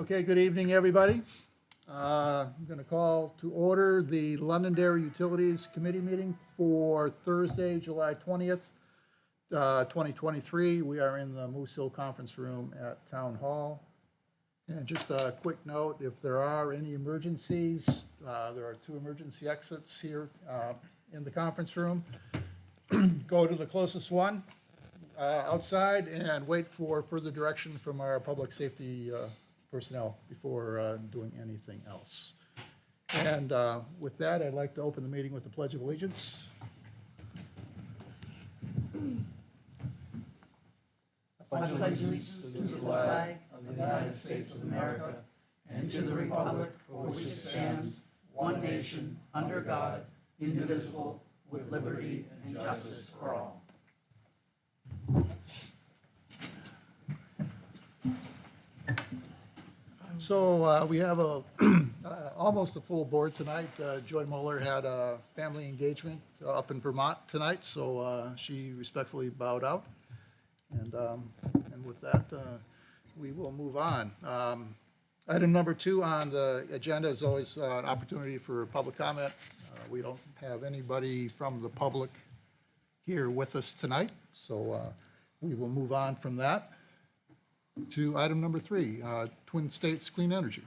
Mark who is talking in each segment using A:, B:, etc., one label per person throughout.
A: Okay, good evening, everybody. I'm going to call to order the Londonderry Utilities Committee meeting for Thursday, July 20th, 2023. We are in the Moose Hill Conference Room at Town Hall. And just a quick note, if there are any emergencies, there are 2 emergency exits here in the conference room. Go to the closest one outside and wait for further direction from our public safety personnel before doing anything else. And with that, I'd like to open the meeting with the Pledge of Allegiance.
B: I pledge allegiance to the flag of the United States of America and to the republic for which it stands, one nation, under God, indivisible, with liberty and justice for all.
A: So we have almost a full board tonight. Joy Mueller had a family engagement up in Vermont tonight, so she respectfully bowed out. And with that, we will move on. Item number 2 on the agenda is always an opportunity for public comment. We don't have anybody from the public here with us tonight, so we will move on from that to item number 3, Twin States Clean Energy.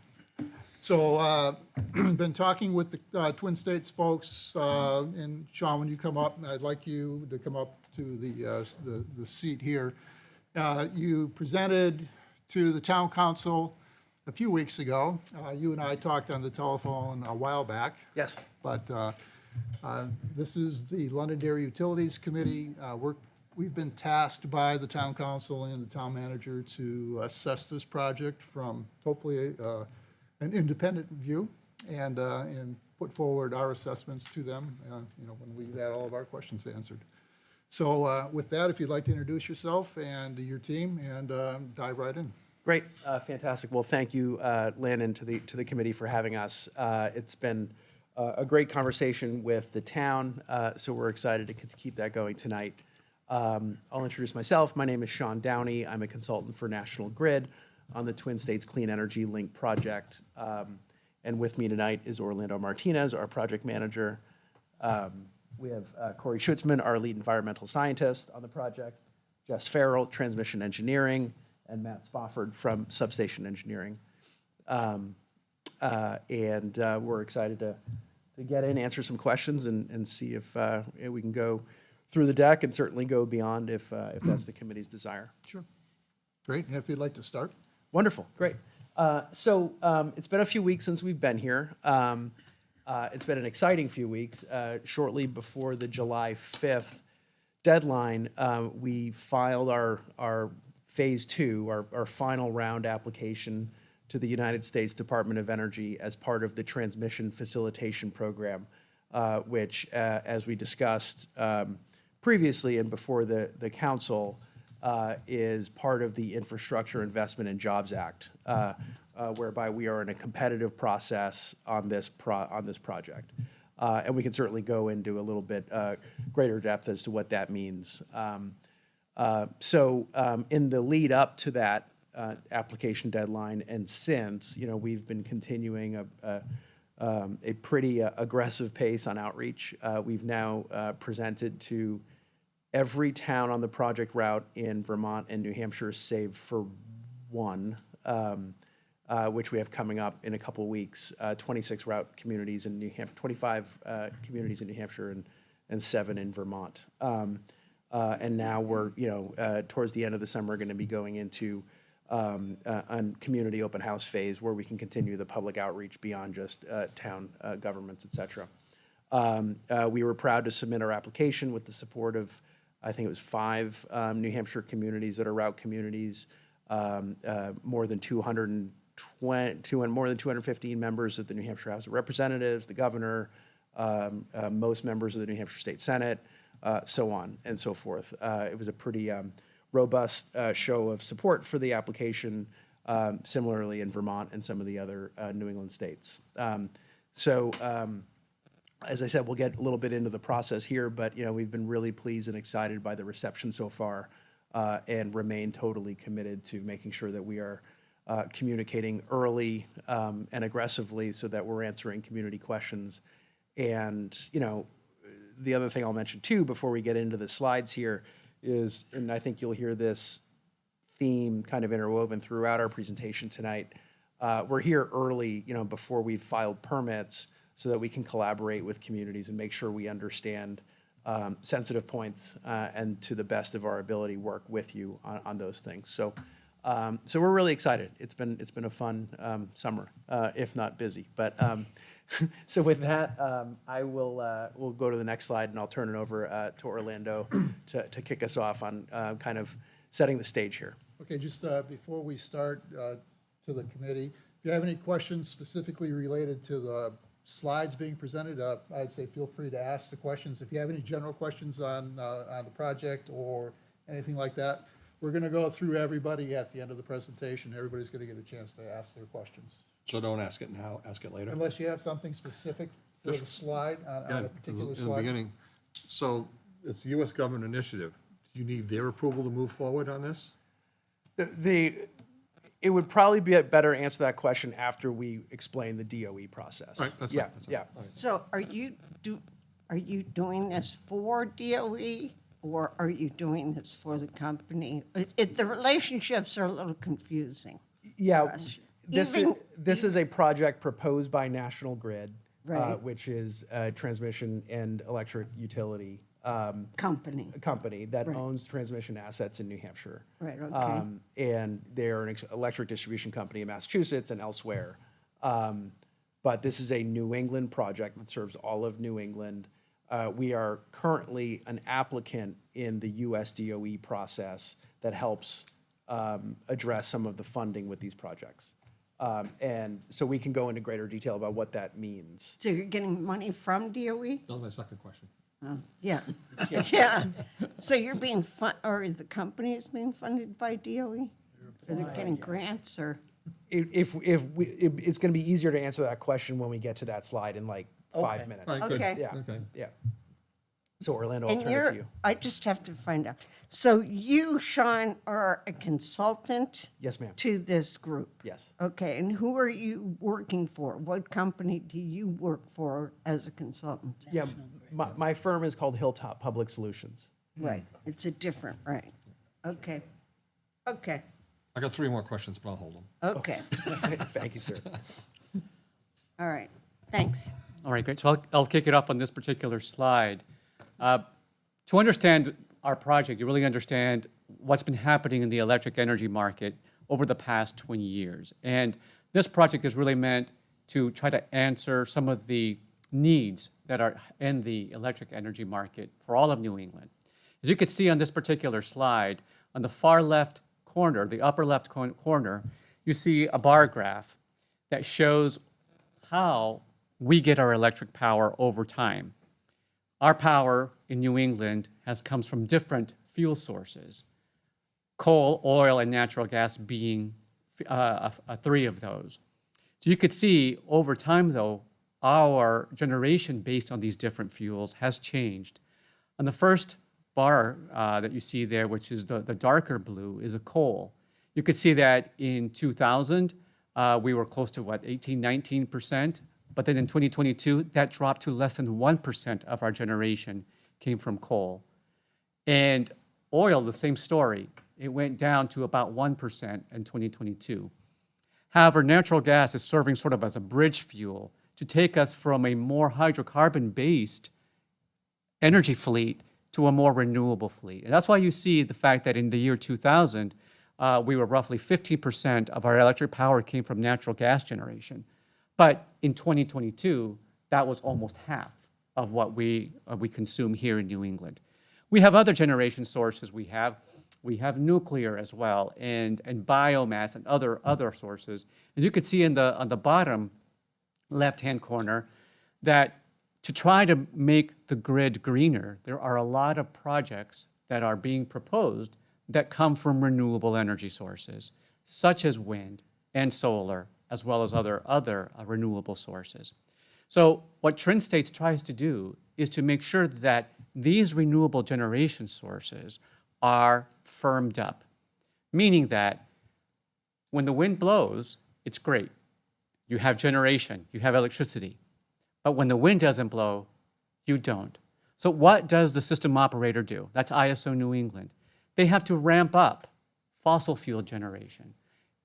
A: So been talking with the Twin States folks, and Sean, when you come up, I'd like you to come up to the seat here. You presented to the town council a few weeks ago. You and I talked on the telephone a while back.
B: Yes.
A: But this is the Londonderry Utilities Committee. We've been tasked by the town council and the town manager to assess this project from hopefully an independent view and put forward our assessments to them, when we've had all of our questions answered. So with that, if you'd like to introduce yourself and your team and dive right in.
C: Great, fantastic. Well, thank you, Lynn, and to the committee for having us. It's been a great conversation with the town, so we're excited to keep that going tonight. I'll introduce myself. My name is Sean Downey. I'm a consultant for National Grid on the Twin States Clean Energy Link project. And with me tonight is Orlando Martinez, our project manager. We have Corey Schutzman, our lead environmental scientist on the project, Jess Farrell, transmission engineering, and Matt Spofford from substation engineering. We're excited to get in, answer some questions, and see if we can go through the deck and certainly go beyond if that's the committee's desire.
A: Sure. Great. If you'd like to start.
C: Wonderful. Great. So it's been a few weeks since we've been here. It's been an exciting few weeks. Shortly before the July 5th deadline, we filed our phase 2, our final round application to the United States Department of Energy as part of the Transmission Facilitation Program, which, as we discussed previously and before the council, is part of the Infrastructure Investment and Jobs Act, whereby we are in a competitive process on this project. And we can certainly go into a little bit greater depth as to what that means. So in the lead up to that application deadline and since, we've been continuing a pretty aggressive pace on outreach. We've now presented to every town on the project route in Vermont and New Hampshire, save for one, which we have coming up in a couple of weeks. 26 route communities in New Hampshire, 25 communities in New Hampshire, and 7 in Vermont. And now we're, towards the end of the summer, going to be going into a community open house phase where we can continue the public outreach beyond just town governments, et cetera. We were proud to submit our application with the support of, I think it was 5 New Hampshire communities that are route communities, more than 215 members of the New Hampshire House of Representatives, the governor, most members of the New Hampshire State Senate, so on and so forth. It was a pretty robust show of support for the application, similarly in Vermont and some of the other New England states. As I said, we'll get a little bit into the process here, but we've been really pleased and excited by the reception so far, and remain totally committed to making sure that we are communicating early and aggressively so that we're answering community questions. And, you know, the other thing I'll mention too, before we get into the slides here is, and I think you'll hear this theme kind of interwoven throughout our presentation tonight, we're here early, you know, before we've filed permits so that we can collaborate with communities and make sure we understand sensitive points and to the best of our ability work with you on those things. So we're really excited. It's been a fun summer, if not busy. But so with that, we'll go to the next slide, and I'll turn it over to Orlando to kick us off on kind of setting the stage here.
A: Okay, just before we start to the committee, if you have any questions specifically related to the slides being presented, I'd say feel free to ask the questions. If you have any general questions on the project or anything like that, we're going to go through everybody at the end of the presentation. Everybody's going to get a chance to ask their questions.
D: So don't ask it now, ask it later.
A: Unless you have something specific for the slide, on a particular
E: In the
A: slide.
E: beginning, so it's a U.S. government initiative. Do you need their approval to move forward on this?
C: It would probably be a better answer that question after we explain the DOE process.
E: Right, that's
C: Yeah,
E: fine, that's fine.
C: yeah.
E: All right.
B: So are you doing this for DOE, or are you doing this for the company? The relationships are a little confusing.
C: Yeah,
B: us.
C: this is a project proposed by National Grid,
B: Right.
C: which is a transmission and electric utility company that
B: Right.
C: owns transmission assets in New Hampshire.
B: Right, okay.
C: And they're an electric distribution company in Massachusetts and elsewhere. But this is a New England project that serves all of New England. We are currently an applicant in the US DOE process that helps address some of the funding with these projects. And so we can go into greater detail about what that means.
B: So you're getting money from DOE?
E: That was my second question.
B: Yeah, yeah. So you're being or the company is being funded by DOE? Are they getting grants or?
C: It's going to be easier to answer that question when we get to that slide in like 5 minutes.
E: All right, good.
B: Okay.
C: Yeah,
E: Okay.
C: yeah. So Orlando, I'll
B: And
C: turn it to you.
B: I just have to find out. So you, Sean, are a consultant
C: Yes, ma'am.
B: to this group?
C: Yes.
B: Okay, and who are you working for? What company do you work for as a consultant?
C: Yeah, my firm is called Hilltop Public Solutions.
B: Right, it's a different, right. Okay, okay,
E: I got 3 more questions, but I'll hold them.
B: okay.
C: Thank you, sir.
B: All right, thanks.
F: All right, great. So I'll kick it off on this particular slide. To understand our project, you really understand what's been happening in the electric energy market over the past 20 years. And this project is really meant to try to answer some of the needs that are in the electric energy market for all of New England. As you can see on this particular slide, on the far left corner, the upper left corner, you see a bar graph that shows how we get our electric power over time. Our power in New England comes from different fuel sources, coal, oil, and natural gas being 3 of those. So you could see over time, though, our generation based on these different fuels has changed. On the first bar that you see there, which is the darker blue, is a coal. You could see that in 2000, we were close to, 19%. But then in 2022, that dropped to less than 1% of our generation came from coal. And oil, the same story. It went down to about 1% in 2022. However, natural gas is serving sort of as a bridge fuel to take us from a more hydrocarbon-based energy fleet to a more renewable fleet. And that's why you see the fact that in the year 2000, we were roughly 15% of our electric power came from natural gas generation. But in 2022, that was almost half of what we consume here in New England. We have other generation sources. We have nuclear as well, and biomass and other sources. And you can see on the bottom left-hand corner that to try to make the grid greener, there are a lot of projects that are being proposed that come from renewable energy sources, such as wind and solar, as well as other renewable sources. So what Trend States tries to do is to make sure that these renewable generation sources are firmed up, meaning that When the wind blows, it's great. You have generation, you have electricity. But when the wind doesn't blow, you don't. So what does the system operator do? That's ISO New England. They have to ramp up fossil fuel generation.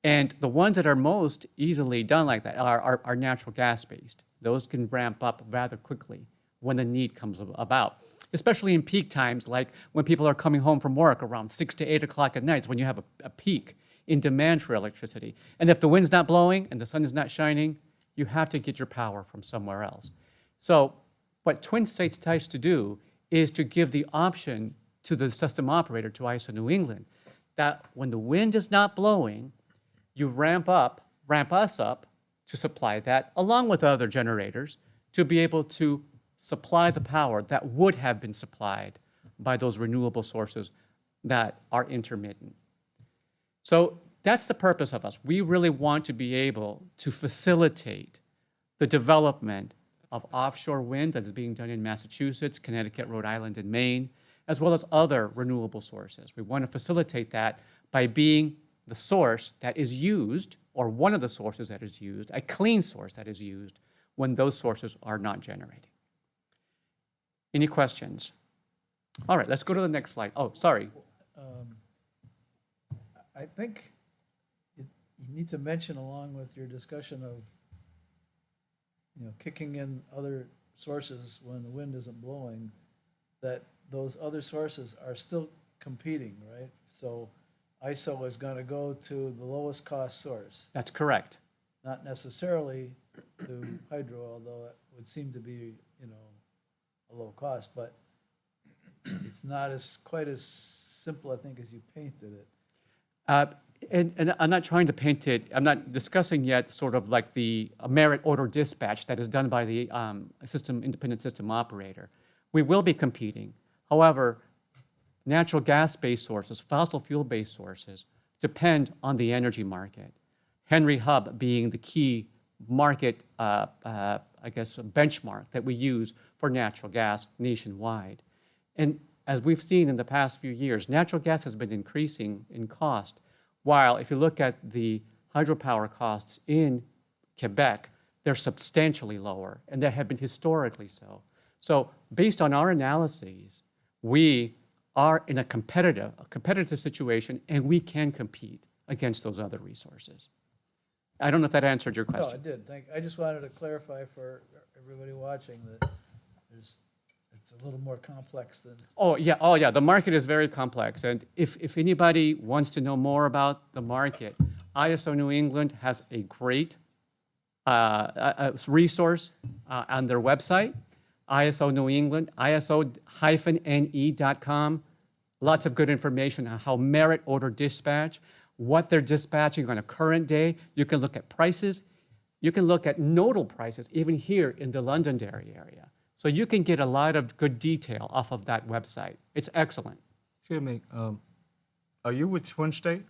F: And the ones that are most easily done like that are natural gas-based. Those can ramp up rather quickly when the need comes about, especially in peak times, like when people are coming home from work around 6 to 8 o'clock at night, when you have a peak in demand for electricity. And if the wind's not blowing and the sun is not shining, you have to get your power from somewhere else. So what Twin States tries to do is to give the option to the system operator, to ISO New England, that when the wind is not blowing, you ramp us up to supply that, along with other generators, to be able to supply the power that would have been supplied by those renewable sources that are intermittent. So that's the purpose of us. We really want to be able to facilitate the development of offshore wind that is being done in Massachusetts, Connecticut, Rhode Island, and Maine, as well as other renewable sources. We want to facilitate that by being the source that is used, or one of the sources that is used, a clean source that is used when those sources are not generating. Any questions? All right, let's go to the next slide. Oh, sorry.
G: I think you need to mention, along with your discussion of, kicking in other sources when the wind isn't blowing, that those other sources are still competing, right? So ISO is going to go to the lowest cost source,
F: That's correct.
G: not necessarily to hydro, although it would seem to be, a low cost, but it's not quite as simple, I think, as you painted it.
F: And I'm not trying to paint it, I'm not discussing yet sort of like the merit order dispatch that is done by the independent system operator. We will be competing. However, natural gas-based sources, fossil fuel-based sources, depend on the energy market. Henry Hub being the key market, benchmark that we use for natural gas nationwide. And as we've seen in the past few years, natural gas has been increasing in cost, while if you look at the hydropower costs in Quebec, they're substantially lower, and they have been historically so. So based on our analyses, we are in a competitive situation, and we can compete against those other resources. I don't know if that answered your
G: No, I
F: question.
G: did. I just wanted to clarify for everybody watching that it's a little more complex than.
F: Oh, yeah, the market is very complex. And if anybody wants to know more about the market, ISO New England has a great resource on their website, ISO New England, iso-ne.com. Lots of good information on how merit order dispatch, what they're dispatching on a current day. You can look at prices. You can look at nodal prices, even here in the Londonderry area. So you can get a lot of good detail off of that website. It's excellent.
H: Excuse me, are you with Twin State?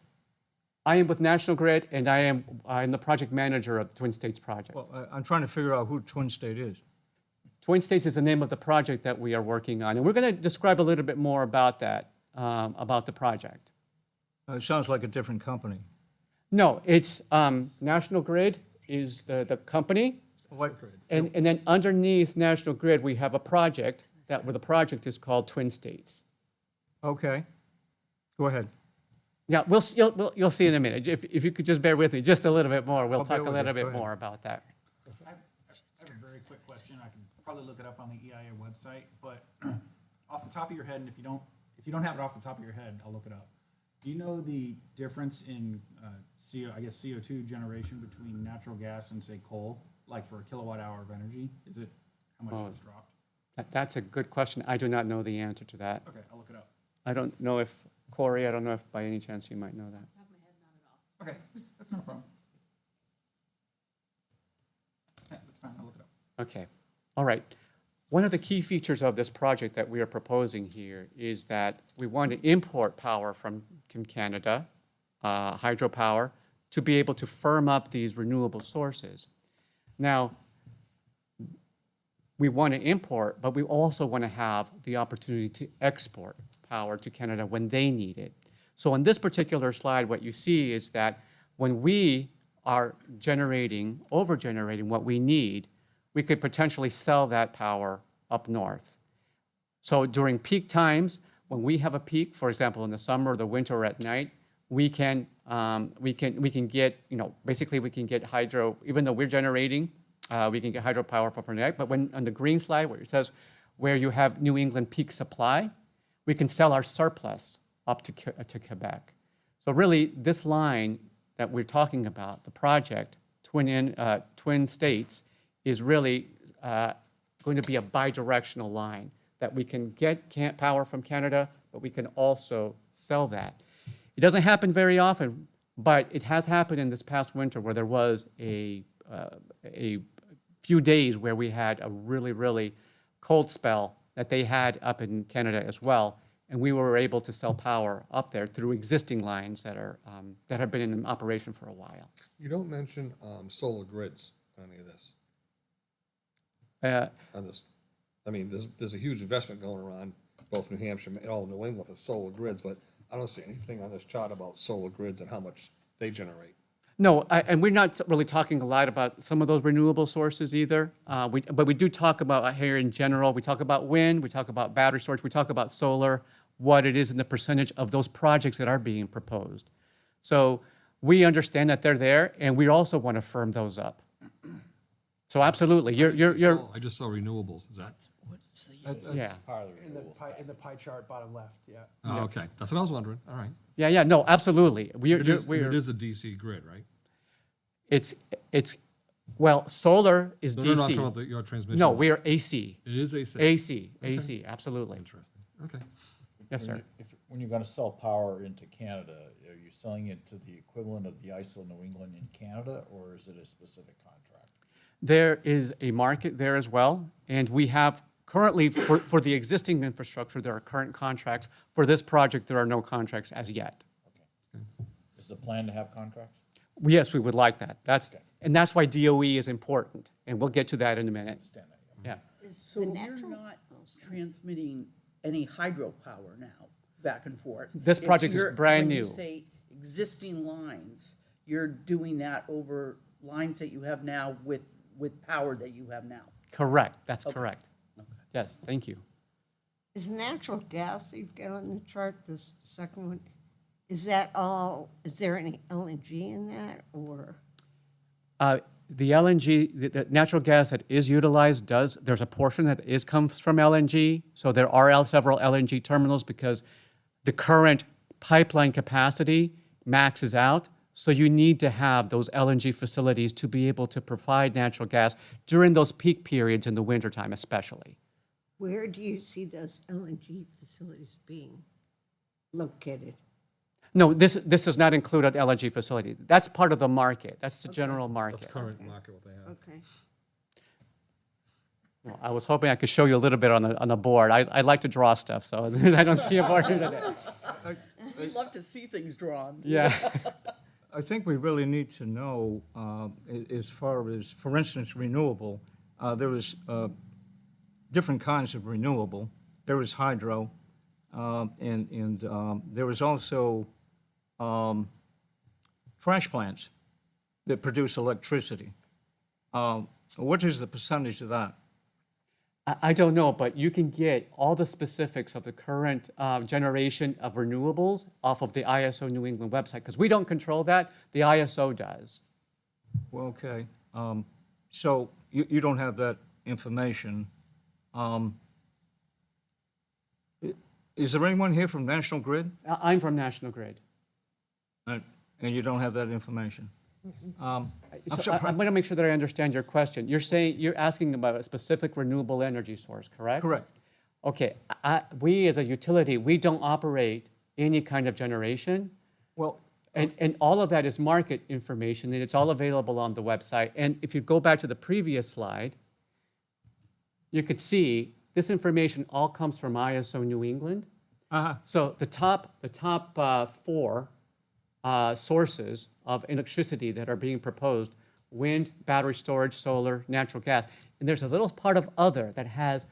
F: I am with National Grid, and I'm the project manager of the Twin States project.
H: Well, I'm trying to figure out who Twin State is.
F: Twin States is the name of the project that we are working on, and we're going to describe a little bit more about that, about the project.
H: It sounds like a different company.
F: No, it's National Grid is the company,
H: What?
F: and then underneath National Grid, we have a project where the project is called Twin States.
H: Okay, go ahead.
F: Yeah, you'll see in a minute. If you could just bear with me just a little bit more, we'll
H: I'll bear
F: talk a
H: with
F: little
H: you. Go
F: bit
H: ahead.
F: more about that.
I: I have a very quick question. I can probably look it up on the EIA website, but off the top of your head, and if you don't have it off the top of your head, I'll look it up. Do you know the difference in CO2 generation between natural gas and, say, coal, like for a kilowatt hour of energy? Is it how much it's dropped?
F: That's a good question. I do not know the answer to that.
I: Okay, I'll look it up.
F: I don't know if, Corey, I don't know if by any chance you might know that.
I: Okay, that's no problem. Yeah, that's fine, I'll look it up.
F: Okay, all right. One of the key features of this project that we are proposing here is that we want to import power from Canada, hydropower, to be able to firm up these renewable sources. Now, we want to import, but we also want to have the opportunity to export power to Canada when they need it. So on this particular slide, what you see is that when we are generating, over-generating what we need, we could potentially sell that power up north. So during peak times, when we have a peak, for example, in the summer or the winter or at night, we can get, basically we can get hydro, even though we're generating, we can get hydropower for night. But when on the green slide where it says where you have New England peak supply, we can sell our surplus up to Quebec. So really, this line that we're talking about, the project, Twin States, is really going to be a bidirectional line that we can get power from Canada, but we can also sell that. It doesn't happen very often, but it has happened in this past winter where there was a few days where we had a really, really cold spell that they had up in Canada as well, and we were able to sell power up there through existing lines that have been in operation for a while.
D: You don't mention solar grids on any of this. On this, I mean, there's a huge investment going around, both New Hampshire and all of New England for solar grids, but I don't see anything on this chart about solar grids and how much they generate.
F: No, and we're not really talking a lot about some of those renewable sources either. But we do talk about here in general, we talk about wind, we talk about battery storage, we talk about solar, what it is in the percentage of those projects that are being proposed. So we understand that they're there, and we also want to firm those up. So absolutely, you're
D: I just saw renewables, is that?
F: yeah.
C: In the pie chart, bottom left, yeah.
D: Oh, okay, that's what I was wondering, all right.
F: Yeah, no, absolutely.
D: It is a DC grid, right?
F: It's well, solar is
D: No,
F: DC.
D: no, I'm talking about your transmission.
F: No,
D: line.
F: we are AC.
D: It is AC.
F: AC, absolutely.
D: Interesting, okay.
F: Yes, sir.
J: When you're gonna sell power into Canada, are you selling it to the equivalent of the ISO New England in Canada, or is it a specific contract?
F: There is a market there as well, and we have currently, for the existing infrastructure, there are current contracts. For this project, there are no contracts as yet.
J: Is the plan to have contracts?
F: Yes, we would like that. And that's why DOE is important, and we'll get to that in a minute. Yeah.
B: So you're not transmitting any hydropower now, back and forth?
F: This project is brand
B: When you
F: new.
B: say existing lines, you're doing that over lines that you have now with power that you have now?
F: Correct, that's
B: Okay.
F: correct. Yes, thank you.
K: Is natural gas that you've got on the chart, this second one, is that all, is there any LNG in that, or?
F: The LNG, the natural gas that is utilized there's a portion that comes from LNG. So there are several LNG terminals because the current pipeline capacity maxes out. So you need to have those LNG facilities to be able to provide natural gas during those peak periods in the wintertime especially.
K: Where do you see those LNG facilities being located?
F: No, this does not include an LNG facility. That's part of the market. That's the general market.
D: That's current market, what they have.
K: Okay.
F: Well, I was hoping I could show you a little bit on the board. I like to draw stuff, so I don't see a board here today.
B: We'd love to see things drawn.
F: Yeah.
H: I think we really need to know, as far as, for instance, renewable, there was different kinds of renewable. There was hydro, and there was also trash plants that produce electricity. What is the percentage of that?
F: I don't know, but you can get all the specifics of the current generation of renewables off of the ISO New England website, because we don't control that, the ISO does.
H: Well, okay. So you don't have that information. Is there anyone here from National Grid?
F: I'm from National Grid.
H: And you don't have that information? I'm
F: So I'm going to make sure that I understand your question. You're asking about a specific renewable energy source, correct?
H: Correct.
F: Okay, we as a utility, we don't operate any kind of generation.
H: Well,
F: And all of that is market information, and it's all available on the website. And if you go back to the previous slide, you could see this information all comes from ISO New England. So the top four sources of electricity that are being proposed: wind, battery storage, solar, natural gas. And there's a little part of other that has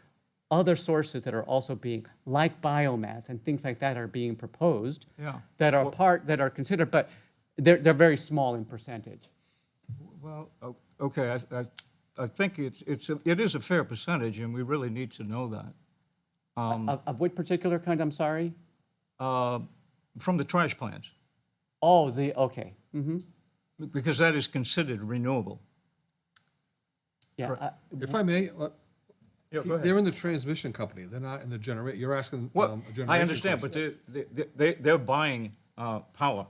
F: other sources that are also being, like biomass and things like that, are being proposed.
H: Yeah.
F: That are considered. But They're very small in percentage.
H: Well, okay, I think it is a fair percentage, and we really need to know that.
F: Of what particular kind, I'm sorry?
H: From the trash plants,
F: Oh, okay.
H: because that is considered renewable.
F: Yeah,
D: If I may,
H: Yeah, go ahead.
D: they're in the transmission company, they're not in the you're asking
H: Well,
D: a generation
H: I understand, but
D: question.
H: they're buying power.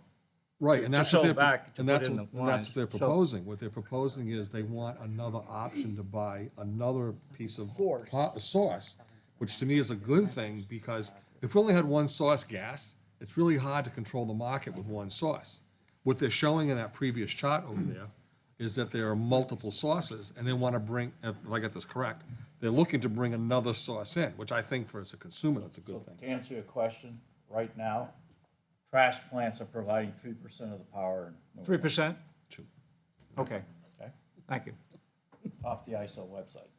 D: Right, and
H: to
D: that's
H: sell
D: what they're,
H: back to
D: and
H: put
D: that's
H: in
D: what,
H: the
D: and that's
H: lines.
D: what they're
H: So-
D: proposing. What they're proposing is they want another option to buy another piece of. Source, which to me is a good thing, because if we only had one source gas, it's really hard to control the market with one source. What they're showing in that previous chart over there is that there are multiple sources, and they want to bring, if I get this correct, they're looking to bring another source in, which I think for as a consumer, that's a good
J: To
D: thing.
J: answer your question, right now, trash plants are providing 3% of the power in New England,
H: 3%?
D: Two.
H: Okay,
J: okay?
H: thank you.
J: Off the ISO website.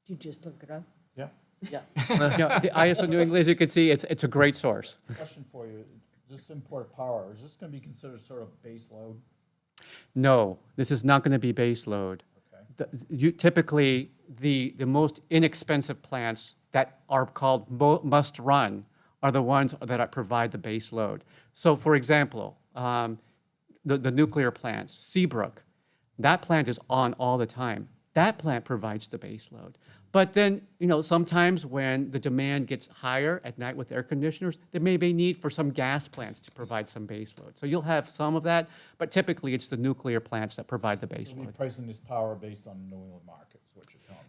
K: Did you just look it up?
J: Yeah.
F: yeah, the ISO New England, as you can see, it's a great source.
J: Question for you, this imported power, is this gonna be considered sort of base load?
F: No, this is not going to be base load.
J: Okay.
F: Typically, the most inexpensive plants that are called must run are the ones that provide the base load. So for example, the nuclear plants, Seabrook, that plant is on all the time. That plant provides the base load. But then, sometimes when the demand gets higher at night with air conditioners, there may be need for some gas plants to provide some base load. So you'll have some of that, but typically it's the nuclear plants that provide the base
J: We'll be
F: load.
J: pricing this power based on the New England market, is what you're telling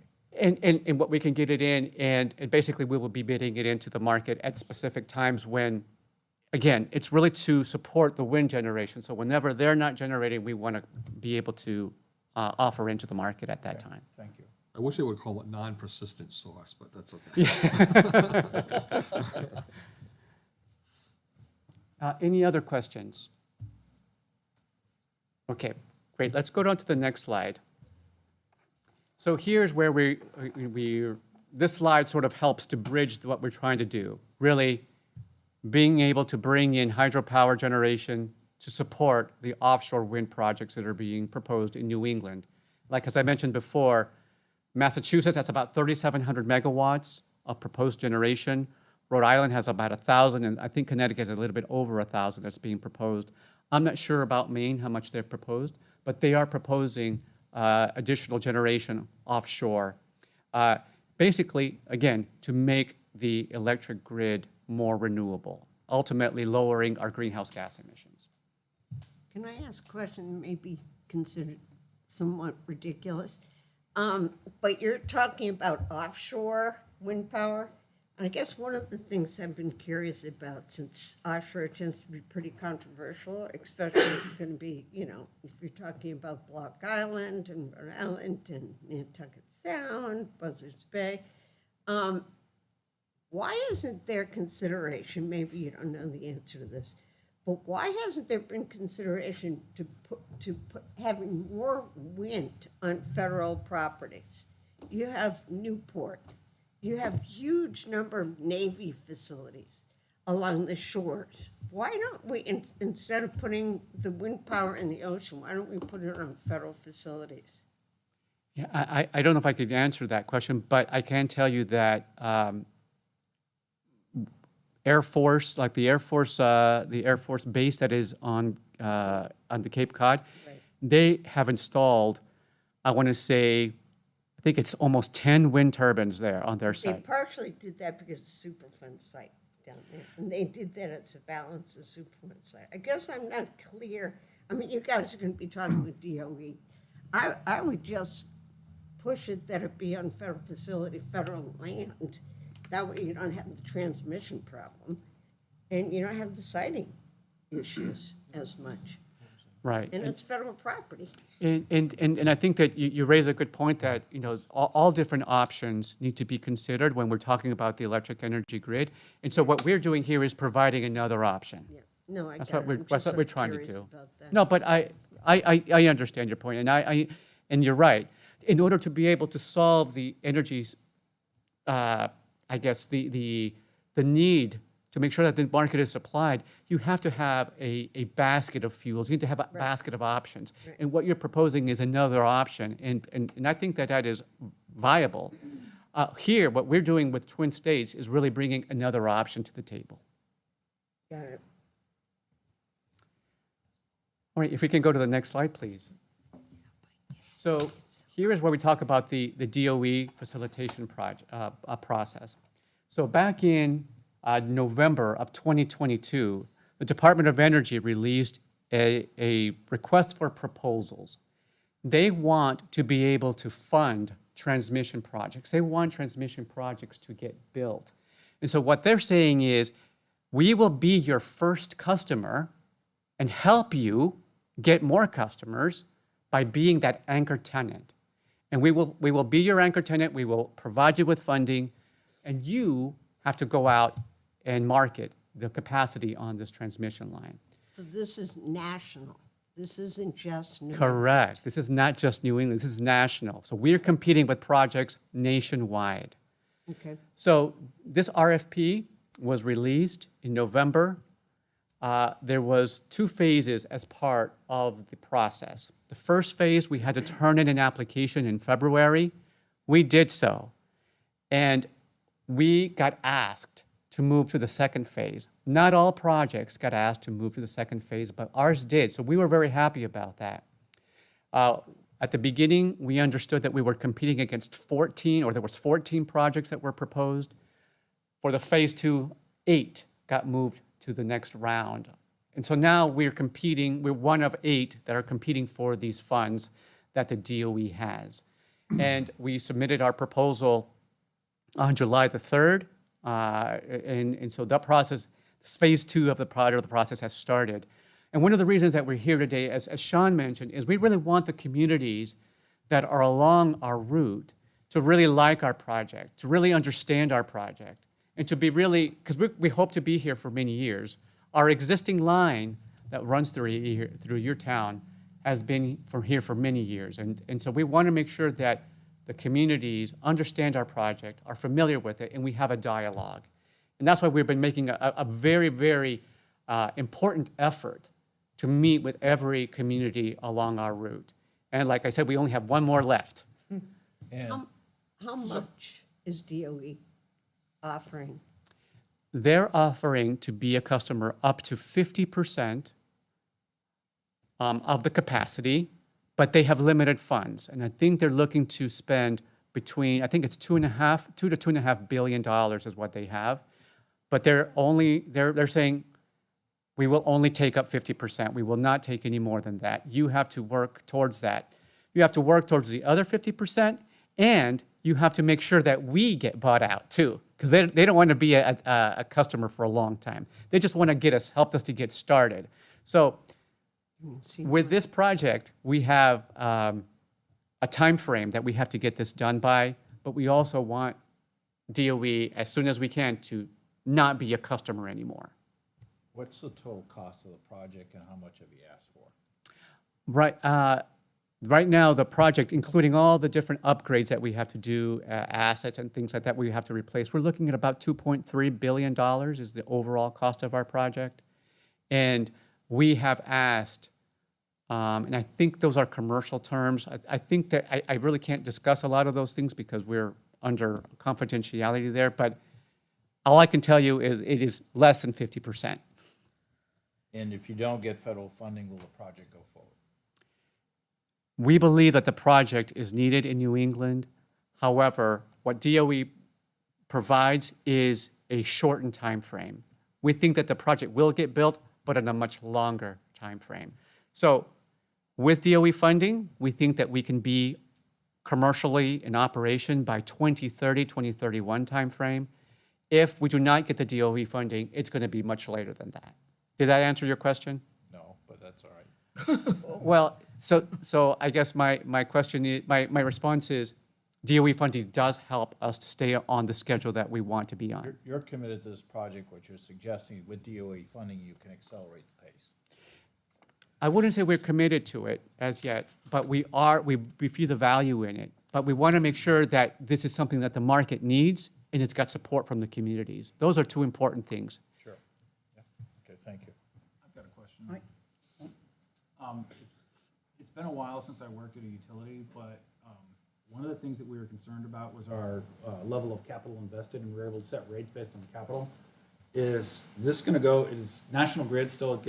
J: me.
F: And what we can get it in, and basically we will be bidding it into the market at specific times when, again, it's really to support the wind generation. So whenever they're not generating, we want to be able to offer into the market at that time.
J: Thank you.
D: I wish they would call it non-persistent source, but that's okay.
F: Any other questions? Okay, great. Let's go down to the next slide. So here's where this slide sort of helps to bridge what we're trying to do. Really being able to bring in hydropower generation to support the offshore wind projects that are being proposed in New England. Like, as I mentioned before, Massachusetts has about 3,700 megawatts of proposed generation. Rhode Island has about 1,000, and I think Connecticut has a little bit over 1,000 that's being proposed. I'm not sure about Maine, how much they've proposed, but they are proposing additional generation offshore. Basically, again, to make the electric grid more renewable, ultimately lowering our greenhouse gas emissions.
K: Can I ask a question that may be considered somewhat ridiculous? But you're talking about offshore wind power. And I guess one of the things I've been curious about, since offshore tends to be pretty controversial, especially if it's going to be, if you're talking about Block Island and Rhode Island and Nantucket Sound, Buzzards Bay, why isn't there consideration, maybe you don't know the answer to this, but why hasn't there been consideration to put having more wind on federal properties? You have Newport. You have huge number of Navy facilities along the shores. Why don't we, instead of putting the wind power in the ocean, why don't we put it on federal facilities?
F: Yeah, I don't know if I could answer that question, but I can tell you that Air Force, like the Air Force base that is on the Cape Cod,
K: Right.
F: they have installed, I want to say, I think it's almost 10 wind turbines there on their
K: They
F: site.
K: partially did that because the Superfund site down there, and they did that as a balance of Superfund site. I guess I'm not clear. I mean, you guys are going to be talking with DOE. I would just push it that it be on federal facility, federal land. That way you don't have the transmission problem, and you don't have the siting issues as much.
F: Right.
K: And it's federal property.
F: And I think that you raise a good point that, all different options need to be considered when we're talking about the electric energy grid. And so what we're doing here is providing another option.
K: Yeah. No, I
F: That's
K: got
F: what
K: it.
F: we're,
K: I'm
F: that's
K: just
F: what
K: so
F: we're trying to
K: curious
F: do.
K: about that.
F: No, but I understand your point, and you're right. In order to be able to solve the energy, I guess, the need to make sure that the market is supplied, you have to have a basket of fuels. You need to have a basket of options. And what you're proposing is another option, and I think that that is viable. Here, what we're doing with Twin States is really bringing another option to the table.
K: Got it.
F: All right, if we can go to the next slide, please. So here is where we talk about the DOE facilitation process. So back in November of 2022, the Department of Energy released a request for proposals. They want to be able to fund transmission projects. They want transmission projects to get built. And so what they're saying is, we will be your first customer and help you get more customers by being that anchor tenant. And we will be your anchor tenant, we will provide you with funding, and you have to go out and market the capacity on this transmission line.
K: So this is national. This isn't just New England.
F: Correct. This is not just New England, this is national. So we're competing with projects nationwide.
K: Okay.
F: So this RFP was released in November. There was 2 phases as part of the process. The first phase, we had to turn in an application in February. We did so. And we got asked to move to the second phase. Not all projects got asked to move to the second phase, but ours did. So we were very happy about that. At the beginning, we understood that we were competing against 14, or there was 14 projects that were proposed. For the phase 2, 8 got moved to the next round. And so now we're competing, we're one of 8 that are competing for these funds that the DOE has. And we submitted our proposal on July the 3rd. And so that process, phase 2 of the process has started. And one of the reasons that we're here today, as Sean mentioned, is we really want the communities that are along our route to really like our project, to really understand our project, and to be really, because we hope to be here for many years. Our existing line that runs through your town has been here for many years. And so we want to make sure that the communities understand our project, are familiar with it, and we have a dialogue. And that's why we've been making a very, very important effort to meet with every community along our route. And like I said, we only have one more left.
J: And
K: How much is DOE offering?
F: They're offering to be a customer up to 50% of the capacity, but they have limited funds. And I think they're looking to spend between, I think it's $2 to $2.5 billion is what they have. But they're saying, we will only take up 50%. We will not take any more than that. You have to work towards that. You have to work towards the other 50%, and you have to make sure that we get bought out too, because they don't want to be a customer for a long time. They just want to help us to get started. So with this project, we have a time frame that we have to get this done by, but we also want DOE, as soon as we can, to not be a customer anymore.
J: what's the total cost of the project and how much have you asked for?
F: Right now, the project, including all the different upgrades that we have to do, assets and things like that we have to replace, we're looking at about $2.3 billion is the overall cost of our project. And we have asked, and I think those are commercial terms. I think that I really can't discuss a lot of those things because we're under confidentiality there, but all I can tell you is it is less than 50%.
J: And if you don't get federal funding, will the project go forward?
F: We believe that the project is needed in New England. However, what DOE provides is a shortened time frame. We think that the project will get built, but in a much longer time frame. So with DOE funding, we think that we can be commercially in operation by 2030, 2031 timeframe. If we do not get the DOE funding, it's going to be much later than that. Did that answer your question?
J: No, but that's all right.
F: Well, so I guess my question is, my response is, DOE funding does help us to stay on the schedule that we want to be on.
J: You're committed to this project, what you're suggesting, with DOE funding, you can accelerate the pace.
F: I wouldn't say we're committed to it as yet, but we feel the value in it. But we want to make sure that this is something that the market needs and it's got support from the communities. Those are two important things.
J: Sure.
I: It's been a while since I worked at a utility, but one of the things that we were concerned about was our level of capital invested, and we were able to set rates based on capital. Is National Grid still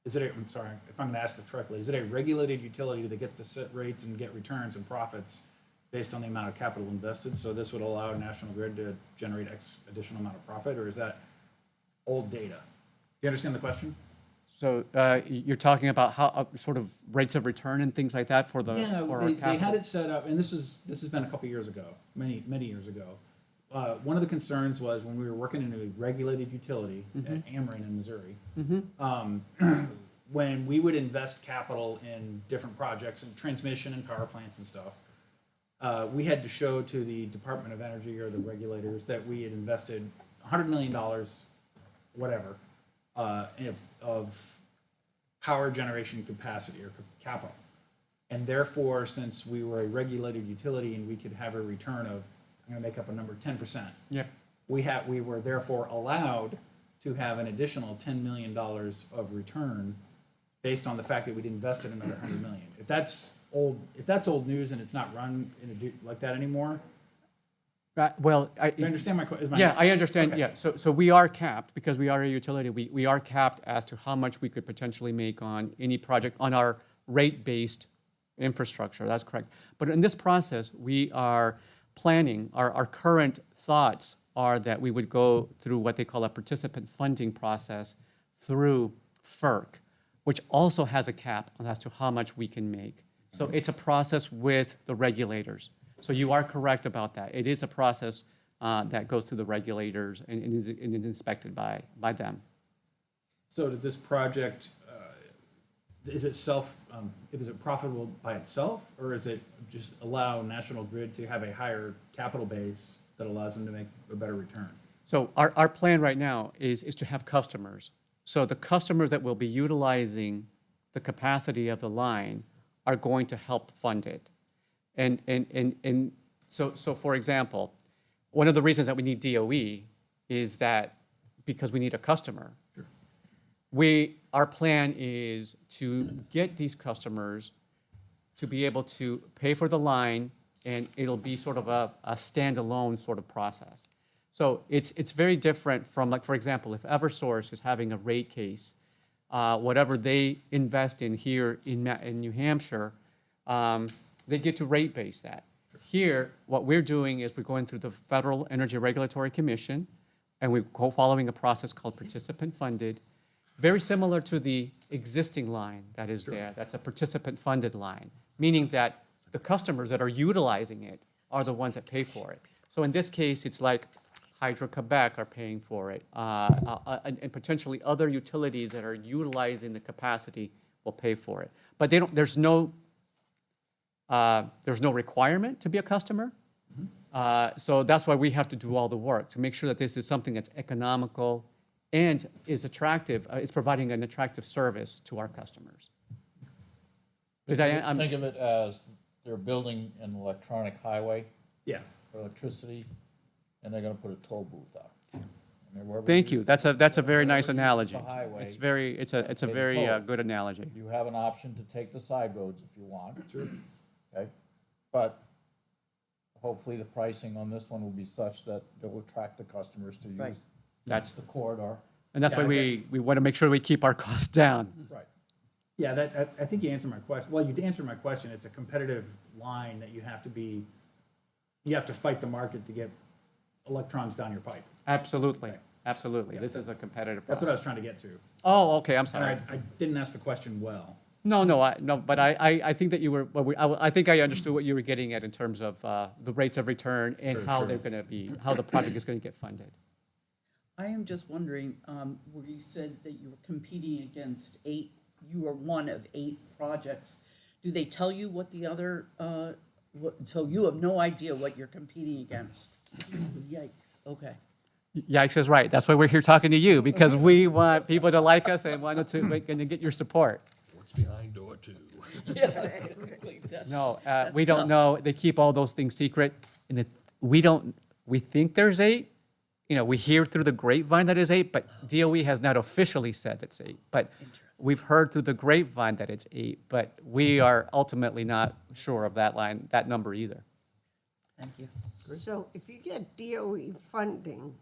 I: I'm sorry, if I'm gonna ask it correctly, is it a regulated utility that gets to set rates and get returns and profits based on the amount of capital invested? So this would allow National Grid to generate X additional amount of profit, or is that old data? Do you understand the question?
F: So you're talking about how, sort of rates of return and things like that for the,
I: Yeah,
F: for our
I: they had
F: capital?
I: it set up, and this has been a couple years ago, many years ago. One of the concerns was when we were working in a regulated utility at Ameren in Missouri, when we would invest capital in different projects and transmission and power plants and stuff, we had to show to the Department of Energy or the regulators that we had invested $100 million, whatever, of power generation capacity or capital. And therefore, since we were a regulated utility and we could have a return of, I'm gonna make up a number, 10%.
F: Yeah.
I: We were therefore allowed to have an additional $10 million of return based on the fact that we'd invested another $100 million. If that's old news and it's not run like that anymore,
F: Well,
I: you understand my question?
F: yeah, I understand,
I: Okay.
F: yeah. So we are capped, because we are a utility, we are capped as to how much we could potentially make on any project, on our rate-based infrastructure, that's correct. But in this process, we are planning, our current thoughts are that we would go through what they call a participant funding process through FERC, which also has a cap as to how much we can make. So it's a process with the regulators. So you are correct about that. It is a process that goes through the regulators and is inspected by them.
I: So does this project, is it profitable by itself, or is it just allow National Grid to have a higher capital base that allows them to make a better return?
F: So our plan right now is to have customers. So the customers that will be utilizing the capacity of the line are going to help fund it. And so for example, one of the reasons that we need DOE is that because we need a customer. Our plan is to get these customers to be able to pay for the line, and it'll be sort of a standalone sort of process. So it's very different from, like, for example, if Eversource is having a rate case, whatever they invest in here in New Hampshire, they get to rate base that. Here, what we're doing is we're going through the Federal Energy Regulatory Commission, and we're following a process called participant funded, very similar to the existing line that is there. That's a participant funded line, meaning that the customers that are utilizing it are the ones that pay for it. So in this case, it's like Hydro-Quebec are paying for it, and potentially other utilities that are utilizing the capacity will pay for it. But there's no requirement to be a customer. So that's why we have to do all the work to make sure that this is something that's economical and is attractive, is providing an attractive service to our customers.
J: Think of it as they're building an electronic highway
I: Yeah.
J: for electricity, and they're gonna put a toll booth up. And then wherever
F: Thank you. That's a very nice
J: wherever you use
F: analogy.
J: the highway,
F: It's a
J: pay
F: very
J: toll.
F: good analogy.
J: You have an option to take the side roads if you want. Sure. Okay, but hopefully the pricing on this one will be such that it will attract the customers to use
K: Right.
F: That's
J: the corridor.
F: And that's why
I: Yeah,
F: we want to make sure we keep our costs down.
J: Right.
I: Yeah, I think you answered my question. Well, you answered my question. It's a competitive line that you have to fight the market to get electrons down your pipe.
F: Absolutely, absolutely. This is a competitive
I: That's what I
F: process.
I: was trying to get to.
F: Oh, okay, I'm
I: And
F: sorry.
I: I didn't ask the question well.
F: No, but I think that you were, I think I understood what you were getting at in terms of the rates of return and how they're going to be, how the project is going to get funded.
B: I am just wondering, where you said that you were competing against you are one of 8 projects. Do they tell you what the other, so you have no idea what you're competing against? Yikes, okay.
F: Yikes is right. That's why we're here talking to you, because we want people to like us and want to get your support.
D: What's behind door 2?
F: No,
B: That's
F: we don't
B: tough.
F: know. They keep all those things secret, and we think there's 8. you know, we hear through the grapevine that it's 8, but DOE has not officially said it's 8. But we've heard through the grapevine that it's 8, but we are ultimately not sure of that number either.
B: Thank you.
K: So if you get DOE funding,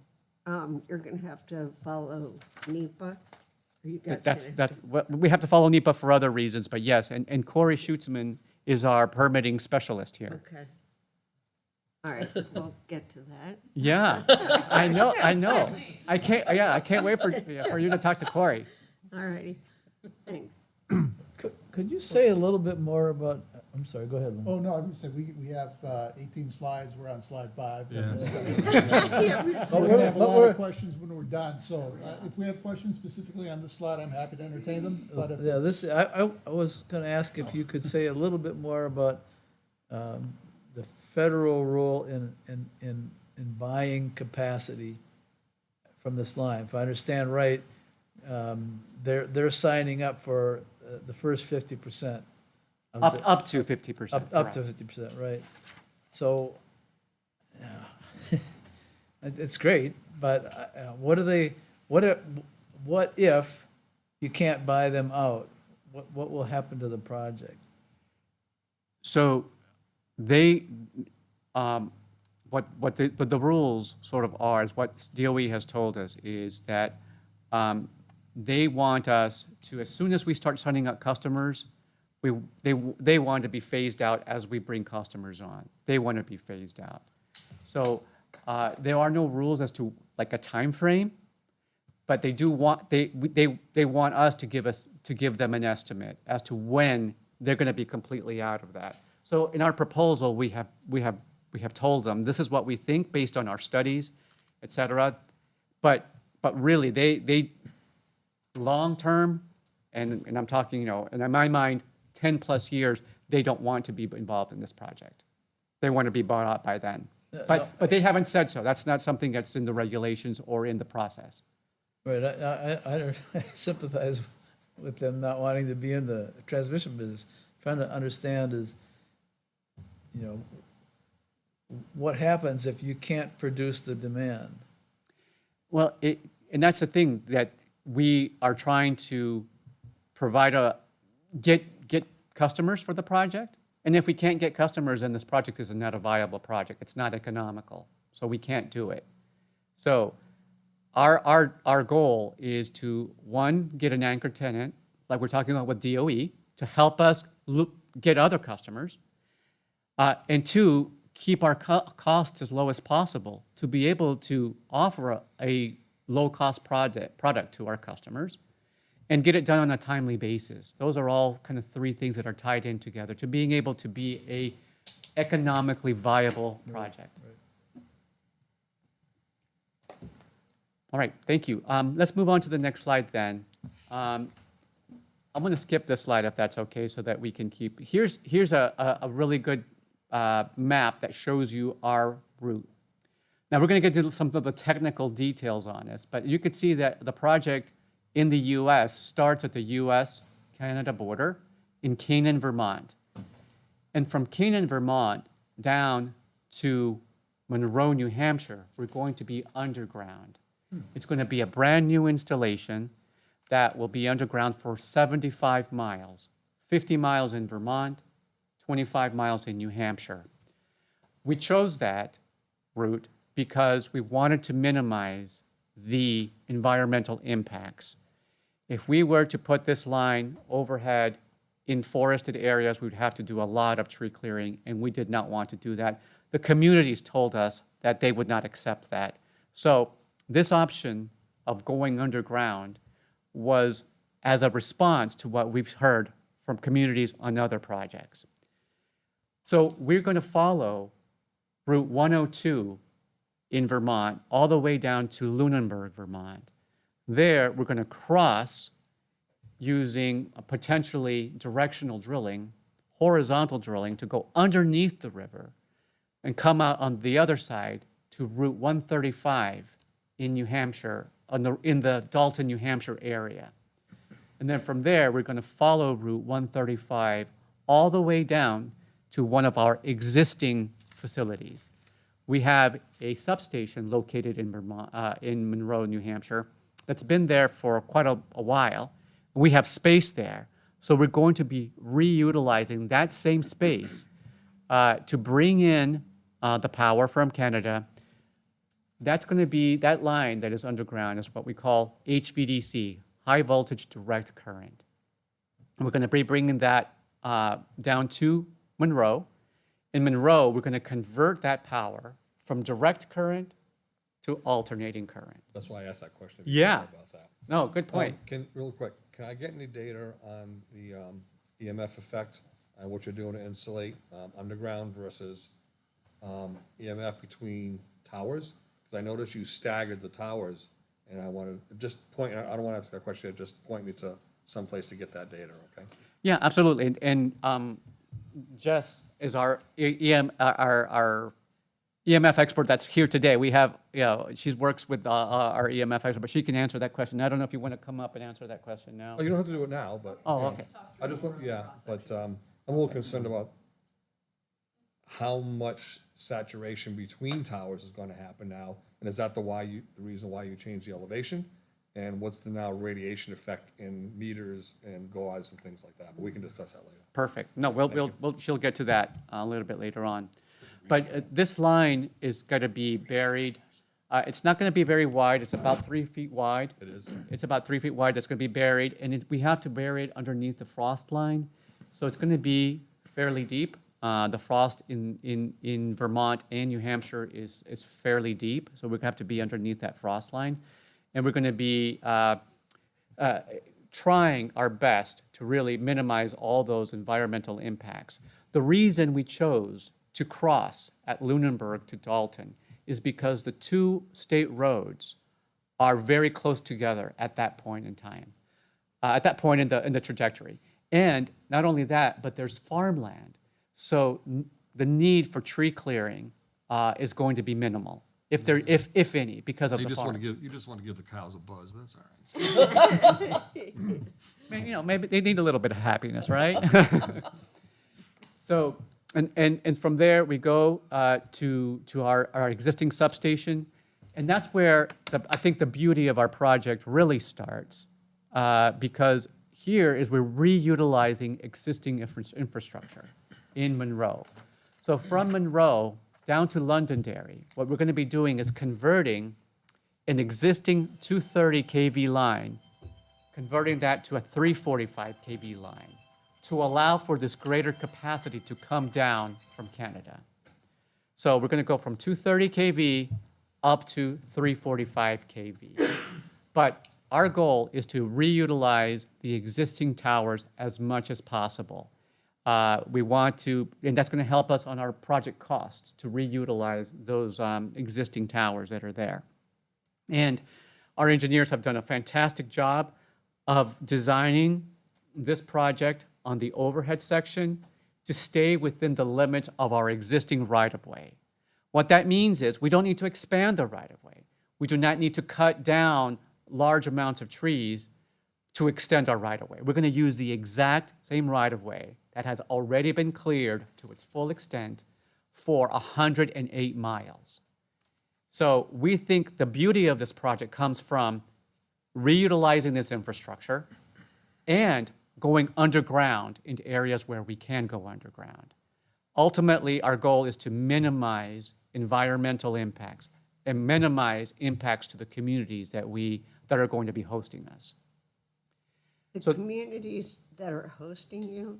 K: you're gonna have to follow NEPA? Are you guys
F: That's we have to follow NEPA for other reasons, but yes, and Corey Schutzman is our permitting specialist here.
K: Okay. All right, we'll get to that.
F: Yeah, I know. I can't wait for you to talk to Corey.
K: All righty, thanks.
G: Could you say a little bit more about, I'm sorry, go ahead, Lynn.
A: Oh, no, I was gonna say, we have 18 slides, we're on slide 5.
K: Yeah, we've
A: We're
K: seen-
A: gonna have a
G: But
A: lot
G: we're-
A: of questions when we're done, so if we have questions specifically on this slide, I'm happy to entertain them, but if
G: Yeah,
A: it's-
G: this, I was gonna ask if you could say a little bit more about the federal role in buying capacity from this line. If I understand right, they're signing up for the first 50%. of the-
F: Up to 50%.
G: Up to
F: correct.
G: 50%, right. So, yeah, it's great, but what if you can't buy them out? What will happen to the project?
F: So they, what the rules sort of are, is what DOE has told us, is that they want us to, as soon as we start signing up customers, they want to be phased out as we bring customers on. They want to be phased out. So there are no rules as to like a time frame, but they do want, they want us to give them an estimate as to when they're going to be completely out of that. So in our proposal, we have told them, this is what we think based on our studies, et cetera. But really, they long-term, and I'm talking, you know, and in my mind, 10+ years, they don't want to be involved in this project. They want to be bought out by then. But they haven't said so. That's not something that's in the regulations or in the process.
G: Right, I sympathize with them not wanting to be in the transmission business. Trying to understand is, you know, what happens if you can't produce the demand?
F: Well, and that's the thing, that we are trying to provide get customers for the project. And if we can't get customers, then this project is not a viable project. It's not economical, so we can't do it. So our goal is to, one, get an anchor tenant, like we're talking about with DOE, to help us get other customers, and two, keep our costs as low as possible to be able to offer a low-cost product to our customers and get it done on a timely basis. Those are all kind of three things that are tied in together to being able to be a economically viable project. All right, thank you. Let's move on to the next slide then. I'm going to skip this slide if that's okay, so that we can keep. Here's a really good map that shows you our route. Now we're going to get to some of the technical details on this, but you could see that the project in the U.S. starts at the U.S.-Canada border in Canaan, Vermont. And from Canaan, Vermont, down to Monroe, New Hampshire, we're going to be underground. It's going to be a brand-new installation that will be underground for 75 miles, 50 miles in Vermont, 25 miles in New Hampshire. We chose that route because we wanted to minimize the environmental impacts. If we were to put this line overhead in forested areas, we would have to do a lot of tree clearing, and we did not want to do that. The communities told us that they would not accept that. So this option of going underground was as a response to what we've heard from communities on other projects. So we're going to follow Route 102 in Vermont all the way down to Lunenburg, Vermont. There, we're going to cross using a potentially directional drilling, horizontal drilling, to go underneath the river and come out on the other side to Route 135 in New Hampshire, in the Dalton, New Hampshire area. And then from there, we're going to follow Route 135 all the way down to one of our existing facilities. we have a substation located in Vermont, in Monroe, New Hampshire, that's been there for quite a while. We have space there, so we're going to be reutilizing that same space to bring in the power from Canada. That's going to be, that line that is underground is what we call HVDC, high voltage direct current. And we're going to be bringing that down to Monroe. In Monroe, we're going to convert that power from direct current to alternating current.
D: That's why I asked that question.
F: Yeah.
D: About that.
F: No, good point.
D: Real quick, can I get any data on the EMF effect and what you're doing to insulate underground versus EMF between towers? Because I noticed you staggered the towers, and I wanted, just point, I don't want to ask a question, just point me to someplace to get that data, okay?
F: Yeah, absolutely. And Jess is our our EMF expert that's here today. We have, she works with our EMF expert, but she can answer that question. I don't know if you want to come up and answer that question now.
D: Oh, you don't have to do it now, but.
F: Oh,
D: you know,
F: okay.
D: I just want, yeah, but I'm a little concerned about how much saturation between towers is going to happen now, and is that the reason why you changed the elevation? And what's the now radiation effect in meters and gauze and things like that? But we can discuss that later.
F: Perfect. No, she'll get to that a little bit later on. But this line is going to be buried. It's not going to be very wide. It's about 3 feet wide.
D: It is.
F: It's about 3 feet wide. That's going to be buried, and we have to bury it underneath the frost line. So it's going to be fairly deep. The frost in Vermont and New Hampshire is fairly deep, so we have to be underneath that frost line. And we're going to be trying our best to really minimize all those environmental impacts. The reason we chose to cross at Lunenburg to Dalton is because the two state roads are very close together at that point in time, at that point in the trajectory. And not only that, but there's farmland. So the need for tree clearing is going to be minimal, if any, because of the farms.
D: You just want to give the cows a buzz, but that's all right.
F: Maybe they need a little bit of happiness, right? So, and from there, we go to our existing substation. And that's where I think the beauty of our project really starts, because here is we're reutilizing existing infrastructure in Monroe. So from Monroe down to Londonderry, what we're going to be doing is converting an existing 230 kV line, converting that to a 345 kV line to allow for this greater capacity to come down from Canada. So we're going to go from 230 kV up to 345 kV. But our goal is to reutilize the existing towers as much as possible. We want to, and that's going to help us on our project costs to reutilize those existing towers that are there. And our engineers have done a fantastic job of designing this project on the overhead section to stay within the limits of our existing right-of-way. What that means is we don't need to expand the right-of-way. We do not need to cut down large amounts of trees to extend our right-of-way. We're going to use the exact same right-of-way that has already been cleared to its full extent for 108 miles. So we think the beauty of this project comes from reutilizing this infrastructure and going underground into areas where we can go underground. Ultimately, our goal is to minimize environmental impacts and minimize impacts to the communities that are going to be hosting us.
K: The communities that are hosting you,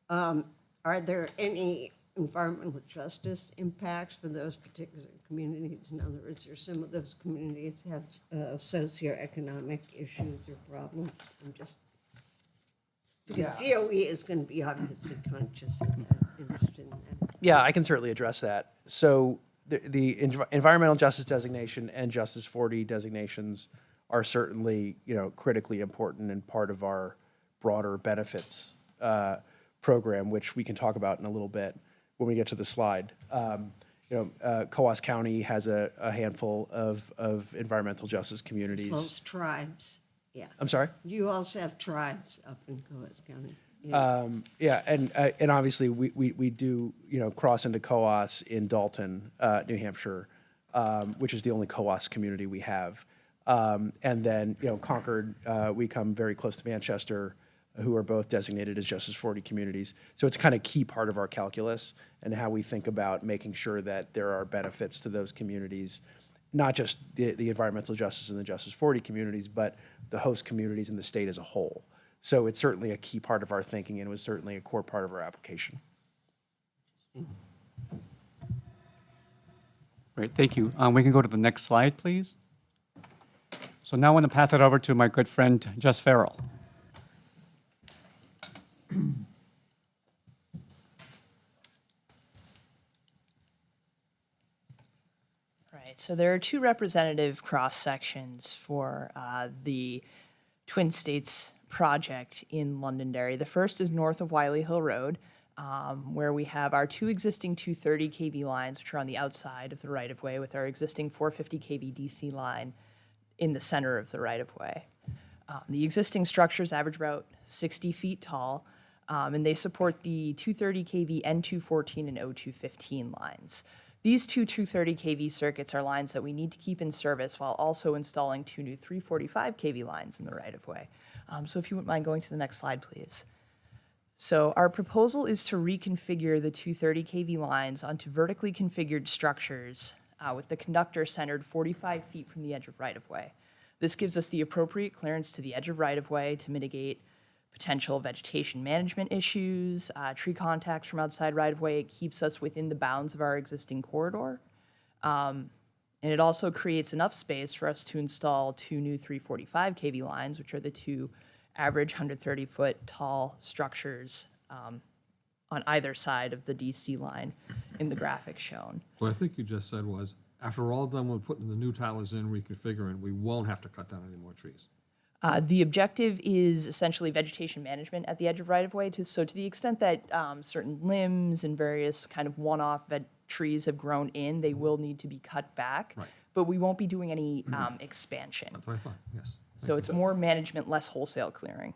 K: are there any environmental justice impacts for those particular communities? In other words, are some of those communities have socioeconomic issues or problems? Because DOE is going to be obviously conscious of that, interested in that.
C: Yeah, I can certainly address that. So the environmental justice designation and Justice 40 designations are certainly, critically important and part of our broader benefits program, which we can talk about in a little bit when we get to the slide. Coos County has a handful of environmental justice communities.
K: Those tribes, yeah.
C: I'm sorry?
K: You also have tribes up in Coos County.
C: Yeah, and obviously, we do, cross into COAS in Dalton, New Hampshire, which is the only COAS community we have. And then, Concord, we come very close to Manchester, who are both designated as Justice 40 communities. So it's kind of key part of our calculus and how we think about making sure that there are benefits to those communities, not just the environmental justice and the Justice 40 communities, but the host communities and the state as a whole. So it's certainly a key part of our thinking and was certainly a core part of our application.
F: Great, thank you. We can go to the next slide, please. So now I want to pass it over to my good friend, Jess Farrell.
L: Right, so there are two representative cross-sections for the Twin States project in Londonderry. The first is north of Wiley Hill Road, where we have our two existing 230 kV lines, which are on the outside of the right-of-way, with our existing 450 kV DC line in the center of the right-of-way. The existing structures average about 60 feet tall, and they support the 230 kV N214 and O215 lines. These two 230 kV circuits are lines that we need to keep in service while also installing two new 345 kV lines in the right-of-way. So if you wouldn't mind going to the next slide, please. So our proposal is to reconfigure the 230 kV lines onto vertically configured structures with the conductor centered 45 feet from the edge of right-of-way. This gives us the appropriate clearance to the edge of right-of-way to mitigate potential vegetation management issues, tree contacts from outside right-of-way. It keeps us within the bounds of our existing corridor. And it also creates enough space for us to install two new 345 kV lines, which are the two average 130-foot tall structures on either side of the DC line in the graphic shown.
D: What I think you just said was, after we're all done with putting the new towers in, reconfiguring, we won't have to cut down any more trees.
L: The objective is essentially vegetation management at the edge of right-of-way. So to the extent that certain limbs and various kind of one-off trees have grown in, they will need to be cut back.
D: Right.
L: But we won't be doing any expansion.
D: That's what I thought, yes.
L: So it's more management, less wholesale clearing.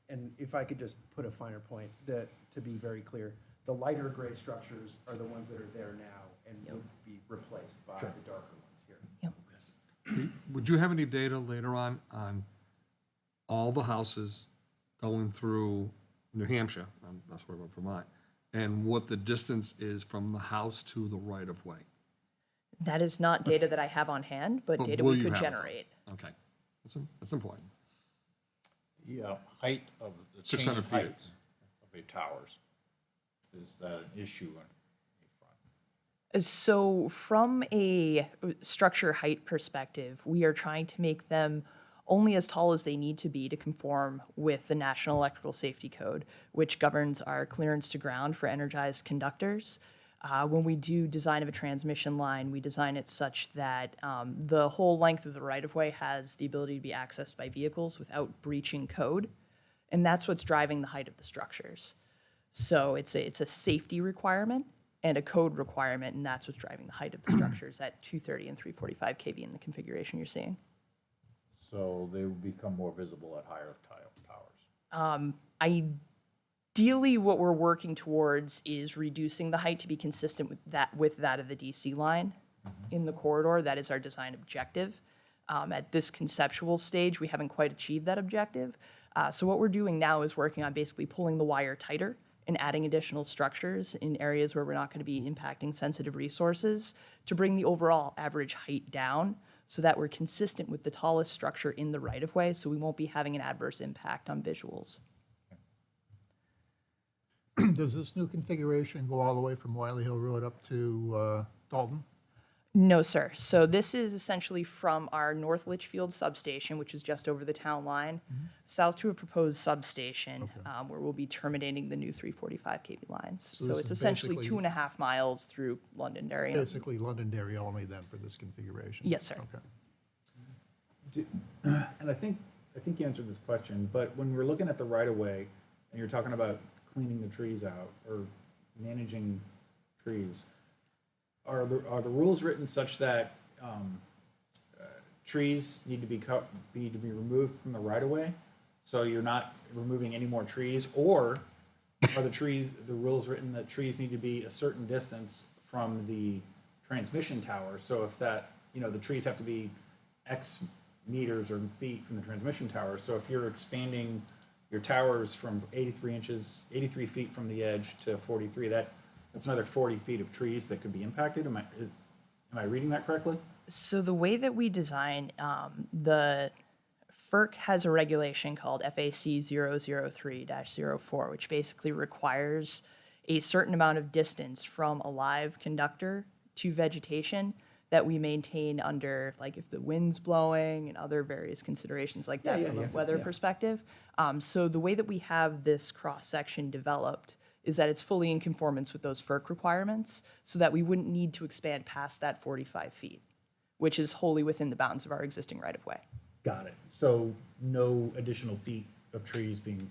C: And if I could just put a finer point, that, to be very clear, the lighter gray structures are the ones that are there now and would be replaced by the darker ones here.
D: Would you have any data later on all the houses going through New Hampshire, I'm not sure about Vermont, and what the distance is from the house to the right-of-way?
L: That is not data that I have on hand, but data
D: will
L: we
D: you
L: could
D: have it?
L: generate.
D: Okay, that's important.
J: The height of the
D: 600
J: chain
D: feet.
J: heights of the towers, is that an issue in front?
L: So from a structure height perspective, we are trying to make them only as tall as they need to be to conform with the National Electrical Safety Code, which governs our clearance to ground for energized conductors. When we do design of a transmission line, we design it such that the whole length of the right-of-way has the ability to be accessed by vehicles without breaching code, and that's what's driving the height of the structures. So it's a safety requirement and a code requirement, and that's what's driving the height of the structures at 230 and 345 kV in the configuration you're seeing.
J: So they will become more visible at higher towers.
L: Ideally, what we're working towards is reducing the height to be consistent with that of the DC line in the corridor. That is our design objective. At this conceptual stage, we haven't quite achieved that objective. So what we're doing now is working on basically pulling the wire tighter and adding additional structures in areas where we're not going to be impacting sensitive resources to bring the overall average height down so that we're consistent with the tallest structure in the right-of-way, so we won't be having an adverse impact on visuals.
A: Does this new configuration go all the way from Wiley Hill Road up to Dalton?
L: No, sir. So this is essentially from our North Litchfield substation, which is just over the town line, south to a proposed substation where we'll be terminating the new 345 kV lines.
A: So
L: So
A: this
L: it's
A: is
L: essentially
A: basically-
L: 2.5 miles through Londonderry.
A: Basically Londonderry only then for this configuration?
L: Yes, sir.
A: Okay.
I: And I think you answered this question, but when we're looking at the right of way and you're talking about cleaning the trees out or managing trees, are the rules written such that trees need to be removed from the right of way So you're not removing any more trees, or are the rules written that trees need to be a certain distance from the transmission tower? So if that, the trees have to be X meters or feet from the transmission tower. So if you're expanding your towers from 83 feet from the edge to 43, that's another 40 feet of trees that could be impacted. Am I reading that correctly?
L: So the way that we design, the FERC has a regulation called FAC 003-04, which basically requires a certain amount of distance from a live conductor to vegetation that we maintain under, like, if the wind's blowing and other various considerations like that from a weather perspective. So the way that we have this cross-section developed is that it's fully in conformance with those FERC requirements, so that we wouldn't need to expand past that 45 feet, which is wholly within the bounds of our existing right-of-way.
I: Got it. So no additional feet of trees being,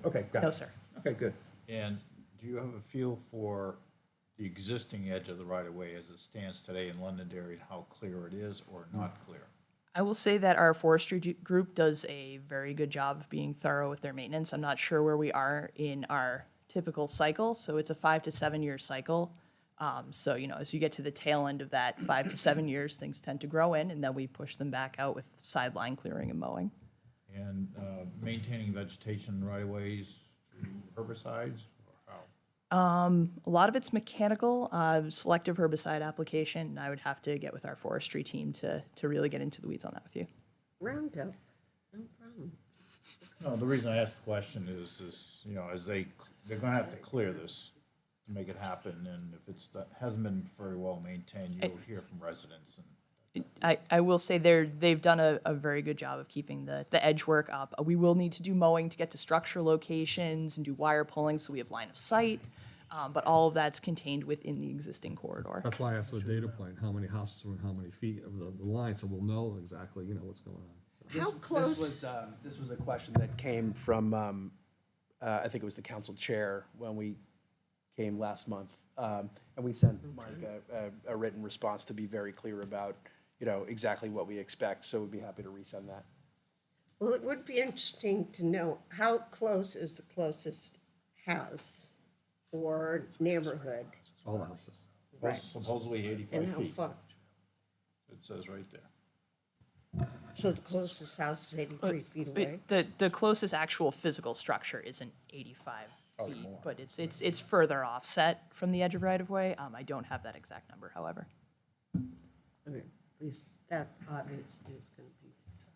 I: okay, got it.
L: No, sir.
I: Okay, good.
J: And do you have a feel for the existing edge of the right-of-way as it stands today in Londonderry, and how clear it is or not clear?
L: I will say that our forestry group does a very good job of being thorough with their maintenance. I'm not sure where we are in our typical cycle, so it's a 5 to 7 year cycle. So, as you get to the tail end of that 5 to 7 years, things tend to grow in, and then we push them back out with sideline clearing and mowing.
J: And maintaining vegetation right-of-ways through herbicides, or how?
L: A lot of it's mechanical, selective herbicide application, and I would have to get with our forestry team to really get into the weeds on that with you.
K: Roundup, no problem.
J: No, the reason I asked the question is, as they're gonna have to clear this to make it happen, and if that hasn't been very well maintained, you'll hear from residents. And
L: I will say they've done a very good job of keeping the edge work up. We will need to do mowing to get to structure locations and do wire pulling so we have line of sight, but all of that's contained within the existing corridor.
D: That's why I asked the data point, how many houses are in how many feet of the line, so we'll know exactly, what's going on.
K: How close?
C: This was a question that came from, I think it was the council chair when we came last month. And we sent Mike a written response to be very clear about, exactly what we expect. So we'd be happy to resend that.
K: Well, it would be interesting to know how close is the closest house or neighborhood?
D: All the houses.
K: Right.
J: Supposedly
K: And
J: 85
K: how
J: feet,
K: far?
J: it says right there.
K: So the closest house is 83 feet away?
L: The closest actual physical structure isn't 85 feet, but it's further offset from the edge of right-of-way. I don't have that exact number, however.
K: Okay, at least that obviously is going to be.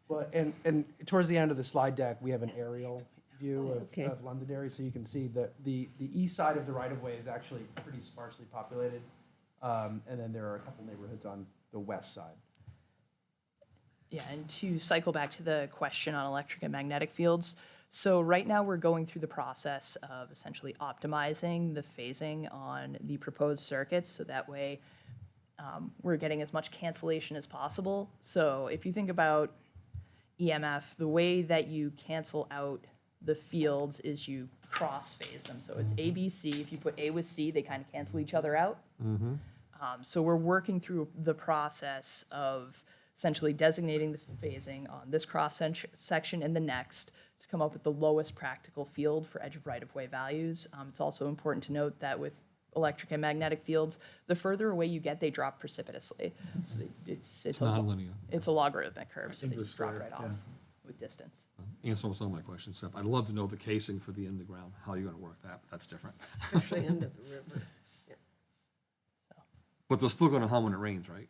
C: Well, and towards the end of the slide deck, we have an aerial view
K: Okay.
C: of Londonderry, so you can see that the east side of the right-of-way is actually pretty sparsely populated. And then there are a couple neighborhoods on the west side.
L: Yeah, and to cycle back to the question on electric and magnetic fields, so right now we're going through the process of essentially optimizing the phasing on the proposed circuits, so that way we're getting as much cancellation as possible. So if you think about EMF, the way that you cancel out the fields is you cross phase them. So it's A, B, C. If you put A with C, they kind of cancel each other out. So we're working through the process of essentially designating the phasing on this cross section and the next to come up with the lowest practical field for edge of right-of-way values. It's also important to note that with electric and magnetic fields, the further away you get, they drop precipitously. So it's
D: nonlinear.
L: It's a logarithmic curve, so they just drop right off with distance.
D: Answer some of my questions, Seth. I'd love to know the casing for the in the ground, how you're gonna work that, but that's different.
K: Especially under the river.
D: But they're still gonna hum when it rains, right?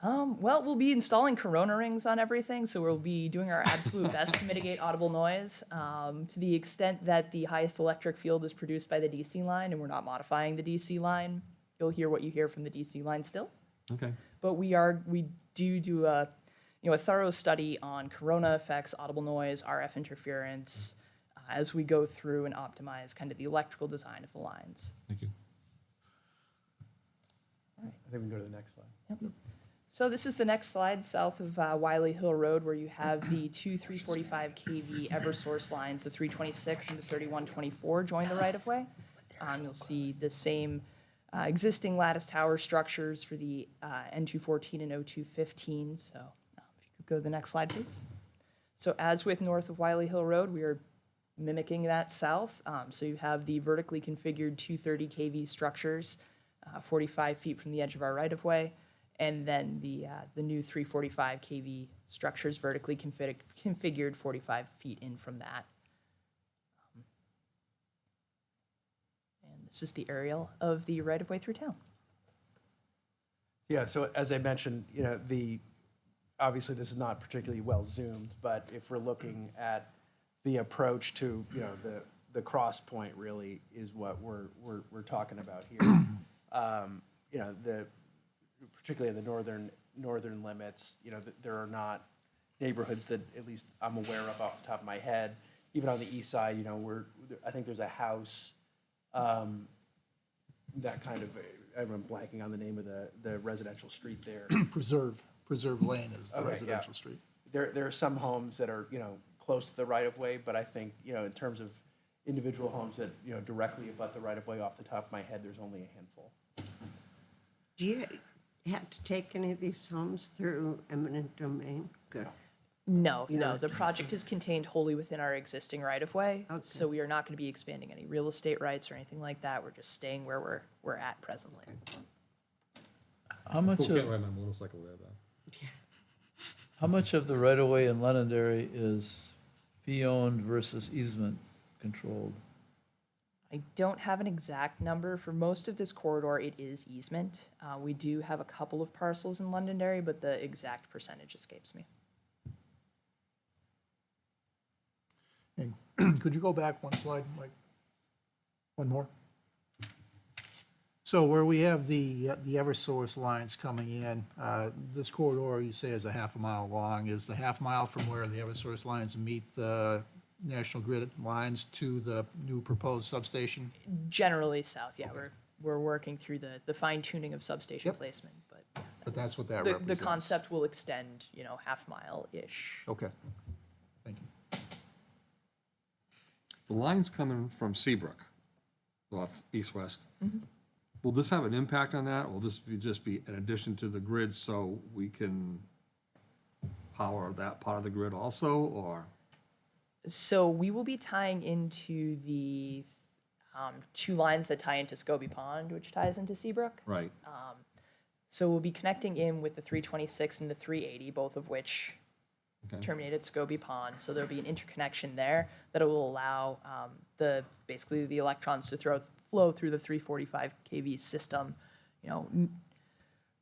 L: Well, we'll be installing corona rings on everything, so we'll be doing our absolute best to mitigate audible noise. To the extent that the highest electric field is produced by the DC line, and we're not modifying the DC line, you'll hear what you hear from the DC line still.
D: Okay.
L: But we do a thorough study on corona effects, audible noise, RF interference, as we go through and optimize kind of the electrical design of the lines.
D: Thank you.
C: I think we can go to the next slide.
L: Yep. So this is the next slide, south of Wiley Hill Road, where you have the two 345 kV Eversource lines, the 326 and the 3124 join the right-of-way. You'll see the same existing lattice tower structures for the N214 and O215. So if you could go to the next slide, please. So as with north of Wiley Hill Road, we are mimicking that south. So you have the vertically configured 230 kV structures, 45 feet from the edge of our right-of-way, and then the new 345 kV structures vertically configured 45 feet in from that. And this is the aerial of the right-of-way through town.
C: Yeah, so as I mentioned, you know, obviously this is not particularly well zoomed, but if we're looking at the approach to, you know, the cross point really is what we're talking about here. You know, particularly in the northern limits, you know, there are not neighborhoods that at least I'm aware of off the top of my head. Even on the east side, you know, I think there's a house, that kind of, I'm blanking on the name of the residential street there.
A: Preserve Lane is the
C: Okay, yeah.
A: residential street.
C: There are some homes that are, you know, close to the right-of-way, but I think, you know, in terms of individual homes that, you know, directly abut the right-of-way, off the top of my head, there's only a handful.
K: Do you have to take any of these homes through eminent domain? Good.
L: No, the project is contained wholly within our existing right-of-way,
K: Okay.
L: so we are not going to be expanding any real estate rights or anything like that. We're just staying where we're at presently.
G: How much
D: Still
G: of,
D: can't ride my motorcycle there, though.
G: how much of the right-of-way in Londonderry is fee-owned versus easement controlled?
L: I don't have an exact number. For most of this corridor, it is easement. We do have a couple of parcels in Londonderry, but the exact percentage escapes me.
A: And could you go back one slide, Mike? One more? So where we have the Eversource lines coming in, this corridor you say is a half a mile long. Is the half mile from where the Eversource lines meet the National Grid lines to the new proposed substation?
L: Generally south, yeah. We're working through the fine tuning of substation
A: Yep.
L: placement, but yeah,
A: But that's what that
L: the
A: represents.
L: concept will extend, you know, half mile-ish.
A: Okay, thank you.
D: The line's coming from Seabrook, off east-west. Will this have an impact on that, or will this just be an addition to the grid so we can power that part of the grid also, or?
L: So we will be tying into the two lines that tie into Scobie Pond, which ties into Seabrook.
D: Right.
L: So we'll be connecting in with the 326 and the 380, both of which
D: Okay.
L: terminate at Scobie Pond. So there'll be an interconnection there that will allow basically the electrons to flow through the 345 kV system, you know,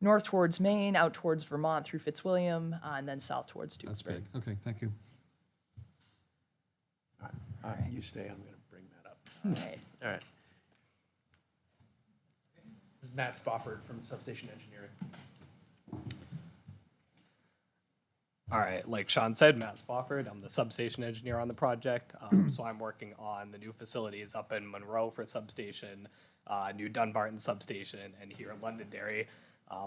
L: north towards Maine, out towards Vermont through Fitzwilliam, and then south towards
D: That's
L: Tewksbury.
D: big. Okay, thank you.
C: All right, you stay, I'm gonna bring that up.
L: All right.
C: All right. This is Matt Spofford from Substation Engineering.
M: All right, like Sean said, Matt Spofford, I'm the substation engineer on the project. So I'm working on the new facilities up in Monroe for substation, new Dunbarton substation, and here in Londonderry.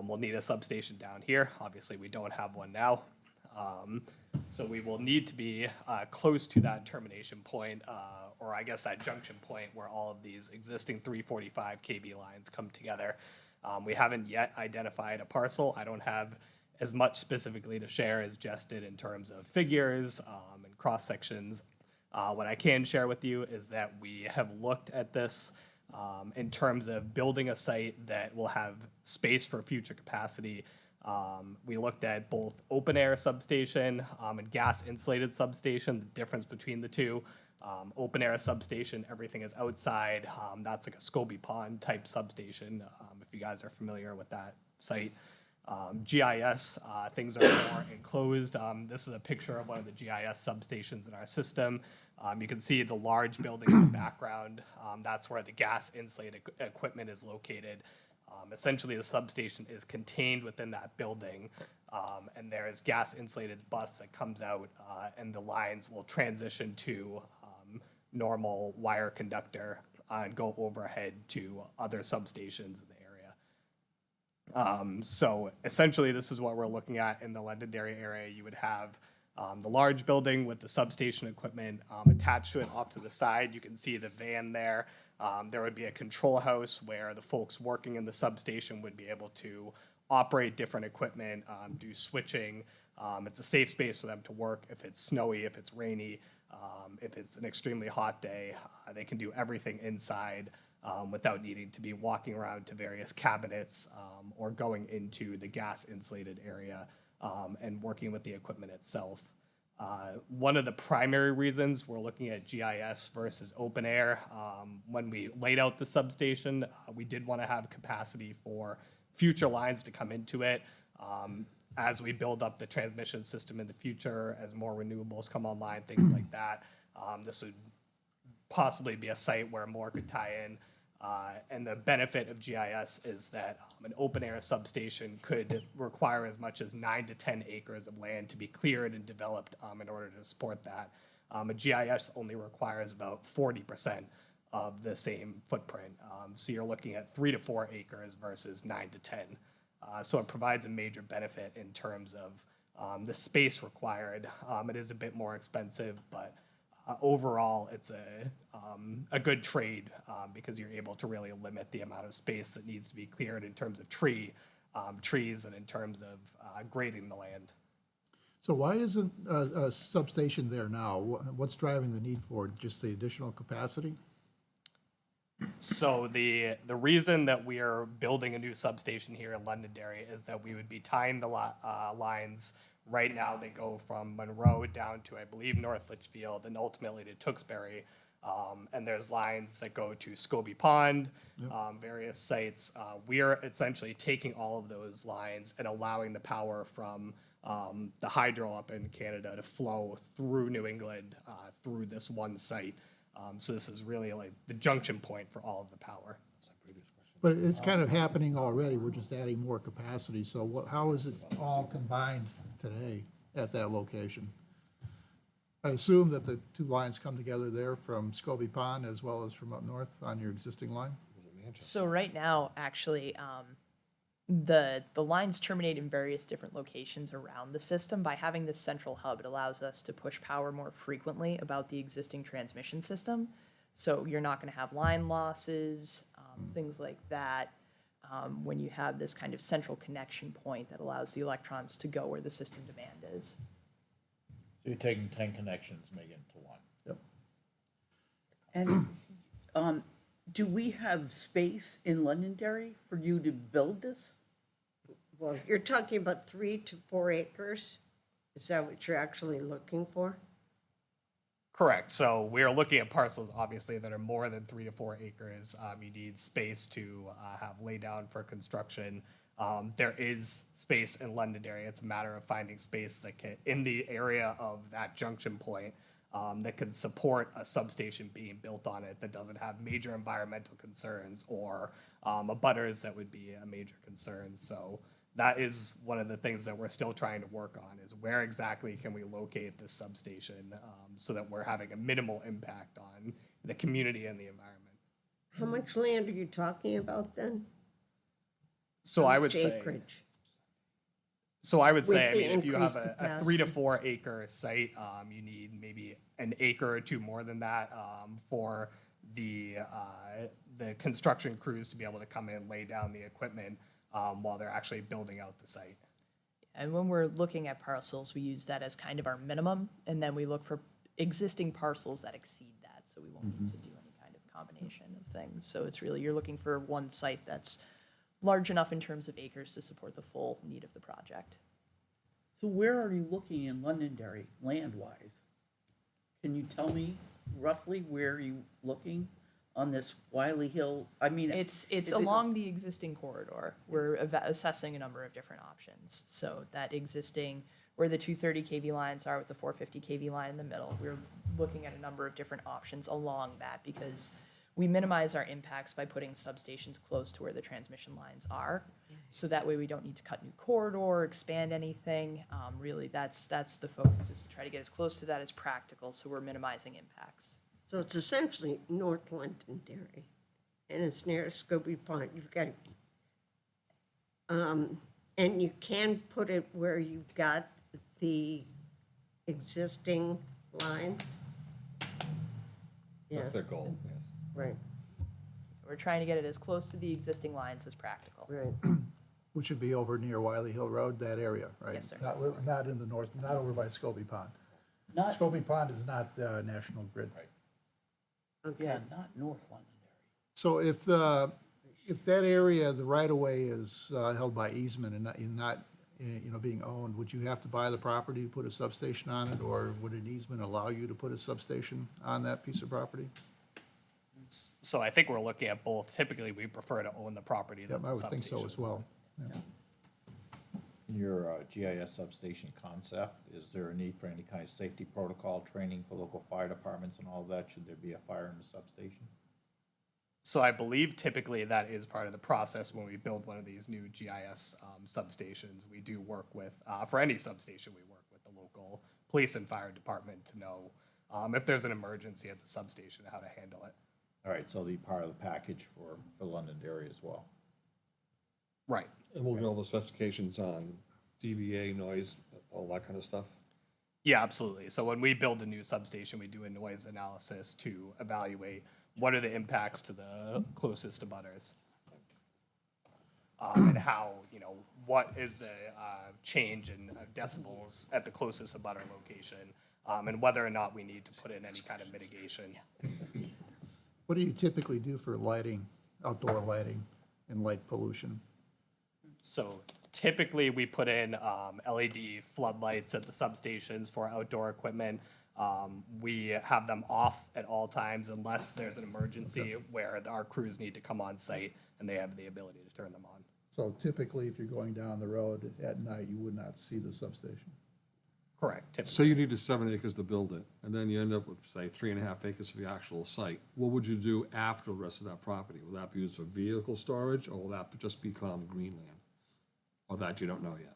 M: We'll need a substation down here. Obviously, we don't have one now. So we will need to be close to that termination point, or I guess that junction point where all of these existing 345 kV lines come together. We haven't yet identified a parcel. I don't have as much specifically to share as Jess did in terms of figures and cross sections. What I can share with you is that we have looked at this in terms of building a site that will have space for future capacity. We looked at both open air substation and gas insulated substation, the difference between the two. Open air substation, everything is outside. That's like a Scobie Pond type substation, if you guys are familiar with that site. GIS, things are more enclosed. This is a picture of one of the GIS substations in our system. You can see the large building in the background. That's where the gas insulated equipment is located. Essentially, the substation is contained within that building, and there is gas insulated bus that comes out, and the lines will transition to normal wire conductor and go overhead to other substations in the area. So essentially, this is what we're looking at in the Londonderry area. You would have the large building with the substation equipment attached to it off to the side. You can see the van there. There would be a control house where the folks working in the substation would be able to operate different equipment, do switching, It's a safe space for them to work. If it's snowy, if it's rainy, if it's an extremely hot day, they can do everything inside without needing to be walking around to various cabinets or going into the gas insulated area and working with the equipment itself. One of the primary reasons we're looking at GIS versus open air, when we laid out the substation, we did want to have capacity for future lines to come into it. As we build up the transmission system in the future, as more renewables come online, things like that, this would possibly be a site where more could tie in. And the benefit of GIS is that an open air substation could require as much as 9 to 10 acres of land to be cleared and developed in order to support that. A GIS only requires about 40% of the same footprint. So you're looking at 3 to 4 acres versus 9 to 10. So it provides a major benefit in terms of the space required. It is a bit more expensive, but overall, it's a good trade because you're able to really limit the amount of space that needs to be cleared in terms of trees and in terms of grading the land.
A: So why isn't a substation there now? What's driving the need for it? Just the additional capacity?
M: So the reason that we are building a new substation here in Londonderry is that we would be tying the lines. Right now, they go from Monroe down to, I believe, North Litchfield and ultimately to Tewksbury. And there's lines that go to Scobie Pond, various sites. We are essentially taking all of those lines and allowing the power from the hydro up in Canada to flow through New England through this one site. So this is really like the junction point for all of the power.
A: But it's kind of happening already. We're just adding more capacity. So how is it all combined today at that location? I assume that the two lines come together there from Scobie Pond as well as from up north on your existing line?
L: So right now, actually, the lines terminate in various different locations around the system. By having this central hub, it allows us to push power more frequently about the existing transmission system. So you're not going to have line losses, things like that, when you have this kind of central connection point that allows the electrons to go where the system demand is.
J: So you're taking 10 connections, making it to one.
A: Yep.
B: And do we have space in Londonderry for you to build this?
K: Well, you're talking about 3 to 4 acres? Is that what you're actually looking for?
M: Correct. So we're looking at parcels, obviously, that are more than 3 to 4 acres. You need space to have lay down for construction. There is space in Londonderry. It's a matter of finding space that can, in the area of that junction point, that can support a substation being built on it that doesn't have major environmental concerns or abutters that would be a major concern. So that is one of the things that we're still trying to work on, is where exactly can we locate this substation so that we're having a minimal impact on the community and the environment.
K: How much land are you talking about then?
M: So I would say,
K: Acreage.
M: so I would
K: With
M: say, I
K: the
M: mean, if you have
K: increased
M: a 3 to 4 acre site, you need maybe an acre or two more than that for the construction crews to be able to come in, lay down the equipment while they're actually building out the site.
L: And when we're looking at parcels, we use that as kind of our minimum, and then we look for existing parcels that exceed that, so we won't need to do any kind of combination of things. So it's really, you're looking for one site that's large enough in terms of acres to support the full need of the project.
B: So where are you looking in Londonderry, land-wise? Can you tell me roughly where you're looking on this Wiley Hill? I mean,
L: It's
B: is it-
L: along the existing corridor. We're assessing a number of different options. So that existing, where the 230 kV lines are with the 450 kV line in the middle, we're looking at a number of different options along that because we minimize our impacts by putting substations close to where the transmission lines are. So that way we don't need to cut new corridor, expand anything. Really, that's the focus, is to try to get as close to that as practical so we're minimizing impacts.
K: So it's essentially North Londonderry, and it's near Scobie Pond. You've got, and you can put it where you've got the existing lines? Yeah,
D: That's their goal, yes.
K: right,
L: We're trying to get it as close to the existing lines as practical.
K: right.
A: Which would be over near Wiley Hill Road, that area, right?
L: Yes, sir.
A: Not in the north, not over by Scobie Pond.
B: Not,
A: Scobie Pond is not National Grid.
B: yeah, not North Londonderry.
A: So if that area, the right-of-way is held by easement and not, being owned, would you have to buy the property to put a substation on it, or would an easement allow you to put a substation on that piece of property?
M: So I think we're looking at both. Typically, we prefer to own the property
A: Yep,
M: than the
A: I would think so
M: substations.
A: as well. Yeah.
J: In your GIS substation concept, is there a need for any kind of safety protocol training for local fire departments and all that? Should there be a fire in the substation?
M: So I believe typically that is part of the process when we build one of these new GIS substations. We do work with, for any substation, we work with the local police and fire department to know if there's an emergency at the substation, how to handle it.
J: All right, so the part of the package for Londonderry as well.
M: Right.
D: And we'll get all the specifications on DBA, noise, all that kind of stuff.
M: Yeah, absolutely. So when we build a new substation, we do a noise analysis to evaluate what are the impacts to the closest abutters. And how, what is the change in decibels at the closest abutter location, and whether or not we need to put in any kind of mitigation.
A: What do you typically do for lighting, outdoor lighting and light pollution?
M: So typically, we put in LED floodlights at the substations for outdoor equipment. We have them off at all times unless there's an emergency where our crews need to come on site and they have the ability to turn them on.
A: So typically, if you're going down the road at night, you would not see the substation.
M: Correct. Typically.
D: Say you needed 7 acres to build it, and then you end up with, say, 3.5 acres for the actual site. What would you do after the rest of that property? Will that be used for vehicle storage, or will that just become greenland? Or that you don't know yet?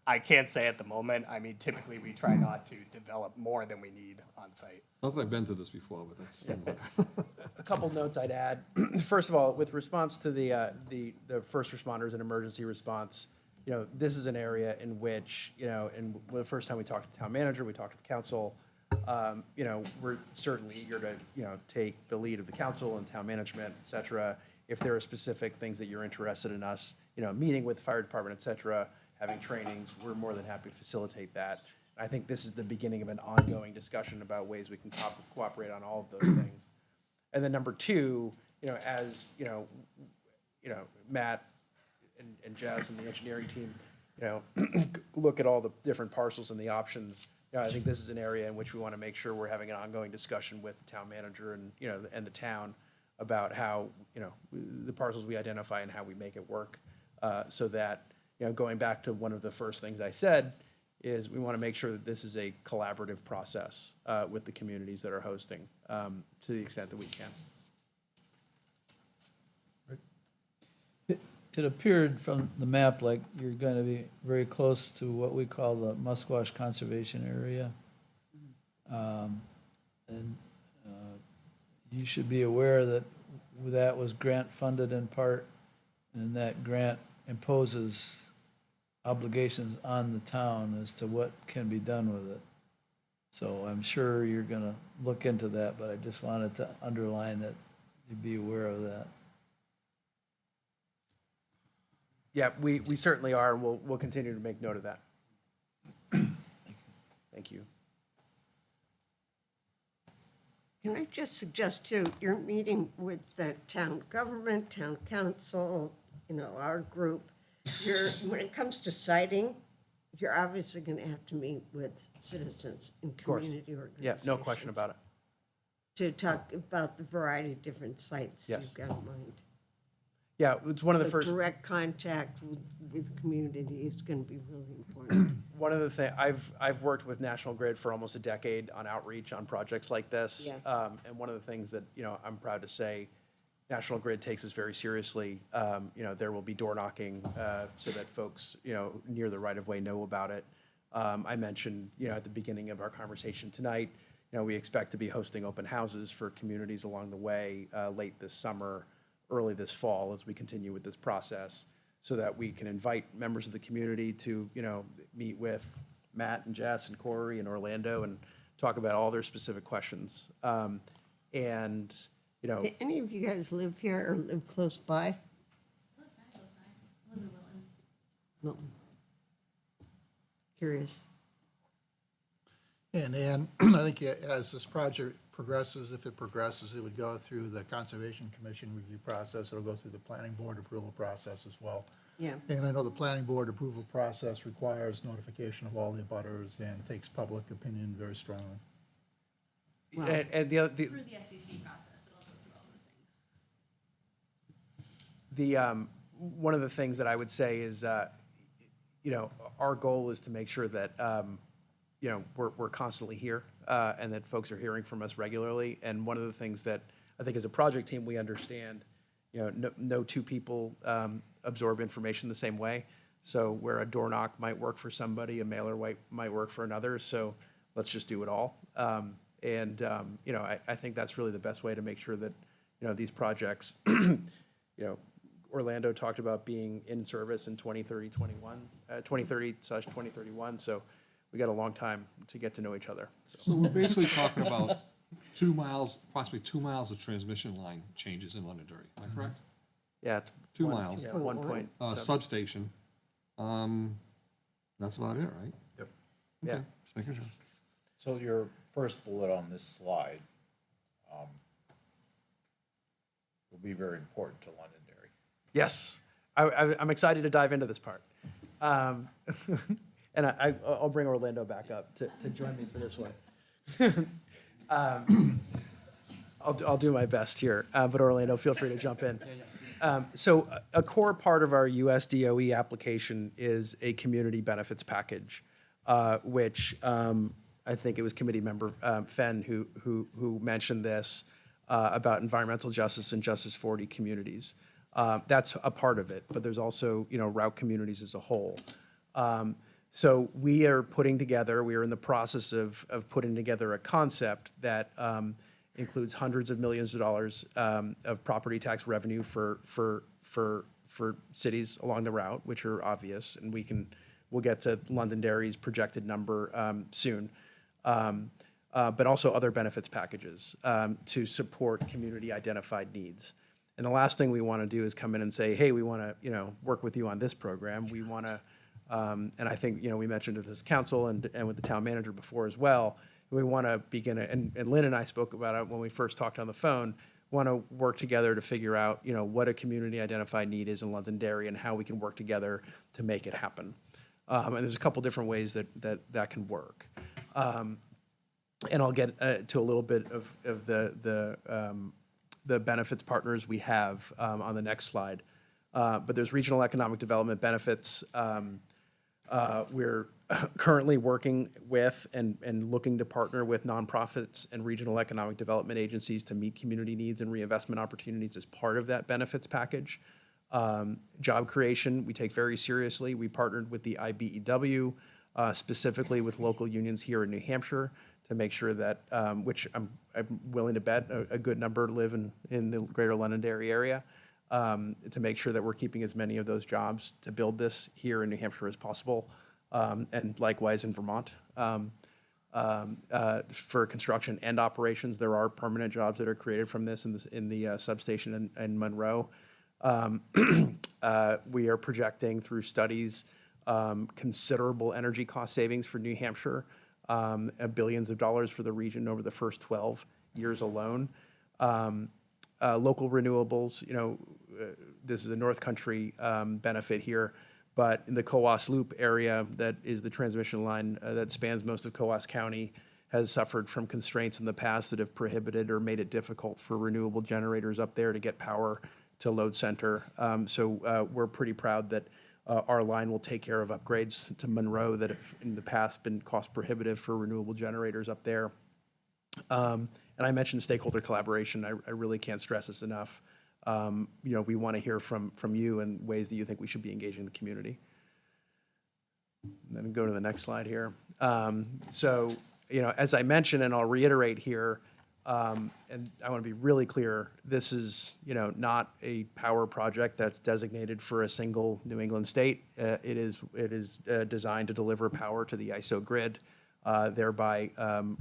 M: I can't say at the moment. I mean, typically, we try not to develop more than we need on site.
D: Not that I've been through this before, but that's.
C: A couple notes I'd add. First of all, with response to the first responders and emergency response, this is an area in which, and the first time we talked to the town manager, we talked to the council, we're certainly eager to, take the lead of the council and town management, et cetera. If there are specific things that you're interested in us, meeting with the fire department, et cetera, having trainings, we're more than happy to facilitate that. I think this is the beginning of an ongoing discussion about ways we can cooperate on all of those things. And then number two, as, Matt and Jazz and the engineering team, look at all the different parcels and the options. I think this is an area in which we want to make sure we're having an ongoing discussion with the town manager and, and the town about how, the parcels we identify and how we make it work. So that, going back to one of the first things I said, is we want to make sure that this is a collaborative process with the communities that are hosting to the extent that we can.
G: It appeared from the map like you're going to be very close to what we call the Musquash Conservation Area. And you should be aware that that was grant funded in part, and that grant imposes obligations on the town as to what can be done with it. So I'm sure you're going to look into that, but I just wanted to underline that you be aware of that.
C: Yeah, we certainly are. We'll continue to make note of that. Thank you.
K: Can I just suggest too, you're meeting with the town government, town council, our group. When it comes to siting, you're obviously going to have to meet with citizens and
C: course.
K: community organizations.
C: Yeah, no question about it.
K: To talk about the variety of different sites
C: Yes.
K: you've got in mind.
C: Yeah, it's one of the
K: So
C: first.
K: direct contact with community is going to be really important.
C: One of the things, I've worked with National Grid for almost a decade on outreach on projects like this.
K: Yeah.
C: And one of the things that, I'm proud to say, National Grid takes this very seriously. There will be door knocking so that folks, near the right-of-way know about it. I mentioned, at the beginning of our conversation tonight, we expect to be hosting open houses for communities along the way late this summer, early this fall, as we continue with this process, so that we can invite members of the community to, meet with Matt and Jess and Corey and Orlando and talk about all their specific questions.
K: Do any of you guys live here or live close by? Milton? Curious.
A: And I think as this project progresses, if it progresses, it would go through the Conservation Commission review process. It'll go through the Planning Board approval process as well.
K: Yeah.
A: And I know the Planning Board approval process requires notification of all the abutters and takes public opinion very strongly.
C: And the other,
N: Through the SEC process, it'll go through all those things.
C: one of the things that I would say is, our goal is to make sure that, we're constantly here, and that folks are hearing from us regularly. And one of the things that I think as a project team, we understand, no two people absorb information the same way. So where a door knock might work for somebody, a mailer might work for another. So let's just do it all. I think that's really the best way to make sure that, these projects, Orlando talked about being in service in 2030/2031. So we got a long time to get to know each other.
D: So we're basically talking about 2 miles, approximately 2 miles of transmission line changes in Londonderry, am I correct?
C: Yeah. It's
D: 2 miles.
C: Yeah, 1.7.
D: Substation. That's about it, right?
A: Yep.
C: Yeah.
D: Okay, just making sure.
J: So your first bullet on this slide will be very important to Londonderry.
C: Yes, I'm excited to dive into this part. And I'll bring Orlando back up to join me for this one. I'll do my best here, but Orlando, feel free to jump in. So a core part of our US DOE application is a community benefits package, which I think it was committee member Fenn who mentioned this about environmental justice and justice 40 communities. That's a part of it, but there's also, route communities as a whole. So we are in the process of putting together a concept that includes hundreds of millions of dollars of property tax revenue for cities along the route, which are obvious, and we'll get to Londonderry's projected number soon. But also other benefits packages to support community identified needs. And the last thing we want to do is come in and say, hey, we want to, work with you on this program. We want to, and I think, we mentioned it as council and with the town manager before as well, we want to begin, and Lynn and I spoke about it when we first talked on the phone, want to work together to figure out, what a community identified need is in Londonderry and how we can work together to make it happen. And there's a couple different ways that can work. And I'll get to a little bit of the benefits partners we have on the next slide. But there's regional economic development benefits. We're currently working with and looking to partner with nonprofits and regional economic development agencies to meet community needs and reinvestment opportunities as part of that benefits package. Job creation, we take very seriously. We partnered with the IBEW, specifically with local unions here in New Hampshire, to make sure that, which I'm willing to bet a good number live in the greater Londonderry area, to make sure that we're keeping as many of those jobs to build this here in New Hampshire as possible, and likewise in Vermont. For construction and operations, there are permanent jobs that are created from this in the substation in Monroe. We are projecting through studies considerable energy cost savings for New Hampshire, billions of dollars for the region over the first 12 years alone. Local renewables, this is a North Country benefit here, but in the Coas Loop area, that is the transmission line that spans most of Coas County, has suffered from constraints in the past that have prohibited or made it difficult for renewable generators up there to get power to load center. So we're pretty proud that our line will take care of upgrades to Monroe that have in the past been cost prohibitive for renewable generators up there. And I mentioned stakeholder collaboration. I really can't stress this enough. We want to hear from you and ways that you think we should be engaging the community. And then go to the next slide here. So, as I mentioned, and I'll reiterate here, and I want to be really clear, this is, not a power project that's designated for a single New England state. It is designed to deliver power to the ISO grid, thereby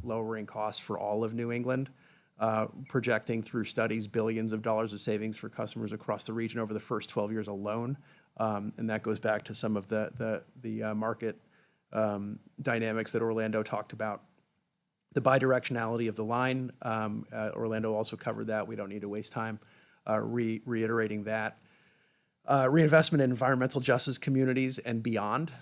C: lowering costs for all of New England, projecting through studies billions of dollars of savings for customers across the region over the first 12 years alone, And that goes back to some of the market dynamics that Orlando talked about. The bidirectionality of the line, Orlando also covered that. We don't need to waste time reiterating that. Reinvestment in environmental justice communities and beyond.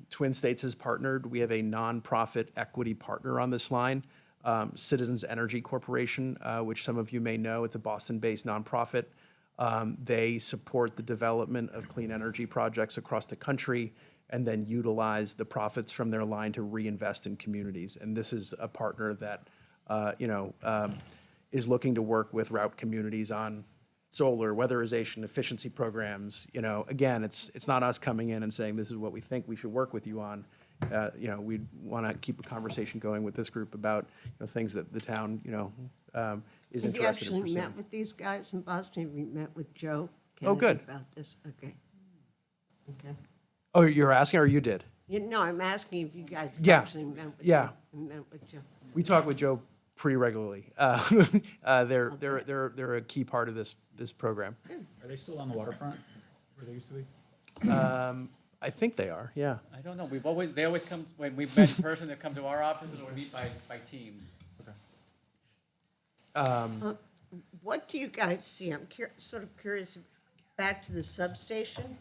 C: Twin States has partnered. We have a nonprofit equity partner on this line, Citizens Energy Corporation, which some of you may know. It's a Boston-based nonprofit. They support the development of clean energy projects across the country and then utilize the profits from their line to reinvest in communities. And this is a partner that, is looking to work with route communities on solar, weatherization, efficiency programs. Again, it's not us coming in and saying, this is what we think we should work with you on. We want to keep a conversation going with this group about things that the town, is
K: Have you
C: interested in
K: actually
C: pursuing.
K: met with these guys in Boston? Have you met with Joe
C: Oh, good.
K: Kennedy about this? Okay. Okay.
C: Oh, you're asking, or you did?
K: No, I'm asking if you guys
C: Yeah.
K: actually met with
C: Yeah.
K: met with Joe.
C: We talk with Joe pretty regularly. They're a key part of this program.
I: Are they still on the waterfront where they used to be?
C: I think they are, yeah.
F: I don't know, they always come, when we've met in person, they come to our offices or meet by teams.
K: What do you guys see? I'm sort of curious, back to the substation.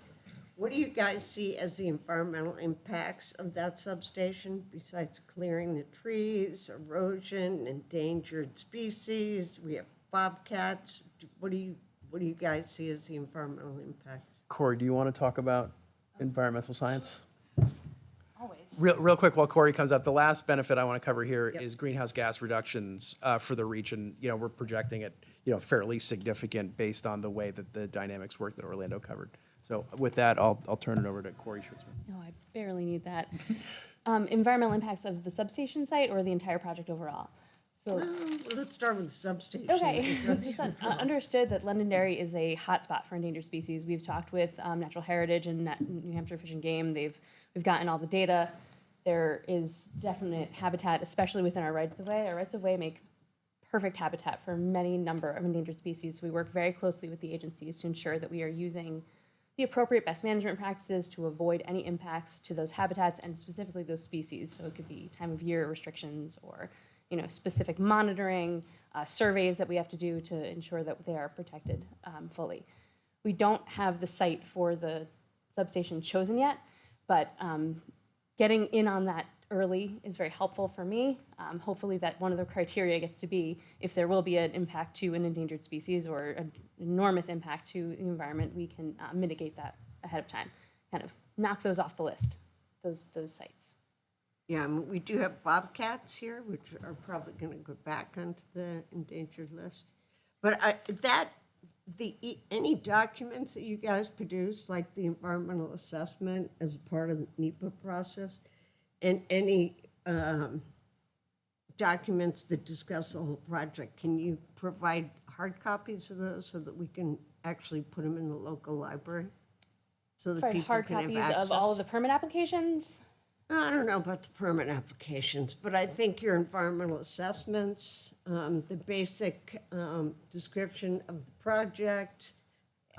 K: What do you guys see as the environmental impacts of that substation besides clearing the trees, erosion, endangered species? We have bobcats. What do you guys see as the environmental impacts?
C: Corey, do you want to talk about environmental science?
N: Always.
C: Real quick, while Corey comes up, the last benefit I want to cover here is greenhouse gas reductions for the region. We're projecting it, fairly significant based on the way that the dynamics work that Orlando covered. So with that, I'll turn it over to Corey Schwitzman.
N: No, I barely need that. Environmental impacts of the substation site or the entire project overall? So,
K: Well, let's start with the substation.
N: okay, just understood that Londonderry is a hotspot for endangered species. We've talked with Natural Heritage and New Hampshire Fish and Game. We've gotten all the data. There is definite habitat, especially within our rights-of-way. Our rights-of-way make perfect habitat for many number of endangered species. So we work very closely with the agencies to ensure that we are using the appropriate best management practices to avoid any impacts to those habitats and specifically those species. So it could be time of year restrictions or specific monitoring, surveys that we have to do to ensure that they are protected fully. We don't have the site for the substation chosen yet, but getting in on that early is very helpful for me. Hopefully that one of the criteria gets to be if there will be an impact to an endangered species or an enormous impact to the environment, we can mitigate that ahead of time, kind of knock those off the list, those sites.
K: Yeah, we do have bobcats here, which are probably going to go back onto the endangered list. But any documents that you guys produce, like the environmental assessment as part of the NEPA process, and any documents that discuss the whole project, can you provide hard copies of those so that we can actually put them in the local library? So that
N: For
K: people
N: hard
K: can have
N: copies
K: access?
N: of all of the permit applications?
K: I don't know about the permit applications, but I think your environmental assessments, the basic description of the project.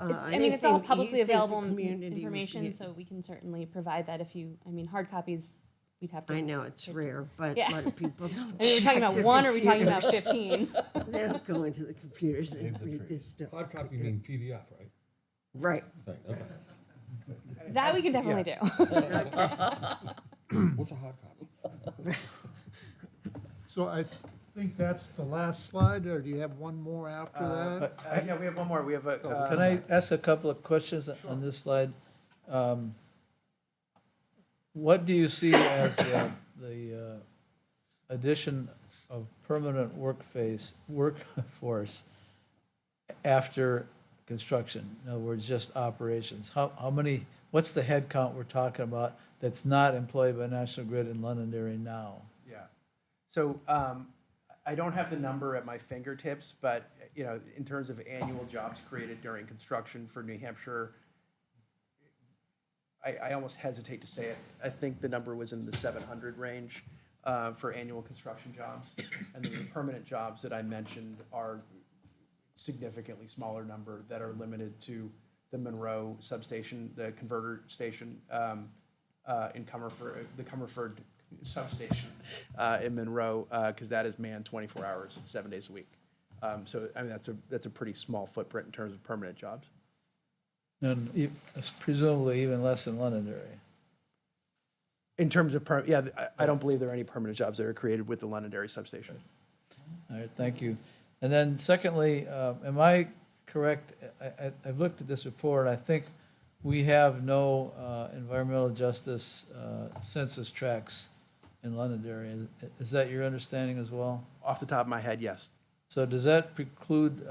N: It's all
K: anything that you
N: publicly
K: think the
N: available
K: community would
N: information,
K: be-
N: so we can certainly provide that hard copies, we'd have to.
K: I know it's rare, but
N: Yeah.
K: a lot of people don't.
N: I mean, we're talking
K: check
N: about
K: their
N: one, or are we talking about
K: computers.
N: 15?
K: They don't go into the computers and read this stuff.
D: Hard copy, you mean PDF, right?
K: Right.
D: Right, okay.
N: That we can definitely do.
D: What's a hard copy?
A: So I think that's the last slide, or do you have one more after that?
C: Yeah, we have one more. We have a.
G: Can I ask a couple of questions on this slide? What do you see as the addition of permanent workforce after construction? In other words, just operations. How many, what's the head count we're talking about that's not employed by National Grid in Londonderry now?
C: Yeah. So I don't have the number at my fingertips, but in terms of annual jobs created during construction for New Hampshire, I almost hesitate to say it. I think the number was in the 700 range for annual construction jobs. And then the permanent jobs that I mentioned are significantly smaller number that are limited to the Monroe substation, the converter station in Comerford, the Comerford substation in Monroe, because that is manned 24 hours, 7 days a week. So, I mean, that's a pretty small footprint in terms of permanent jobs.
G: And presumably even less than Londonderry.
C: In terms of, I don't believe there are any permanent jobs that are created with the Londonderry substation.
G: All right, thank you. And then secondly, am I correct? I've looked at this before, and I think we have no environmental justice census tracts in Londonderry. Is that your understanding as well?
C: Off the top of my head, yes.
G: So does that preclude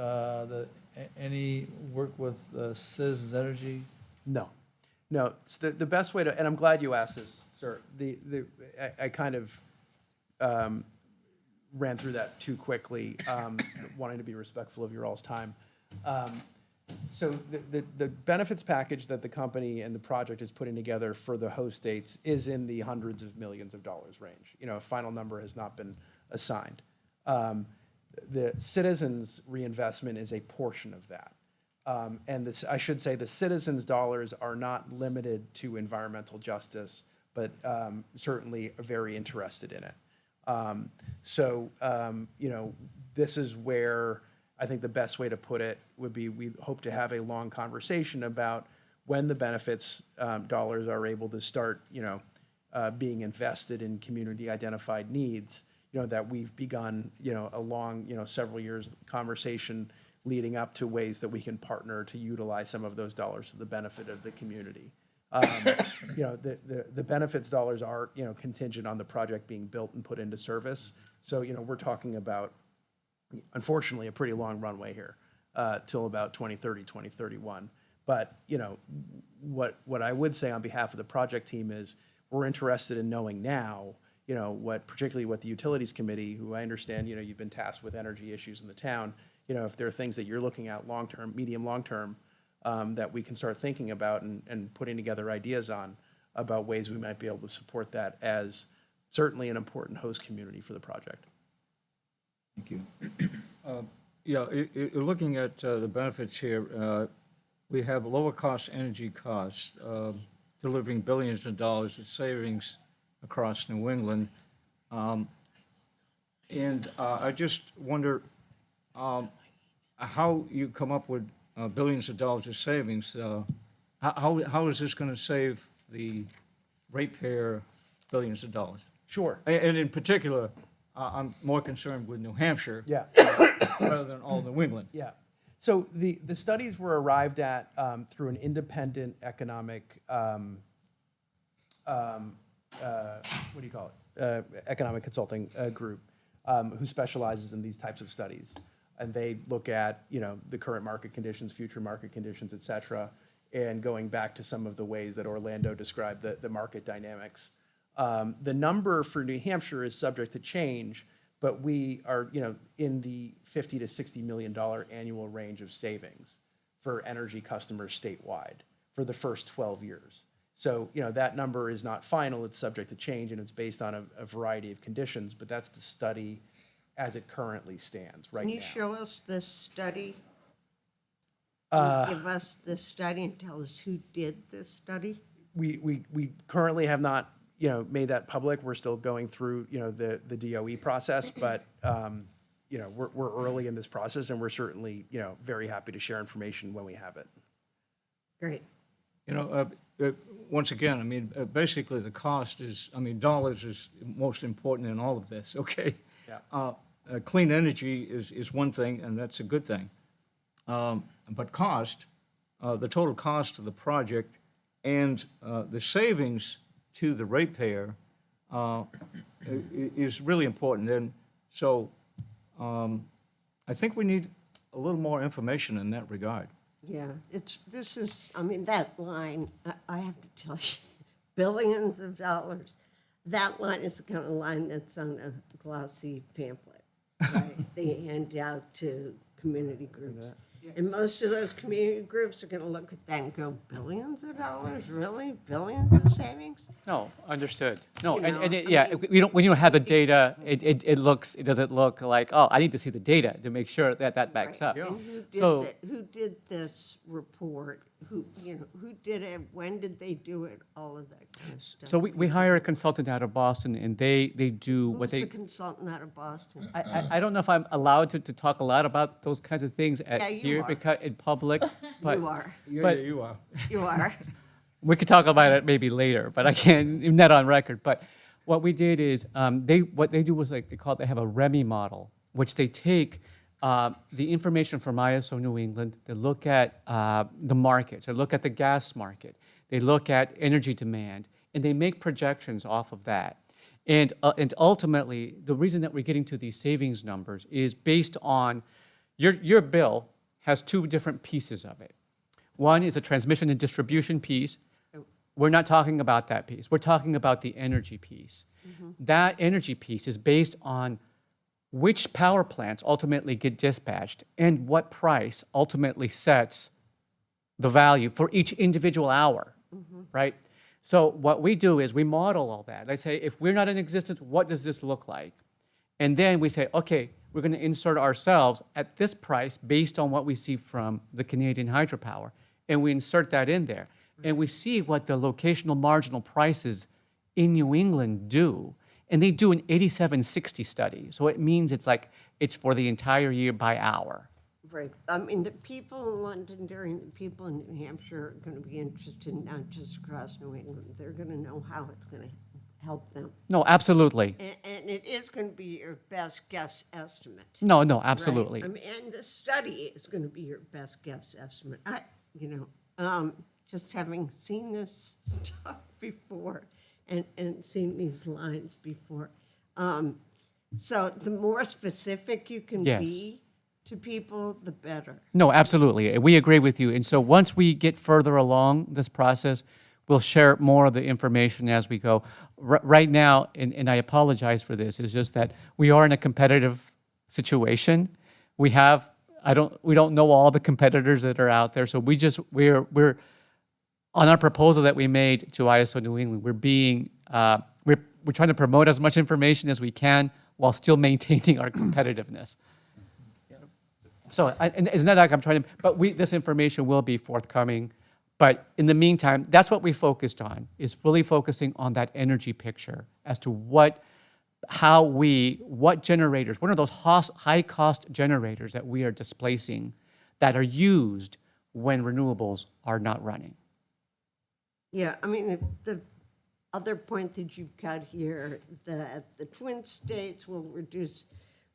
G: any work with Citizens Energy?
C: No, no. It's the best way to, and I'm glad you asked this, sir. I kind of ran through that too quickly, wanting to be respectful of your all's time. So the benefits package that the company and the project is putting together for the host states is in the hundreds of millions of dollars range. You know, a final number has not been assigned. The citizens' reinvestment is a portion of that. And this, I should say, the citizens' dollars are not limited to environmental justice, but certainly are very interested in it. You know, this is where I think the best way to put it would be, we hope to have a long conversation about when the benefits dollars are able to start, you know, being invested in community identified needs. You know, that we've begun, you know, a long, you know, several years conversation leading up to ways that we can partner to utilize some of those dollars to the benefit of the community. You know, the benefits dollars are, you know, contingent on the project being built and put into service. So, you know, we're talking about, unfortunately, a pretty long runway here till about 2030, 2031. But, you know, what I would say on behalf of the project team is we're interested in knowing now, you know, particularly what the Utilities Committee, who I understand, you know, you've been tasked with energy issues in the town, you know, if there are things that you're looking at long-term, medium, long-term, that we can start thinking about and putting together ideas on about ways we might be able to support that as certainly an important host community for the project.
G: Thank you.
H: Yeah, looking at the benefits here, we have lower cost energy costs, delivering billions of dollars of savings across New England. And I just wonder how you come up with billions of dollars of savings. How is this going to save the ratepayer billions of dollars?
C: Sure.
H: And in particular, I'm more concerned with New Hampshire.
C: Yeah.
H: Rather than all New England.
C: Yeah. So the studies were arrived at through an independent economic, what do you call it? Economic consulting group who specializes in these types of studies. And they look at, you know, the current market conditions, future market conditions, et cetera, and going back to some of the ways that Orlando described the market dynamics. The number for New Hampshire is subject to change, but we are, you know, in the $50 to $60 million annual range of savings for energy customers statewide for the first 12 years. So, you know, that number is not final, it's subject to change, and it's based on a variety of conditions, but that's the study as it currently stands right now.
K: Can you show us this study? Give us this study and tell us who did this study?
C: We currently have not, you know, made that public. We're still going through, you know, the DOE process, but, you know, we're early in this process, and we're certainly, you know, very happy to share information when we have it.
K: Great.
H: You know, once again, I mean, basically the cost is, I mean, dollars is most important in all of this, okay?
C: Yeah.
H: Clean energy is one thing, and that's a good thing. But cost, the total cost of the project and the savings to the ratepayer is really important. And so I think we need a little more information in that regard.
K: Yeah, I mean, that line, I have to tell you, billions of dollars. That line is the kind of line that's on a glossy pamphlet, right? They hand out to community groups. And most of those community groups are gonna look at that and go, billions of dollars, really? Billions of savings?
F: No, understood. No,
K: You know,
F: yeah, when you don't have the data, it doesn't look like, oh, I need to see the data to make sure that backs up.
K: And
F: So-
K: who did this report? who did it, when did they do it, all of that kind of stuff.
F: So we hire a consultant out of Boston, and they do what
K: Who's
F: they.
K: the consultant out of Boston?
F: I don't know if I'm allowed to talk a lot about those kinds of things
K: Yeah, you
F: here
K: are.
F: because in public, but
K: You are,
F: But-
H: you are.
K: you are.
F: we could talk about it maybe later, but I can't, not on record. But what we did is, what they do was like, they have a REMI model, which they take the information from ISO New England, they look at the markets, they look at the gas market, they look at energy demand, and they make projections off of that. And ultimately, the reason that we're getting to these savings numbers is based on, your bill has two different pieces of it. One is a transmission and distribution piece. We're not talking about that piece. We're talking about the energy piece. That energy piece is based on which power plants ultimately get dispatched and what price ultimately sets the value for each individual hour, right? So what we do is we model all that. Let's say if we're not in existence, what does this look like? And then we say, okay, we're going to insert ourselves at this price based on what we see from the Canadian hydropower. And we insert that in there. And we see what the locational marginal prices in New England do. And they do an 8760 study. So it means it's for the entire year by hour.
K: Right. I mean, the people in Londonderry and the people in New Hampshire are going to be interested, not just across New England. They're going to know how it's going to help them.
F: No, absolutely.
K: And it is going to be your best guess estimate.
F: No,
K: right?
F: absolutely.
K: I mean, and the study is going to be your best guess estimate. Just having seen this stuff before and seen these lines before. So the more specific you can
F: Yes.
K: be to people, the better.
F: No, absolutely. We agree with you. And so once we get further along this process, we'll share more of the information as we go. Right now, and I apologize for this, it's just that we are in a competitive situation. We don't know all the competitors that are out there. So we're on our proposal that we made to ISO New England, we're trying to promote as much information as we can while still maintaining our competitiveness. So, and it's not like I'm trying to, but this information will be forthcoming. But in the meantime, that's what we focused on, is really focusing on that energy picture as to what generators, what are those high-cost generators that we are displacing that are used when renewables are not running.
K: Yeah, I mean, the other point that you've got here, that the Twin States will reduce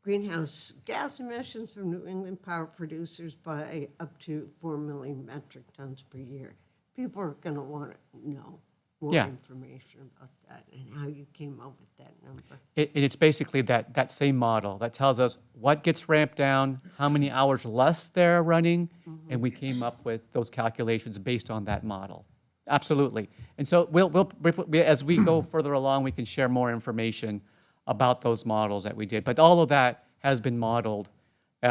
K: greenhouse gas emissions from New England power producers by up to 4 million metric tons per year. People are going to want to know more information about that and how you came up with that number.
F: It's basically that same model that tells us what gets ramped down, how many hours less they're running, and we came up with those calculations based on that model. Absolutely. And so as we go further along, we can share more information about those models that we did. But all of that has been modeled. We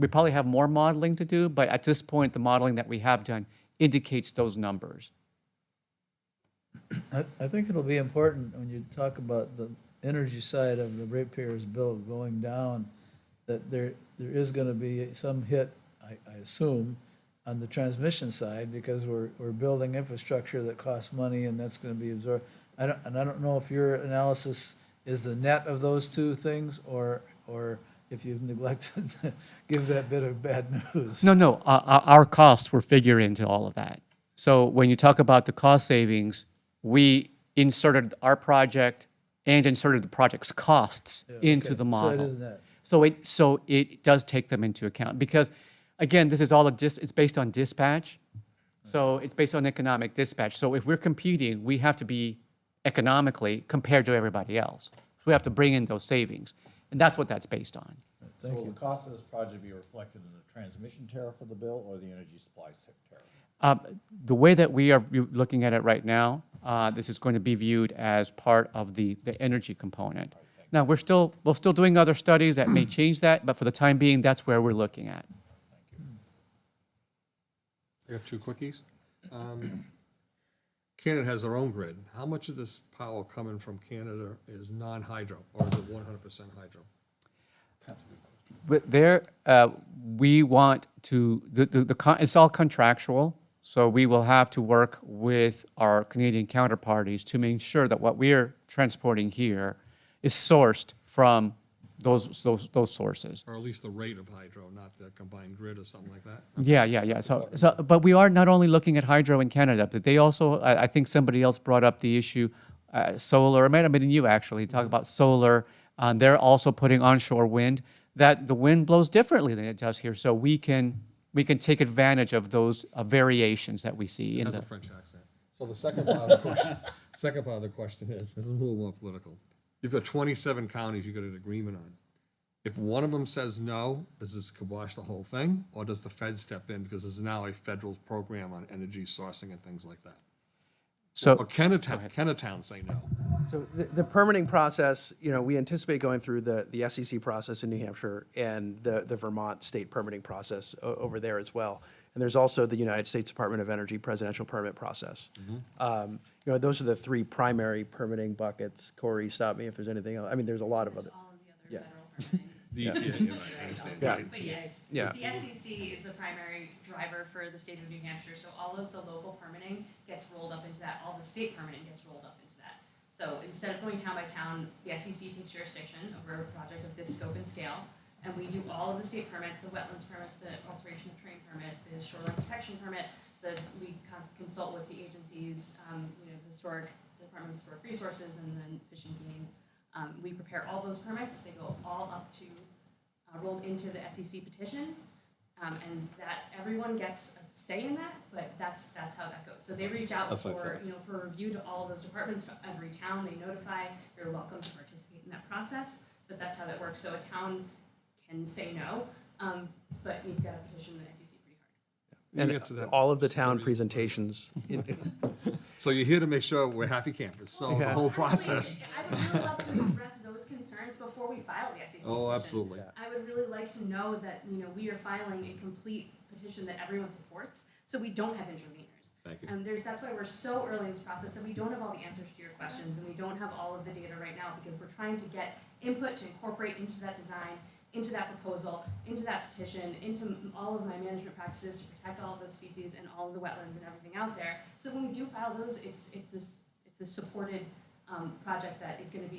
F: probably have more modeling to do, but at this point, the modeling that we have done indicates those numbers.
G: I think it'll be important when you talk about the energy side of the ratepayers' bill going down, that there is going to be some hit, I assume, on the transmission side, because we're building infrastructure that costs money and that's going to be absorbed. I don't know if your analysis is the net of those two things, or if you've neglected to give that bit of bad news.
F: No, our costs were figured into all of that. So when you talk about the cost savings, we inserted our project and inserted the project's costs into the model.
G: So it is net.
F: So it does take them into account, because again, this is all it's based on dispatch. So it's based on economic dispatch. So if we're competing, we have to be economically compared to everybody else. So we have to bring in those savings. And that's what that's based on.
J: So will the cost of this project be reflected in the transmission tariff of the bill or the energy supply tariff?
F: The way that we are looking at it right now, this is going to be viewed as part of the energy component. Now, we're still doing other studies that may change that, but for the time being, that's where we're looking at.
D: I got two quickies. Canada has their own grid. How much of this power coming from Canada is non-hydro, or is it 100% hydro?
F: But there, we want to, it's all contractual, so we will have to work with our Canadian counterparties to make sure that what we're transporting here is sourced from those sources.
D: Or at least the rate of hydro, not the combined grid or something like that.
F: Yeah. So, but we are not only looking at hydro in Canada, but they also, I think somebody else brought up the issue, solar, it might have been you actually, talk about solar. They're also putting onshore wind, that the wind blows differently than it does here. So we can take advantage of those variations that we see in
D: Has a
F: the.
D: French accent. So the second part of the question, is, this is a little more political. You've got 27 counties you got an agreement on. If one of them says no, does this kibosh the whole thing? Or does the Fed step in because there's now a federal program on energy sourcing and things like that?
F: So,
D: Or can a town say no?
C: So the permitting process, we anticipate going through the SEC process in New Hampshire and the Vermont state permitting process over there as well. And there's also the United States Department of Energy presidential permit process. Those are the three primary permitting buckets. Corey, stop me if there's anything else. I mean, there's a lot of other.
N: All of the other
C: Yeah.
N: federal permitting.
D: The EPA, right, I understand.
C: Yeah.
D: Right.
N: But yes,
C: Yeah.
N: the SEC is the primary driver for the state of New Hampshire, so all of the local permitting gets rolled up into that, all the state permitting gets rolled up into that. So instead of going town by town, the SEC takes jurisdiction over a project of this scope and scale, and we do all of the state permits, the wetlands permits, the alteration of terrain permit, the shoreline protection permit, we consult with the agencies, the historic, Department of Historic Resources, and then Fish and Game. We prepare all those permits, they go all up to, rolled into the SEC petition, and that, everyone gets a say in that, but that's how that goes. So they reach out for review to all of those departments, to every town, they notify, you're welcome to participate in that process, but that's how that works. So a town can say no, but you've got to petition the SEC pretty hard.
C: And
D: We'll get to that.
C: all of the town presentations.
D: So you're here to make sure we're happy campers, so the whole process.
N: I would really love to address those concerns before we file the SEC petition.
D: Oh, absolutely.
N: I would really like to know that, we are filing a complete petition that everyone supports, so we don't have interveners.
D: Thank you.
N: And that's why we're so early in this process, that we don't have all the answers to your questions, and we don't have all of the data right now, because we're trying to get input to incorporate into that design, into that proposal, into that petition, into all of my management practices to protect all of those species and all of the wetlands and everything out there. So when we do file those, it's this supported project that is going to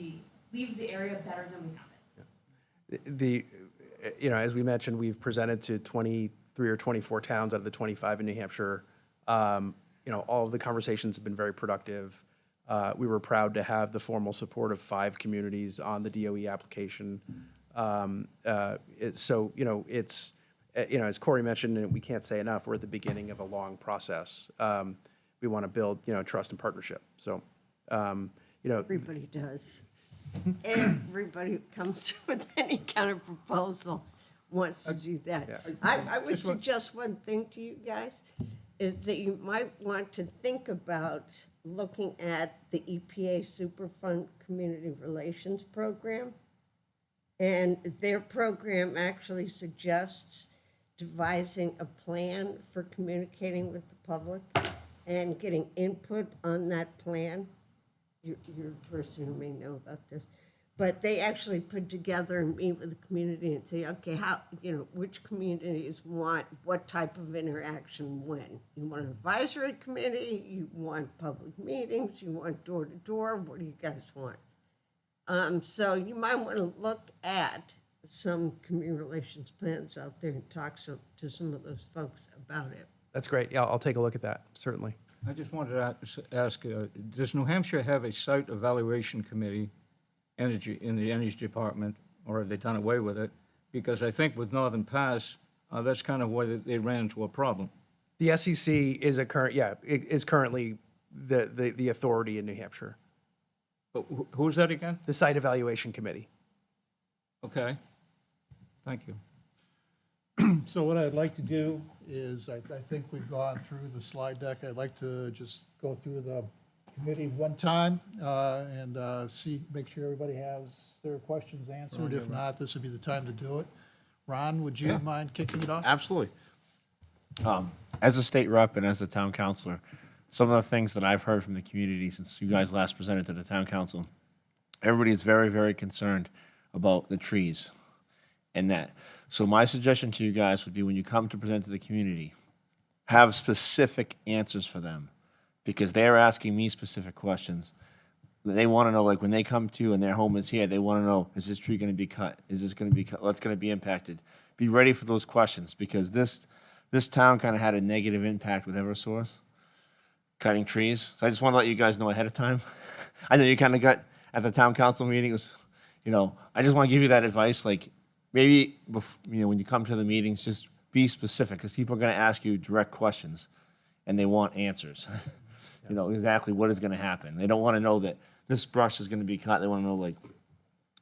N: leave the area better than we found it.
C: As we mentioned, we've presented to 23 or 24 towns out of the 25 in New Hampshire. All of the conversations have been very productive. We were proud to have the formal support of 5 communities on the DOE application. As Corey mentioned, and we can't say enough, we're at the beginning of a long process. We want to build, trust and partnership. So,
K: Everybody does. Everybody who comes with any kind of proposal wants to do that.
C: Yeah.
K: I would suggest one thing to you guys, is that you might want to think about looking at the EPA Superfund Community Relations Program. And their program actually suggests devising a plan for communicating with the public and getting input on that plan. You're a person who may know about this, but they actually put together and meet with the community and say, okay, which communities want what type of interaction when? You want an advisory committee, you want public meetings, you want door to door, what do you guys want? So you might want to look at some community relations plans out there and talk to some of those folks about it.
C: that's great. Yeah, I'll take a look at that, certainly.
H: I just wanted to ask, does New Hampshire have a site evaluation committee in the Energy Department, or have they done away with it? Because I think with Northern Pass, that's kind of where they ran into a problem.
C: The SEC is currently the authority in New Hampshire,
H: But who's that again?
C: the Site Evaluation Committee.
H: Okay, thank you.
A: So what I'd like to do is, I think we've gone through the slide deck. I'd like to just go through the committee one time and make sure everybody has their questions answered. If not, this would be the time to do it. Ron, would you mind kicking it off?
O: Absolutely. As a state rep and as a town councilor, some of the things that I've heard from the community since you guys last presented to the town council, everybody is very, very concerned about the trees. and that. So my suggestion to you guys would be when you come to present to the community, have specific answers for them, because they're asking me specific questions. They want to know, like when they come to and their home is here, they want to know, is this tree going to be cut? Is this going to be cut? What's going to be impacted? Be ready for those questions, because this town kind of had a negative impact with Eversource, cutting trees. So I just want to let you guys know ahead of time. I know you kind of got at the town council meeting, it was, I just want to give you that advice, like maybe, when you come to the meetings, just be specific, because people are going to ask you direct questions, and they want answers. Exactly what is going to happen. They don't want to know that this brush is going to be cut. They want to know, like,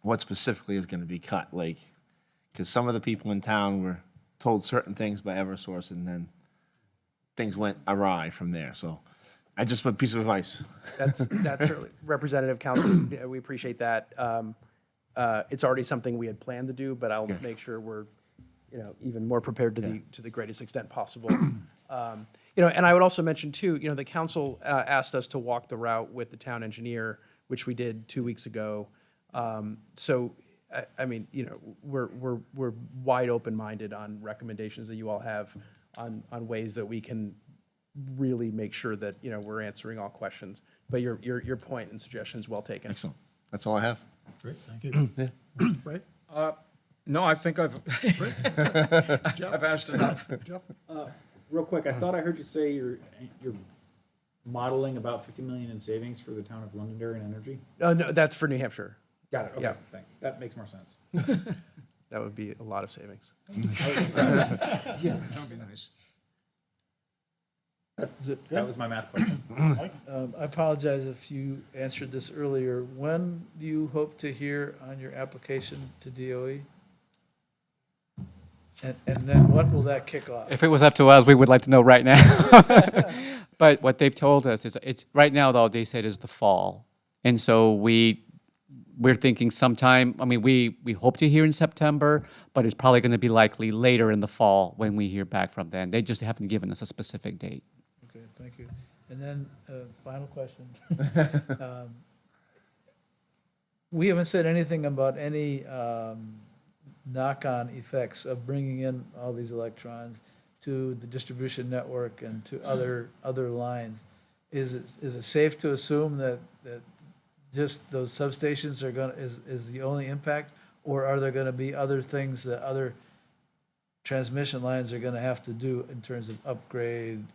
O: what specifically is going to be cut. Like, because some of the people in town were told certain things by Eversource, and then things went awry from there. So I just put a piece of advice.
C: That's certainly, Representative Council, yeah, we appreciate that. It's already something we had planned to do, but I'll make sure we're, even more prepared to the greatest extent possible. And I would also mention too, the council asked us to walk the route with the town engineer, which we did 2 weeks ago. So, I mean, we're wide open-minded on recommendations that you all have on ways that we can really make sure that, we're answering all questions. But your point and suggestion is well taken.
O: Excellent. That's all I have.
A: Great, thank you. Right?
H: No, I think I've asked enough.
A: Jeff?
I: Real quick, I thought I heard you say you're modeling about 50 million in savings for the town of Londonderry and energy.
C: No, that's for New Hampshire.
I: Got it. Okay,
C: Yeah.
I: thank you. That makes more sense.
C: That would be a lot of savings.
H: Yeah, that would be nice.
I: That was my math question.
G: I apologize if you answered this earlier. When do you hope to hear on your application to DOE? And then what will that kick off?
F: If it was up to us, we would like to know right now. But what they've told us is, it's right now, though, they said is the fall. And so we're thinking sometime, I mean, we hope to hear in September, but it's probably going to be likely later in the fall when we hear back from them. They just haven't given us a specific date.
G: Okay, thank you. And then, final question. We haven't said anything about any knock-on effects of bringing in all these electrons to the distribution network and to other lines. Is it safe to assume that just those substations is the only impact, or are there gonna be other things that other transmission lines are gonna have to do in terms of upgrade,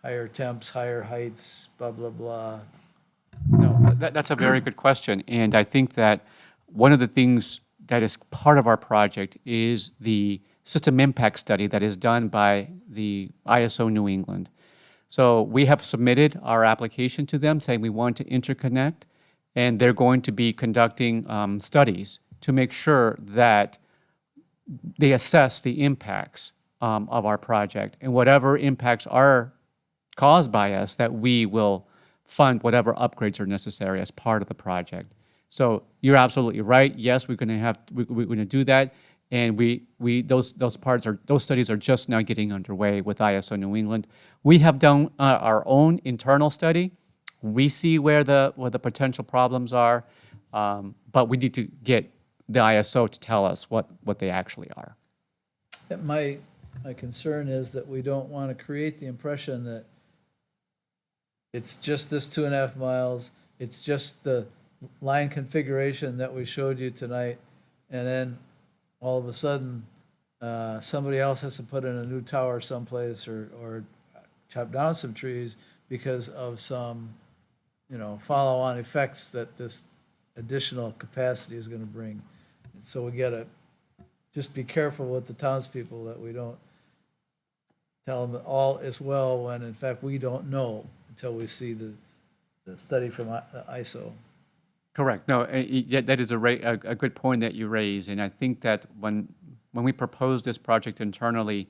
G: higher temps, higher heights, blah, blah, blah?
F: No, that's a very good question. And I think that one of the things that is part of our project is the system impact study that is done by the ISO New England. So we have submitted our application to them saying we want to interconnect, and they're going to be conducting studies to make sure that they assess the impacts of our project, and whatever impacts are caused by us, that we will fund whatever upgrades are necessary as part of the project. So you're absolutely right. Yes, we're going to do that, and those studies are just now getting underway with ISO New England. We have done our own internal study. We see where the potential problems are, but we need to get the ISO to tell us what they actually are.
G: My concern is that we don't want to create the impression that it's just this 2.5 miles, it's just the line configuration that we showed you tonight, and then all of a sudden, somebody else has to put in a new tower someplace or chop down some trees because of some, follow-on effects that this additional capacity is gonna bring. So we gotta just be careful with the townspeople that we don't tell them all is well, when in fact we don't know until we see the study from ISO.
F: Correct. No, that is a good point that you raise, and I think that when we proposed this project internally,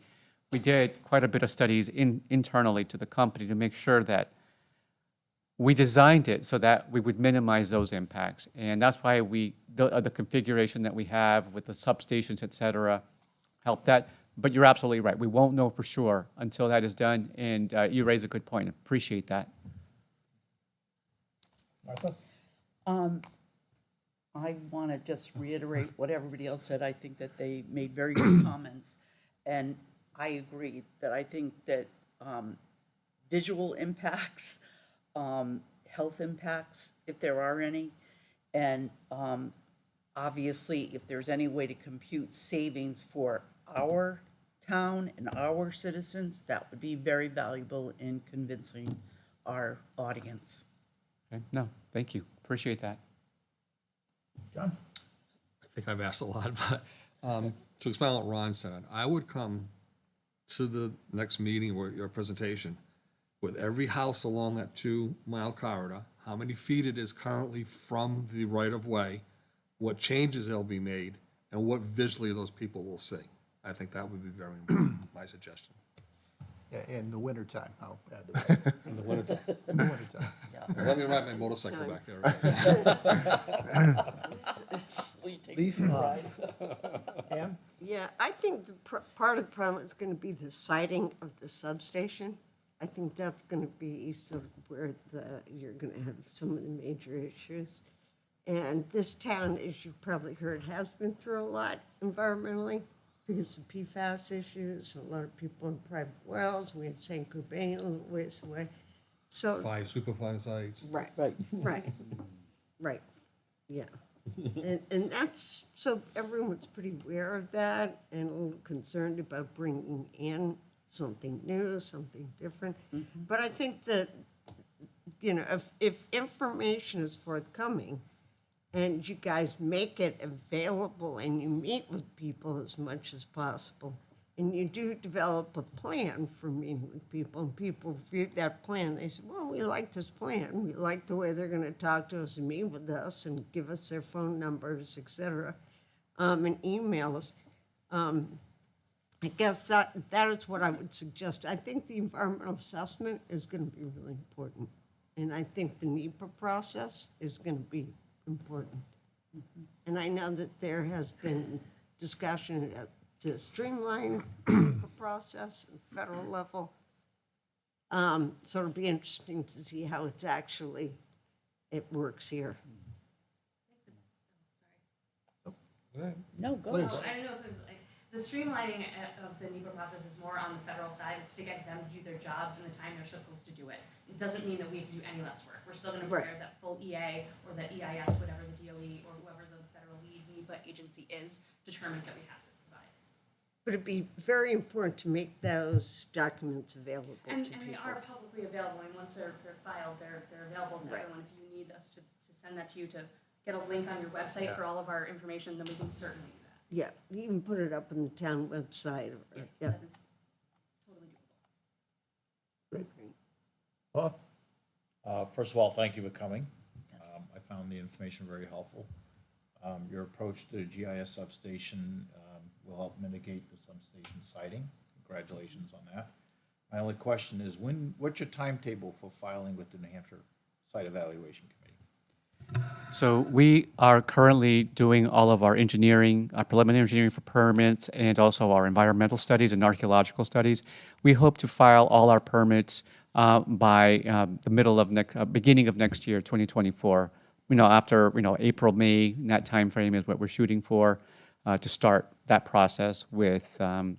F: we did quite a bit of studies internally to the company to make sure that we designed it so that we would minimize those impacts, and that's why the configuration that we have with the substations, et cetera, help that. But you're absolutely right. We won't know for sure until that is done, and you raise a good point. Appreciate that.
A: Martha?
B: I want to just reiterate what everybody else said. I think that they made very good comments. And I agree that I think that visual impacts, health impacts, if there are any, and obviously, if there's any way to compute savings for our town and our citizens, that would be very valuable in convincing our audience.
F: Okay, no, thank you, appreciate that.
B: John?
D: I think I've asked a lot, but to expound what Ron said, I would come to the next meeting or your presentation with every house along that 2-mile corridor, how many feet it is currently from the right-of-way, what changes they'll be made, and what visually those people will see. I think that would be very important, my suggestion.
A: Yeah, in the wintertime, I'll add to that.
D: In the wintertime.
A: In the wintertime.
D: Let me ride my motorcycle back there.
G: Leaf off.
K: Pam? Yeah, I think part of the problem is going to be the siting of the substation. I think that's going to be sort of where you're going to have some of the major issues. And this town, as you've probably heard, has been through a lot environmentally because of PFAS issues. A lot of people in private wells. We have St. Cobain a little ways away. So
D: 5 superfine sites.
K: right, right, yeah. And that's, so everyone's pretty aware of that and a little concerned about bringing in something new, something different. But I think that, you know, if information is forthcoming and you guys make it available and you meet with people as much as possible, and you do develop a plan for meeting with people, and people view that plan, they say, well, we like this plan. We like the way they're going to talk to us and meet with us and give us their phone numbers, et cetera, and email us. I guess that is what I would suggest. I think the environmental assessment is going to be really important. And I think the NEPA process is going to be important. And I know that there has been discussion to streamline the process at the federal level. So it'll be interesting to see how it works here.
B: No, go
A: Please.
B: ahead.
N: I don't know if it was like, the streamlining of the NEPA process is more on the federal side. It's to get them to do their jobs in the time they're supposed to do it. It doesn't mean that we have to do any less work. We're still gonna
K: Right.
N: prepare that full EA or the EIS, whatever the DOE or whoever the federal lead NEPA agency is, determines that we have to provide.
K: But it'd be very important to make those documents available
N: And
K: to
N: they
K: people.
N: are publicly available, and once they're filed, they're available to
K: Right.
N: everyone. If you need us to send that to you, to get a link on your website for all of our information, then we can certainly do that.
K: Yeah, you even put it up on the town website.
N: Yeah,
K: Yeah.
N: that is totally doable.
A: Paul?
J: First of all, thank you for coming. I found the information very helpful. Your approach to the GIS substation will help mitigate the substation siting. Congratulations on that. My only question is, what's your timetable for filing with the New Hampshire Site Evaluation Committee?
F: So we are currently doing all of our engineering, preliminary engineering for permits, and also our environmental studies and archaeological studies. We hope to file all our permits by the beginning of next year, 2024. After April, May, in that time frame is what we're shooting for to start that process with getting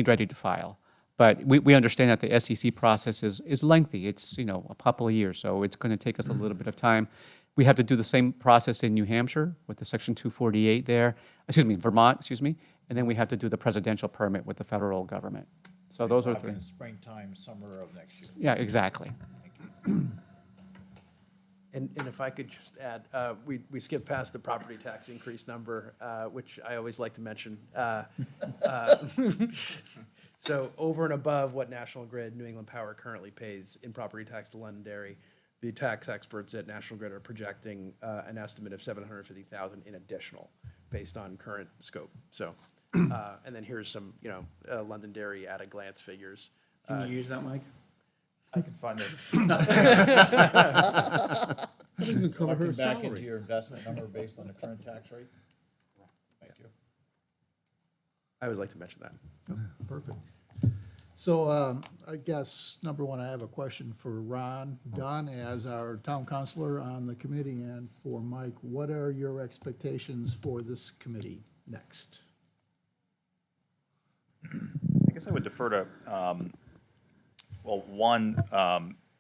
F: ready to file. But we understand that the SEC process is lengthy. It's, a couple of years, so it's going to take us a little bit of time. We have to do the same process in New Hampshire with the Section 248 there, Vermont, and then we have to do the presidential permit with the federal government. So those are
J: Talking
F: the,
J: springtime, summer of next year.
F: yeah, exactly.
C: And if I could just add, we skipped past the property tax increase number, which I always like to mention. So over and above what National Grid, New England Power currently pays in property tax to Londonderry, the tax experts at National Grid are projecting an estimate of $750,000 in additional, based on current scope. So, and then here's some, Londonderry at a glance figures.
I: Can you use that, Mike?
J: I can find it.
D: Doesn't cover her
J: Looking back into
D: salary.
J: your investment number based on the current tax rate? Thank you.
C: I always like to mention that.
A: Perfect. So I guess, number one, I have a question for Ron Dunn as our town councilor on the committee, and for Mike, what are your expectations for this committee next?
P: I guess I would defer to, well, one,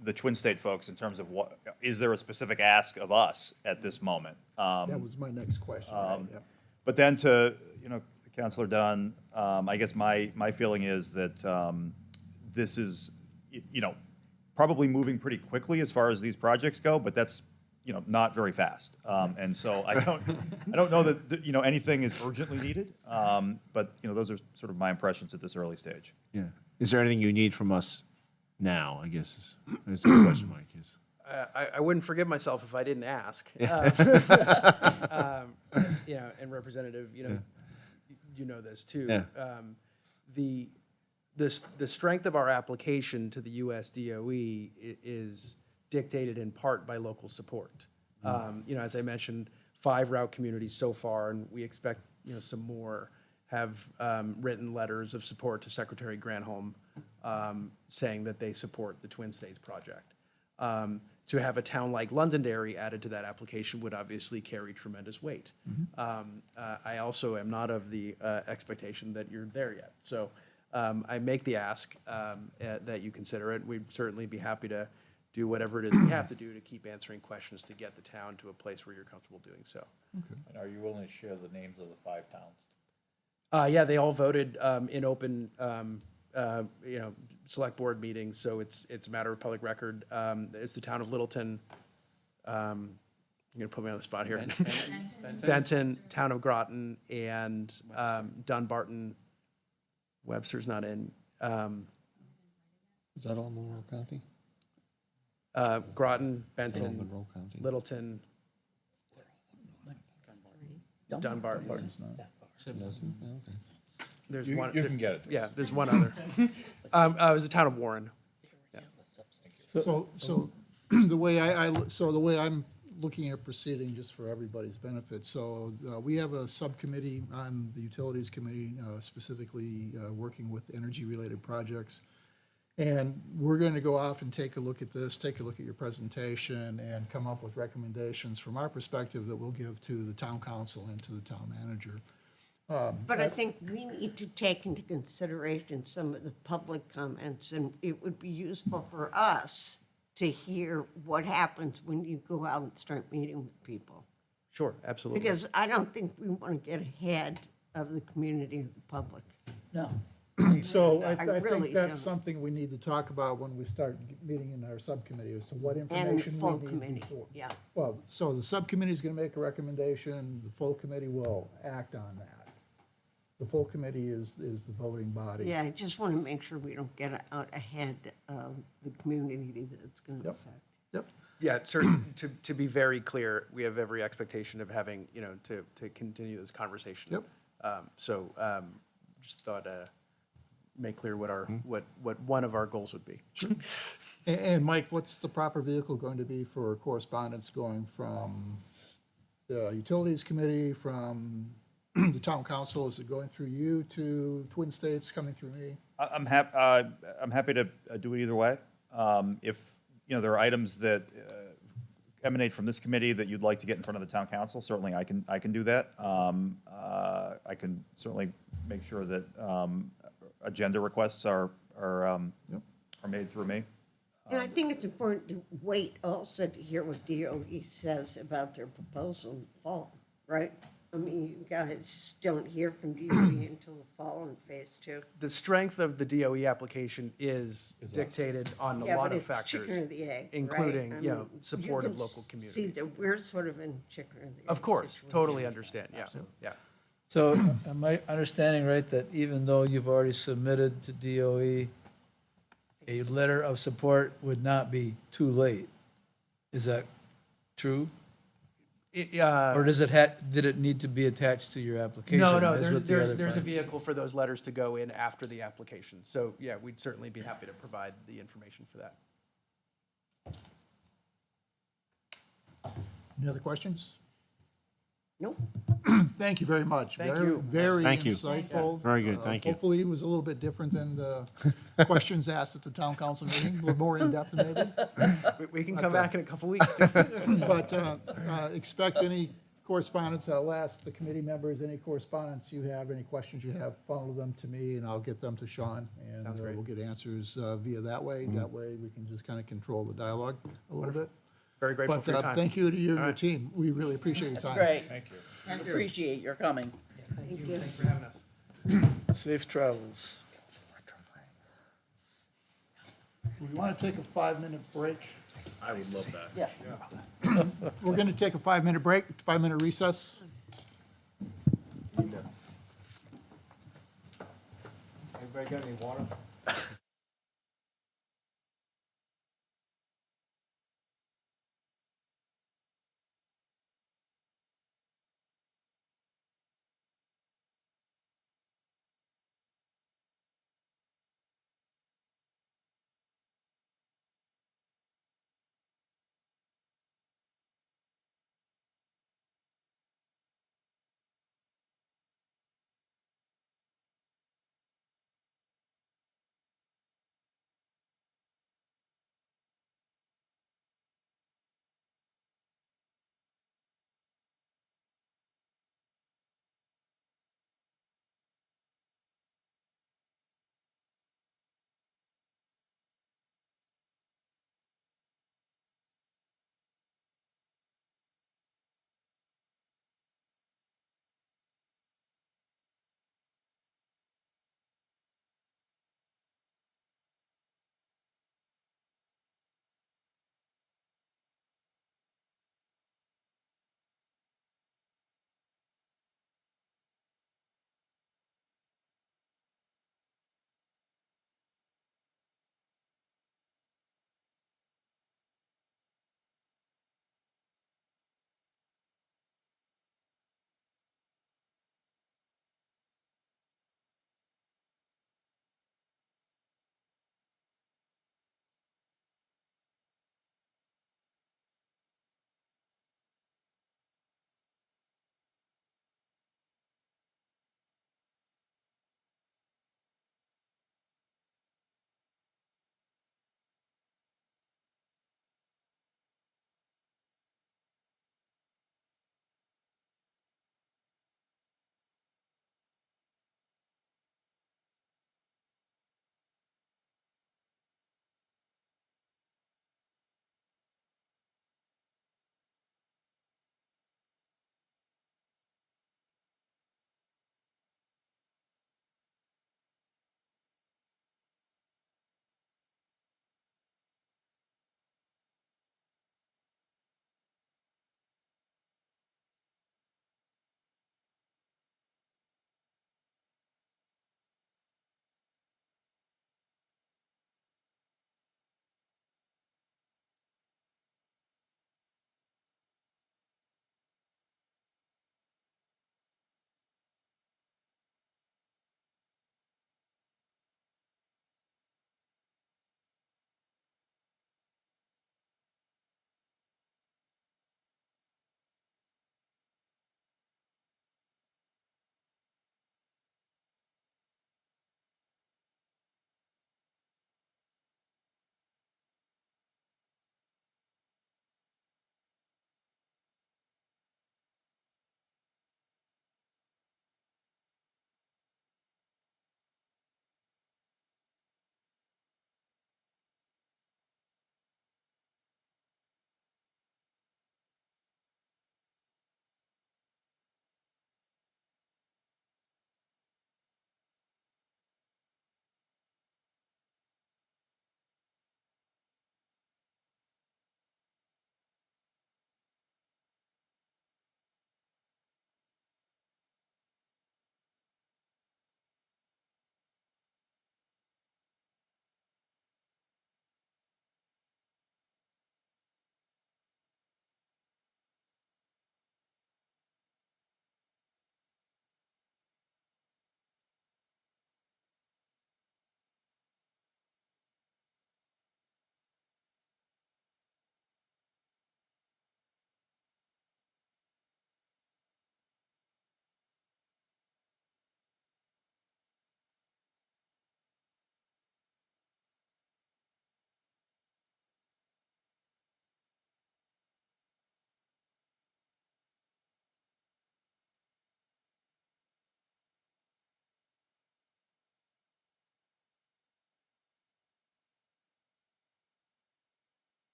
P: the Twin State folks in terms of what, is there a specific ask of us at this moment?
A: That was my next question. Right? Yep.
P: But then to, Councilor Dunn, I guess my feeling is that this is, probably moving pretty quickly as far as these projects go, but that's, not very fast. And so I don't know that, anything is urgently needed. But, those are sort of my impressions at this early stage.
O: Yeah. Is there anything you need from us now, I guess is the question, Mike, is.
C: I wouldn't forgive myself if I didn't ask. And Representative, you know this too.
O: Yeah.
C: The strength of our application to the US DOE is dictated in part by local support. As I mentioned, 5 route communities so far, and we expect, some more have written letters of support to Secretary Granholm saying that they support the Twin States project. To have a town like Londonderry added to that application would obviously carry tremendous weight. I also am not of the expectation that you're there yet. So I make the ask that you consider it. We'd certainly be happy to do whatever it is we have to do to keep answering questions to get the town to a place where you're comfortable doing so.
J: And are you willing to share the names of the 5 towns?
C: Yeah, they all voted in open, select board meetings, so it's a matter of public record. It's the town of Littleton. You're gonna put me on the spot here. Benton, town of Groton, and Dunbarton. Webster's not in.
D: Is that all Monroe County?
C: Groton,
D: Is that all
C: Benton,
D: Monroe County?
C: Littleton, Dunbarton.
D: Doesn't? Yeah, okay.
C: There's
J: You
C: one.
J: can get it.
C: Yeah, there's one other. It was the town of Warren.
A: So the way the way I'm looking at proceeding, just for everybody's benefit, so we have a subcommittee on the Utilities Committee, specifically working with energy-related projects. And we're going to go off and take a look at this, take a look at your presentation, and come up with recommendations from our perspective that we'll give to the town council and to the town manager.
K: But I think we need to take into consideration some of the public comments, and it would be useful for us to hear what happens when you go out and start meeting with people.
C: Sure, absolutely.
K: Because I don't think we want to get ahead of the community or the public.
G: No.
A: So I
K: really
A: think
K: don't.
A: that's something we need to talk about when we start meeting in our subcommittee as to what
K: And
A: information
K: full
A: we need
K: committee,
A: before.
K: yeah.
A: Well, so the subcommittee is going to make a recommendation, the full committee will act on that. The full committee is the voting body.
K: Yeah, I just want to make sure we don't get out ahead of the community that it's going to
A: Yep.
K: affect.
A: Yep.
C: Yeah, certainly, to be very clear, we have every expectation of having, to continue this conversation.
A: Yep.
C: Just thought make clear what our, what one of our goals would be.
A: And Mike, what's the proper vehicle going to be for correspondence going from the Utilities Committee, from the town council? Is it going through you to Twin States, coming through me?
P: I'm happy to do it either way. If, there are items that emanate from this committee that you'd like to get in front of the town council, certainly I can do that. I can certainly make sure that agenda requests are made through me.
K: And I think it's important to wait also to hear what DOE says about their proposal in the fall, right? I mean, you guys don't hear from DOE until the fall in phase 2.
C: The strength of the DOE application is dictated on a
K: Yeah,
C: lot
K: but
C: of
K: it's chicken or
C: factors,
K: the egg, right?
C: including,
K: I mean,
C: support
K: you
C: of
K: can
C: local
K: See,
C: communities.
K: that we're sort of in chicken or the egg.
C: Of course,
K: situation.
C: totally understand, yeah.
G: So am I understanding right that even though you've already submitted to DOE, a letter of support would not be too late? Is that true? Or does it did it need to be attached to your application?
C: No,
G: as with the
C: there's
G: other
C: a
G: five?
C: vehicle for those letters to go in after the application. So, yeah, we'd certainly be happy to provide the information for that.
A: Any other questions?
K: Nope.
A: Thank you very much.
C: Thank
A: Very-
C: you.
A: Very
O: Thank you.
A: insightful.
O: Very good, thank you.
A: Hopefully, it was a little bit different than the questions asked at the town council meeting, a little more in-depth maybe.
C: We can
A: But,
C: come back in a couple weeks. too.
A: But expect any correspondence. I'll ask the committee members, any correspondence you have, any questions you have, funnel them to me, and I'll get them to Sean. And
C: Sounds great.
A: we'll get answers via that way. That way, we can just kind of control the dialogue a little bit.
C: Very grateful
A: But
C: for your time.
A: thank you to you and
C: All
A: your
C: right.
A: team. We really appreciate your time.
B: Great. Thank you. Appreciate your coming.
C: Thank you. Thanks for having us.
G: Safe travels.
A: We want to take a 5-minute break.
J: I would love that.
B: Yeah.
A: We're going to take a 5-minute break, 5-minute recess.
C: Anybody got any water?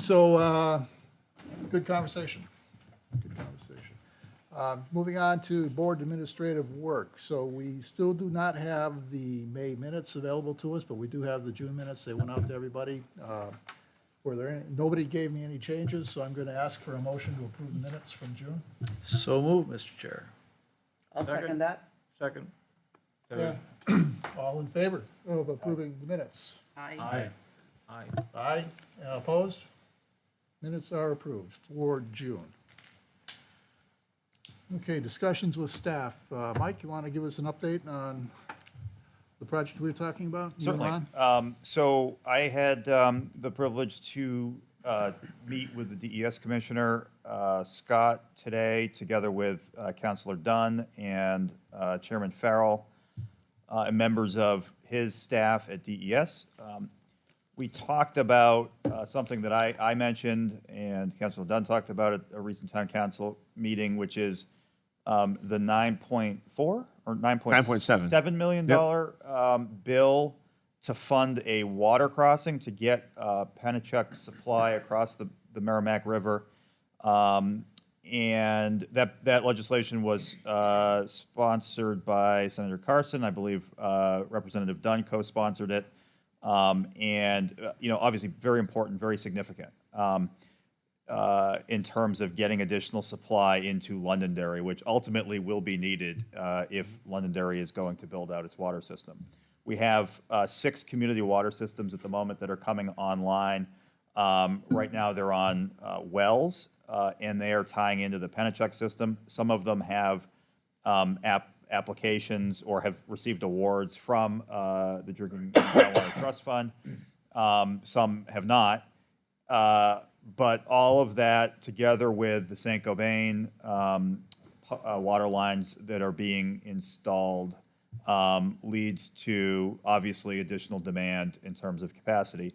A: So, good conversation. Good conversation. Moving on to board administrative work. So we still do not have the May minutes available to us, but we do have the June minutes. They went out to everybody. Were there any, nobody gave me any changes, so I'm going to ask for a motion to approve the minutes from June.
G: So moved, Mr. Chair.
B: I'll second that.
H: Second.
A: Yeah. All in favor of approving the minutes?
B: Aye.
H: Aye.
A: Aye. Opposed? Minutes are approved for June. Okay, discussions with staff. Mike, you want to give us an update on the project we were talking about? You and
P: Certainly.
A: Ron?
P: So I had the privilege to meet with the DES Commissioner, Scott, today, together with Councilor Dunn and Chairman Farrell, and members of his staff at DES. We talked about something that I mentioned, and Councilor Dunn talked about at a recent town council meeting, which is the 9.4 or
O: 9.7.
P: $7 million bill to fund a water crossing to get Pennachuck supply across the Merrimack River. And that legislation was sponsored by Senator Carson. I believe Representative Dunn co-sponsored it. Obviously very important, very significant in terms of getting additional supply into Londonderry, which ultimately will be needed if Londonderry is going to build out its water system. We have 6 community water systems at the moment that are coming online. Right now, they're on wells, and they are tying into the Pennachuck system. Some of them have applications or have received awards from the Drinking Water Trust Fund. Some have not. But all of that, together with the St. Gobain water lines that are being installed, leads to obviously additional demand in terms of capacity.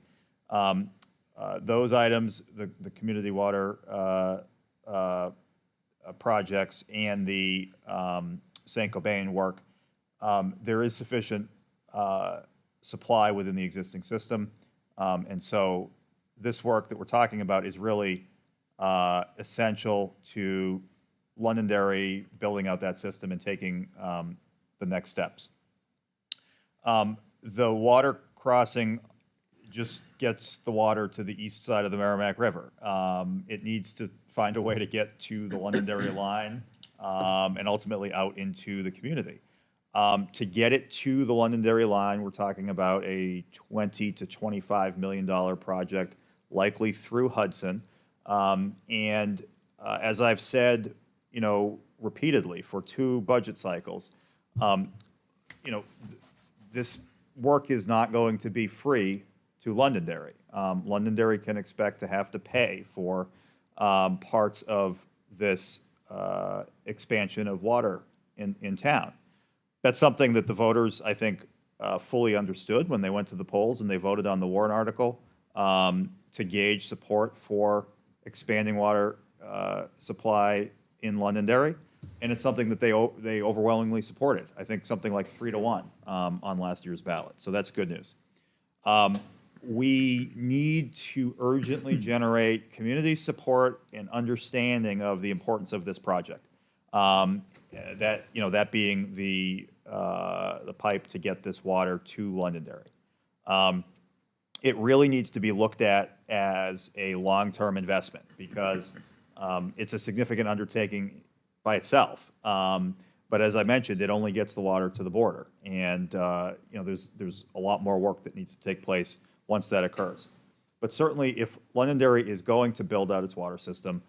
P: Those items, the community water projects and the St. Gobain work, there is sufficient supply within the existing system. And so this work that we're talking about is really essential to Londonderry building out that system and taking the next steps. The water crossing just gets the water to the east side of the Merrimack River. It needs to find a way to get to the Londonderry line and ultimately out into the community. To get it to the Londonderry line, we're talking about a $20 to $25 million project, likely through Hudson. As I've said, repeatedly for 2 budget cycles, this work is not going to be free to Londonderry. Londonderry can expect to have to pay for parts of this expansion of water in town. That's something that the voters, I think, fully understood when they went to the polls and they voted on the warrant article to gauge support for expanding water supply in Londonderry. And it's something that they overwhelmingly supported. I think something like 3-1 on last year's ballot. So that's good news. We need to urgently generate community support and understanding of the importance of this project. That being the pipe to get this water to Londonderry. It really needs to be looked at as a long-term investment because it's a significant undertaking by itself. But as I mentioned, it only gets the water to the border, and there's a lot more work that needs to take place once that occurs. But certainly, if Londonderry is going to build out its water system,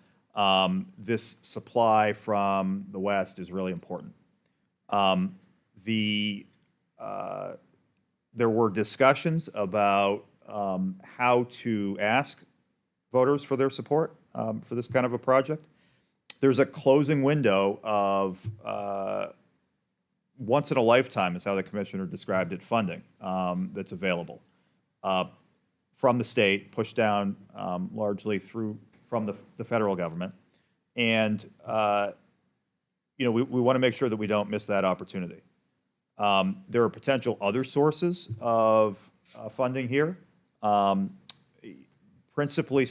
P: this supply from the west is really important. There were discussions about how to ask voters for their support for this kind of a project. There's a closing window of once in a lifetime is how the commissioner described it, funding that's available from the state, pushed down largely from the federal government. And, we want to make sure that we don't miss that opportunity. There are potential other sources of funding here. Principally,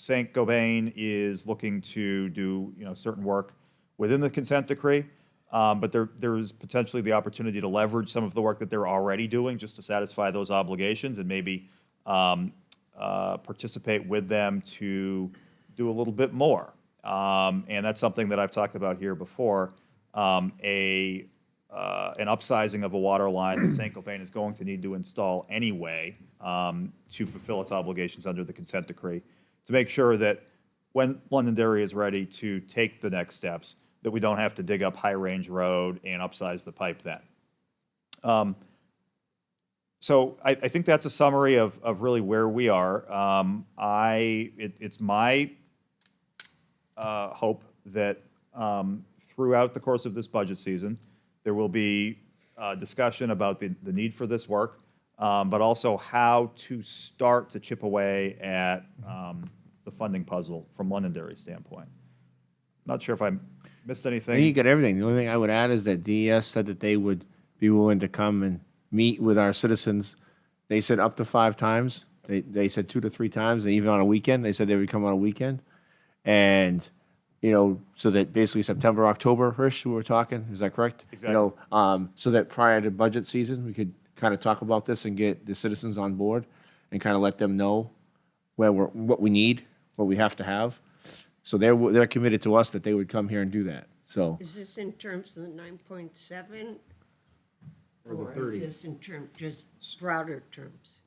P: Saint Gobain is looking to do, certain work within the consent decree. But there is potentially the opportunity to leverage some of the work that they're already doing just to satisfy those obligations and maybe participate with them to do a little bit more. And that's something that I've talked about here before. An upsizing of a water line that Saint Gobain is going to need to install anyway to fulfill its obligations under the consent decree, to make sure that when Londonderry is ready to take the next steps, that we don't have to dig up High Range Road and upsize the pipe then. So I think that's a summary of really where we are. It's my hope that throughout the course of this budget season, there will be discussion about the need for this work, but also how to start to chip away at the funding puzzle from Londonderry's standpoint. Not sure if I missed
O: I think you
P: anything.
O: got everything. The only thing I would add is that DES said that they would be willing to come and meet with our citizens. They said up to 5 times. They said 2 to 3 times, and even on a weekend. They said they would come on a weekend. And, so that basically September, October-ish, we were talking. Is that correct?
P: Exactly.
O: So that prior to budget season, we could kind of talk about this and get the citizens on board and kind of let them know what we need, what we have to have. So they're committed to us that they would come here and do that. So
K: Is this in terms of the 9.7?
E: Or the
K: Or
E: 30.
K: is this in just broader terms?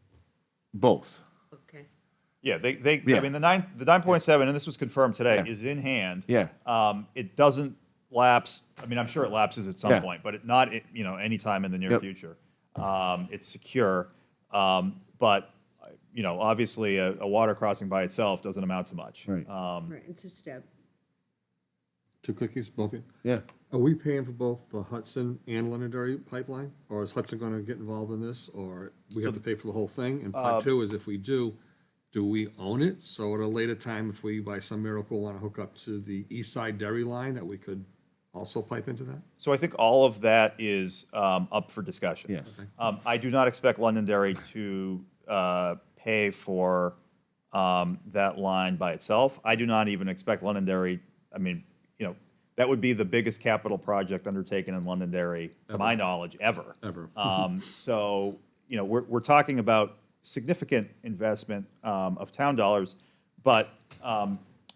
O: both.
K: Okay.
P: Yeah, I
O: Yeah.
P: mean, the 9.7, and this was confirmed today,
O: Yeah.
P: is in hand.
O: Yeah.
P: It doesn't lapse, I mean, I'm sure it lapses at some
O: Yeah.
P: point, but not, anytime in the near
O: Yep.
P: future. It's secure, but, obviously, a water crossing by itself doesn't amount to much.
O: Right.
K: Right, it's a step.
D: 2 quickies, both of you.
O: Yeah.
D: Are we paying for both the Hudson and Londonderry pipeline? Or is Hudson gonna get involved in this, or we have to pay for the whole thing? And part 2 is if we do we own it? So at a later time, if we by some miracle wanna hook up to the East Side Dairy line, that we could also pipe into that?
P: So I think all of that is up for discussion.
O: Yes.
P: I do not expect Londonderry to pay for that line by itself. I do not even expect Londonderry, I mean, that would be the biggest capital project undertaken in Londonderry, to my knowledge, ever.
D: Ever.
P: So, we're talking about significant investment of town dollars, but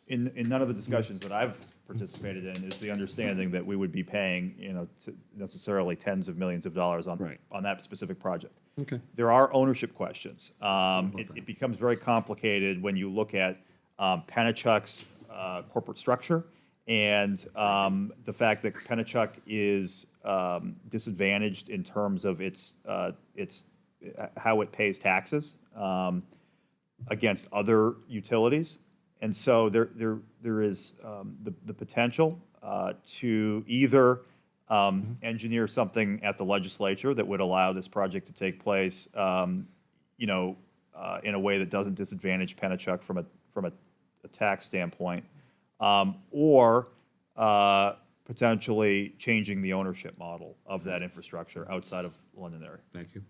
P: in none of the discussions that I've participated in is the understanding that we would be paying, necessarily tens of millions of dollars
O: Right.
P: on that specific project.
D: Okay.
P: There are ownership questions. It becomes very complicated when you look at Pennachuck's corporate structure and the fact that Pennachuck is disadvantaged in terms of its how it pays taxes against other utilities. And so there is the potential to either engineer something at the legislature that would allow this project to take place, in a way that doesn't disadvantage Pennachuck from a tax standpoint, or potentially changing the ownership model of that infrastructure outside of Londonderry.
D: Thank you.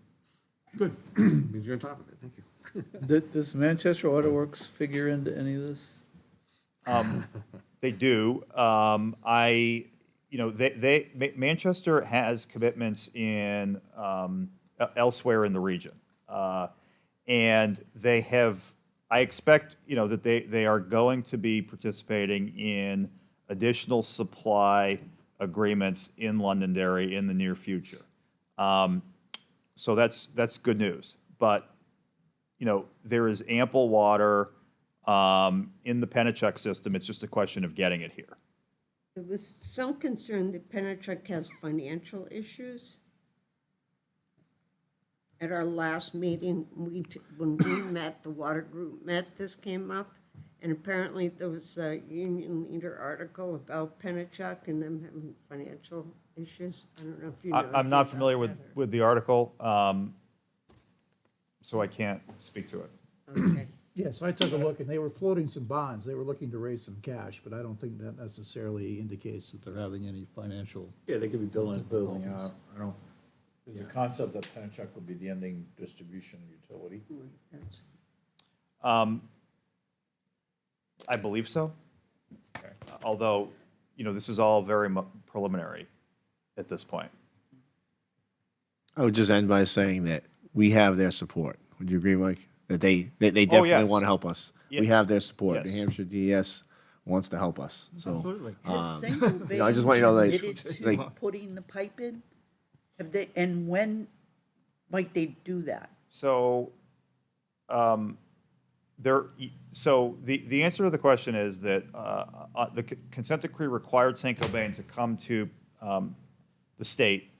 D: Good. Means you're on top of it. Thank you.
G: Does Manchester Water Works figure into any of this?
P: They do. Manchester has commitments in elsewhere in the region, and they have. I expect that they are going to be participating in additional supply agreements in Londonderry in the near future. So that's good news. But there is ample water in the Pennachuck system. It's just a question of getting it here.
K: There was some concern that Pennachuck has financial issues. At our last meeting, when we met, the water group met, this came up. And apparently there was a Union Leader article about Pennachuck and them having financial issues. I don't know if you know.
P: I'm not familiar with the article, so I can't speak to it.
K: Okay.
A: Yeah, so I took a look, and they were floating some bonds. They were looking to raise some cash, but I don't think that necessarily indicates that they're having any financial.
J: Yeah, they could be building out. I don't, is the concept that Pennachuck would be the ending distribution utility?
P: I believe so. Although, this is all very preliminary at this point.
O: I would just end by saying that we have their support. Would you agree, Mike? That they definitely
P: yes.
O: want to help us.
P: Yeah.
O: We have their support.
P: Yes.
O: New Hampshire DES wants to help us, so.
H: Absolutely.
B: Has Saint-Gobain
O: I just want you to know, like,
B: committed to
O: like-
B: putting the pipe in? Have they, and when might they do that?
P: So, the answer to the question is that the consent decree required Saint-Gobain to come to the state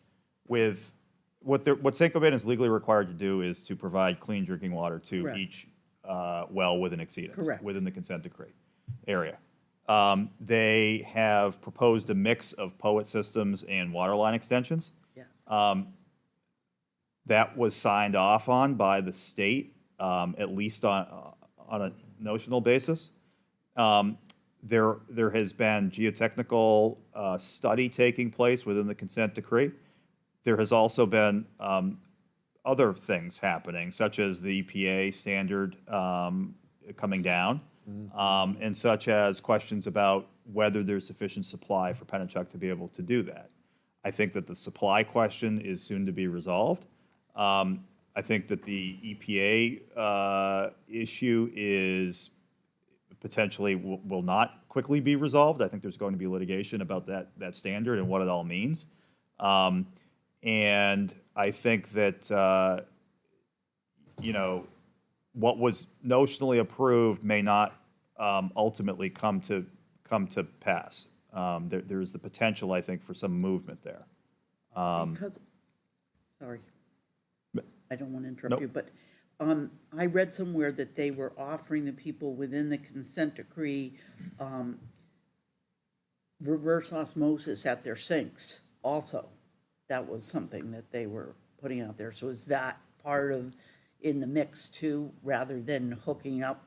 P: with, what Saint-Gobain is legally required to do is to provide clean drinking water to
B: Correct.
P: each well with an exceedance.
B: Correct.
P: Within the consent decree area. They have proposed a mix of POET systems and water line extensions.
B: Yes.
P: That was signed off on by the state, at least on a notional basis. There has been geotechnical study taking place within the consent decree. There has also been other things happening, such as the EPA standard coming down, and such as questions about whether there's sufficient supply for Pennachuck to be able to do that. I think that the supply question is soon to be resolved. I think that the EPA issue is potentially will not quickly be resolved. I think there's going to be litigation about that standard and what it all means. And I think that, what was notionally approved may not ultimately come to pass. There is the potential, I think, for some movement there.
B: Because, sorry, I don't want to interrupt
P: Nope.
B: you, but I read somewhere that they were offering the people within the consent decree reverse osmosis at their sinks also. That was something that they were putting out there. So is that part of, in the mix too, rather than hooking up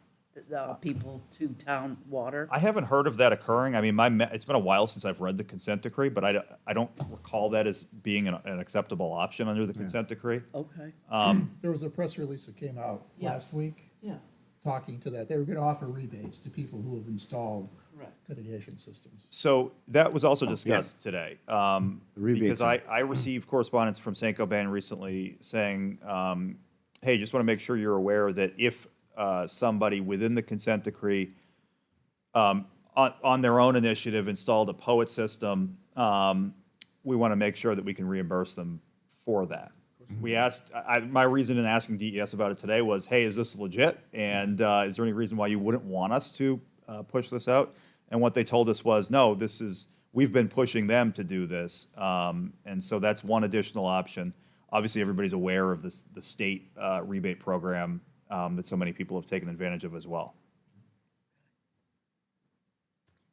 B: the people to town water?
P: I haven't heard of that occurring. I mean, it's been a while since I've read the consent decree, but I don't recall that as being an acceptable option under the consent decree.
B: Okay.
A: There was a press release that came out
B: Yeah.
A: last week
B: Yeah.
A: talking to that. They were going to offer rebates to people who have installed
B: Correct.
A: mitigation systems.
P: So that was also discussed today.
O: rebates
P: Because
O: are-
P: I received correspondence from Saint-Gobain recently saying, hey, just want to make sure you're aware that if somebody within the consent decree on their own initiative installed a POET system, we want to make sure that we can reimburse them for that. We asked, my reason in asking DES about it today was, hey, is this legit? And is there any reason why you wouldn't want us to push this out? And what they told us was, no, we've been pushing them to do this. And so that's one additional option. Obviously, everybody's aware of the state rebate program that so many people have taken advantage of as well.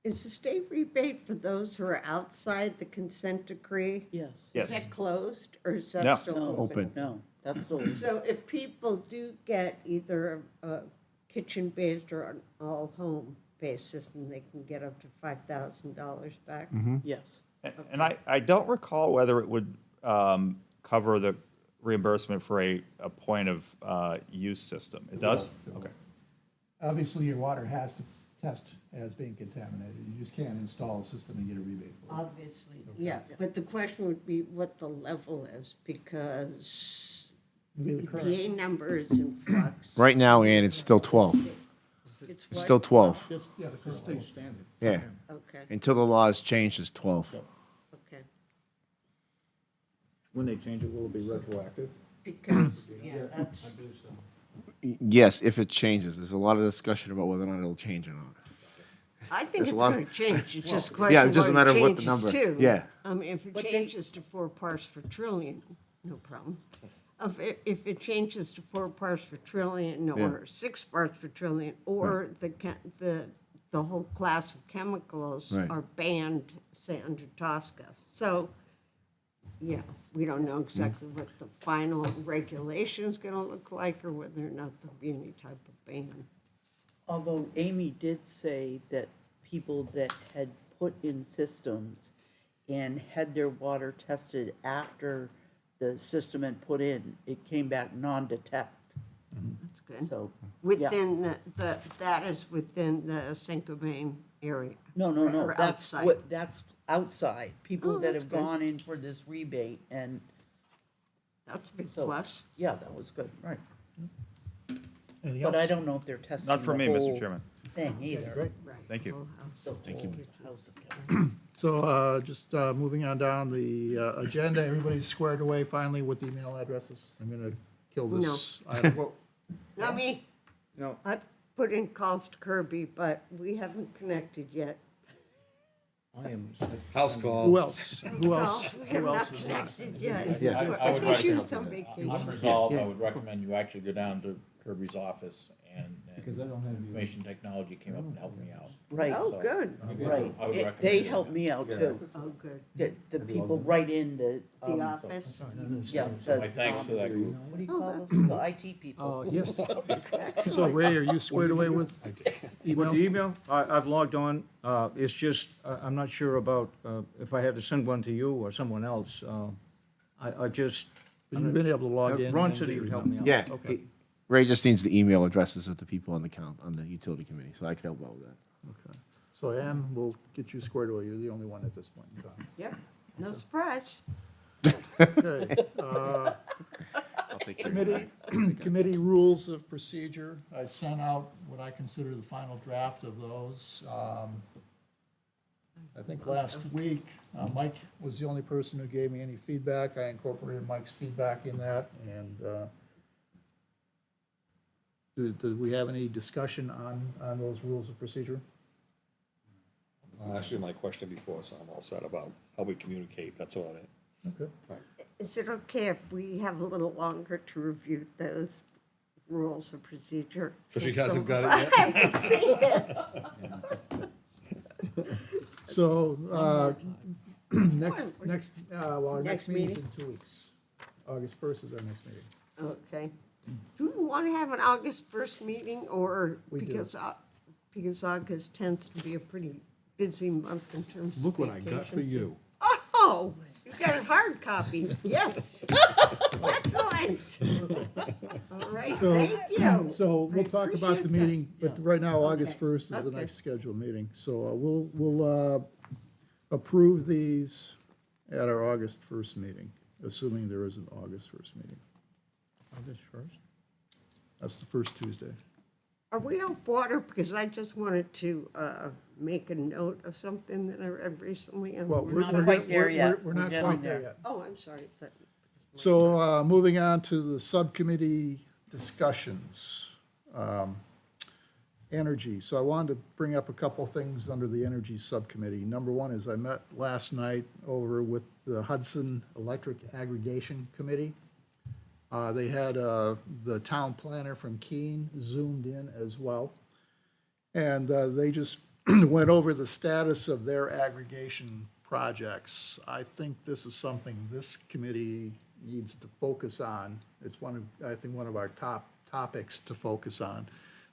K: Is the state rebate for those who are outside the consent decree?
B: Yes.
P: Yes.
K: Is that closed or is
P: No.
K: that still
B: No.
K: open?
B: No, that's still.
K: So if people do get either a kitchen-based or an all-home-based system, they can get up to $5,000 back?
B: Yes.
P: And I don't recall whether it would cover the reimbursement for a point of use system. It does? Okay.
A: Obviously, your water has to test as being contaminated. You just can't install a system and get a rebate for it.
K: Obviously, yeah, but the question would be what the level is, because
A: Be the current.
K: EPA number is in flux.
O: Right now, Ann, it's still 12.
K: It's
O: It's still
K: what?
O: 12.
A: Yeah, the current
E: State
A: level.
E: standard.
O: Yeah.
K: Okay,
O: Until the law is changed, it's 12.
K: okay,
E: When they change it, will it be retroactive?
K: because, yeah, that's,
O: Yes, if it changes. There's a lot of discussion about whether or not it'll change or not.
K: I think
O: There's
K: it's
O: a lot-
K: gonna change, it's just a
O: Yeah,
K: question
O: it's just a
K: what
O: matter
K: it
O: of what the
K: changes
O: number-
K: to.
O: yeah.
K: I mean, if it
B: But they-
K: changes to 4 parts per trillion, no problem. If it changes to 4 parts per trillion or 6 parts per trillion, or the whole class of chemicals
O: Right.
K: are banned, say, under TSCA. So, yeah, we don't know exactly what the final regulation's gonna look like or whether or not there'll be any type of ban.
B: Although Amy did say that people that had put in systems and had their water tested after the system had put in, it came back non-detect.
K: That's good.
B: So,
K: Within that is within the Saint-Gobain area?
B: no,
K: Or
B: that's
K: outside?
B: what, that's outside. People
K: Oh,
B: that
K: that's
B: have
K: good.
B: gone in for this rebate and,
K: That's a big
B: So-
K: plus.
B: yeah, that was good, right.
A: Anything
B: But I
A: else?
B: don't know if they're testing
P: Not for
B: the
P: me, Mr.
B: whole
P: Chairman.
B: thing either.
A: Great.
K: Right.
P: Thank you.
K: Whole house.
B: The
P: Thank you.
B: whole house of Kelly.
A: So just moving on down the agenda, everybody's squared away finally with email addresses. I'm going to kill this item.
K: I mean,
H: No.
K: I put in calls to Kirby, but we haven't connected yet.
H: I am.
D: House call.
A: Who else? Who else?
K: We have
A: Who
K: not
A: else is not?
K: connected yet.
O: Yeah.
J: I would
K: She
J: recommend,
K: was on vacation.
J: unresolved, I would recommend you actually go down to Kirby's office and
H: Because I don't have.
J: information technology came up and helped me out.
B: Right,
K: Oh,
J: So-
K: good.
B: right.
J: I would
B: They
J: recommend
B: helped me out too.
K: Oh, good.
B: The people right in the,
K: The office.
B: yeah.
J: So my thanks to that group.
B: What do you
K: Oh,
B: call
K: that's
B: those? The IT people.
H: Yes.
A: So Ray, are you squared away with
H: With
A: email?
H: the email, I've logged on. It's just, I'm not sure about if I had to send one to you or someone else. I just.
A: You've been able to log in?
H: Ron
A: and
H: said he
A: do
H: would
A: your
H: help me out.
O: Yeah,
A: Okay.
O: Ray just needs the email addresses of the people on the utility committee, so I can help out with that.
A: Okay. So Ann, we'll get you squared away. You're the only one at this point in time.
K: Yep, no surprise.
A: Okay.
O: I'll take care of
A: Committee, committee rules of procedure. I sent out what I consider the final draft of those. I think last week, Mike was the only person who gave me any feedback. I incorporated Mike's feedback in that, and do we have any discussion on those rules of procedure?
D: Actually, my question before, so I'm all set about how we communicate, that's about it.
A: Okay.
K: Is it okay if we have a little longer to review those rules of procedure?
D: So she
K: Since
D: hasn't got it
K: I
D: yet?
K: haven't seen it.
A: So, next, well, our next
K: Next
A: meeting's in
K: meeting?
A: 2 weeks. August 1st is our next meeting.
K: Okay. Do we want to have an August 1st meeting, or
A: We do.
K: because August tends to be a pretty busy month in terms of
D: Look what I got for
K: vacations.
D: you.
K: Oh, you got a hard copy, yes. Excellent. All right,
A: So,
K: thank you.
A: so we'll
K: I
A: talk about the
K: appreciate that.
A: meeting, but right now, August 1st is the
K: Okay.
A: next scheduled meeting. So we'll approve these at our August 1st meeting, assuming there is an August 1st meeting.
H: August 1st?
A: That's the first Tuesday.
K: Are we off water? Because I just wanted to make a note of something that I read recently. and
A: Well,
K: we're
B: not quite there yet.
A: We're not
B: We're getting
A: quite there
B: there.
A: yet.
K: Oh, I'm sorry.
A: So, moving on to the subcommittee discussions. Energy, so I wanted to bring up a couple things under the energy subcommittee. Number one is I met last night over with the Hudson Electric Aggregation Committee. They had the town planner from Keene zoomed in as well. And they just went over the status of their aggregation projects. I think this is something this committee needs to focus on. It's I think one of our top topics to focus on.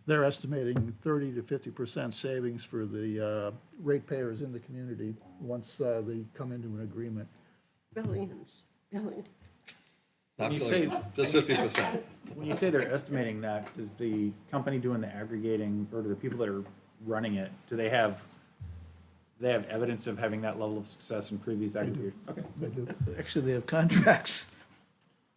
A: They're estimating 30 to 50% savings for the ratepayers in the community once they come into an agreement.
K: Billions.
D: Not
I: When you
D: billions,
I: say-
D: just 50%.
I: When you say they're estimating that, does the company doing the aggregating, or do the people that are running it, do they have evidence of having that level of success in previous aggregators? Okay.
A: They do.
G: Actually, they have contracts.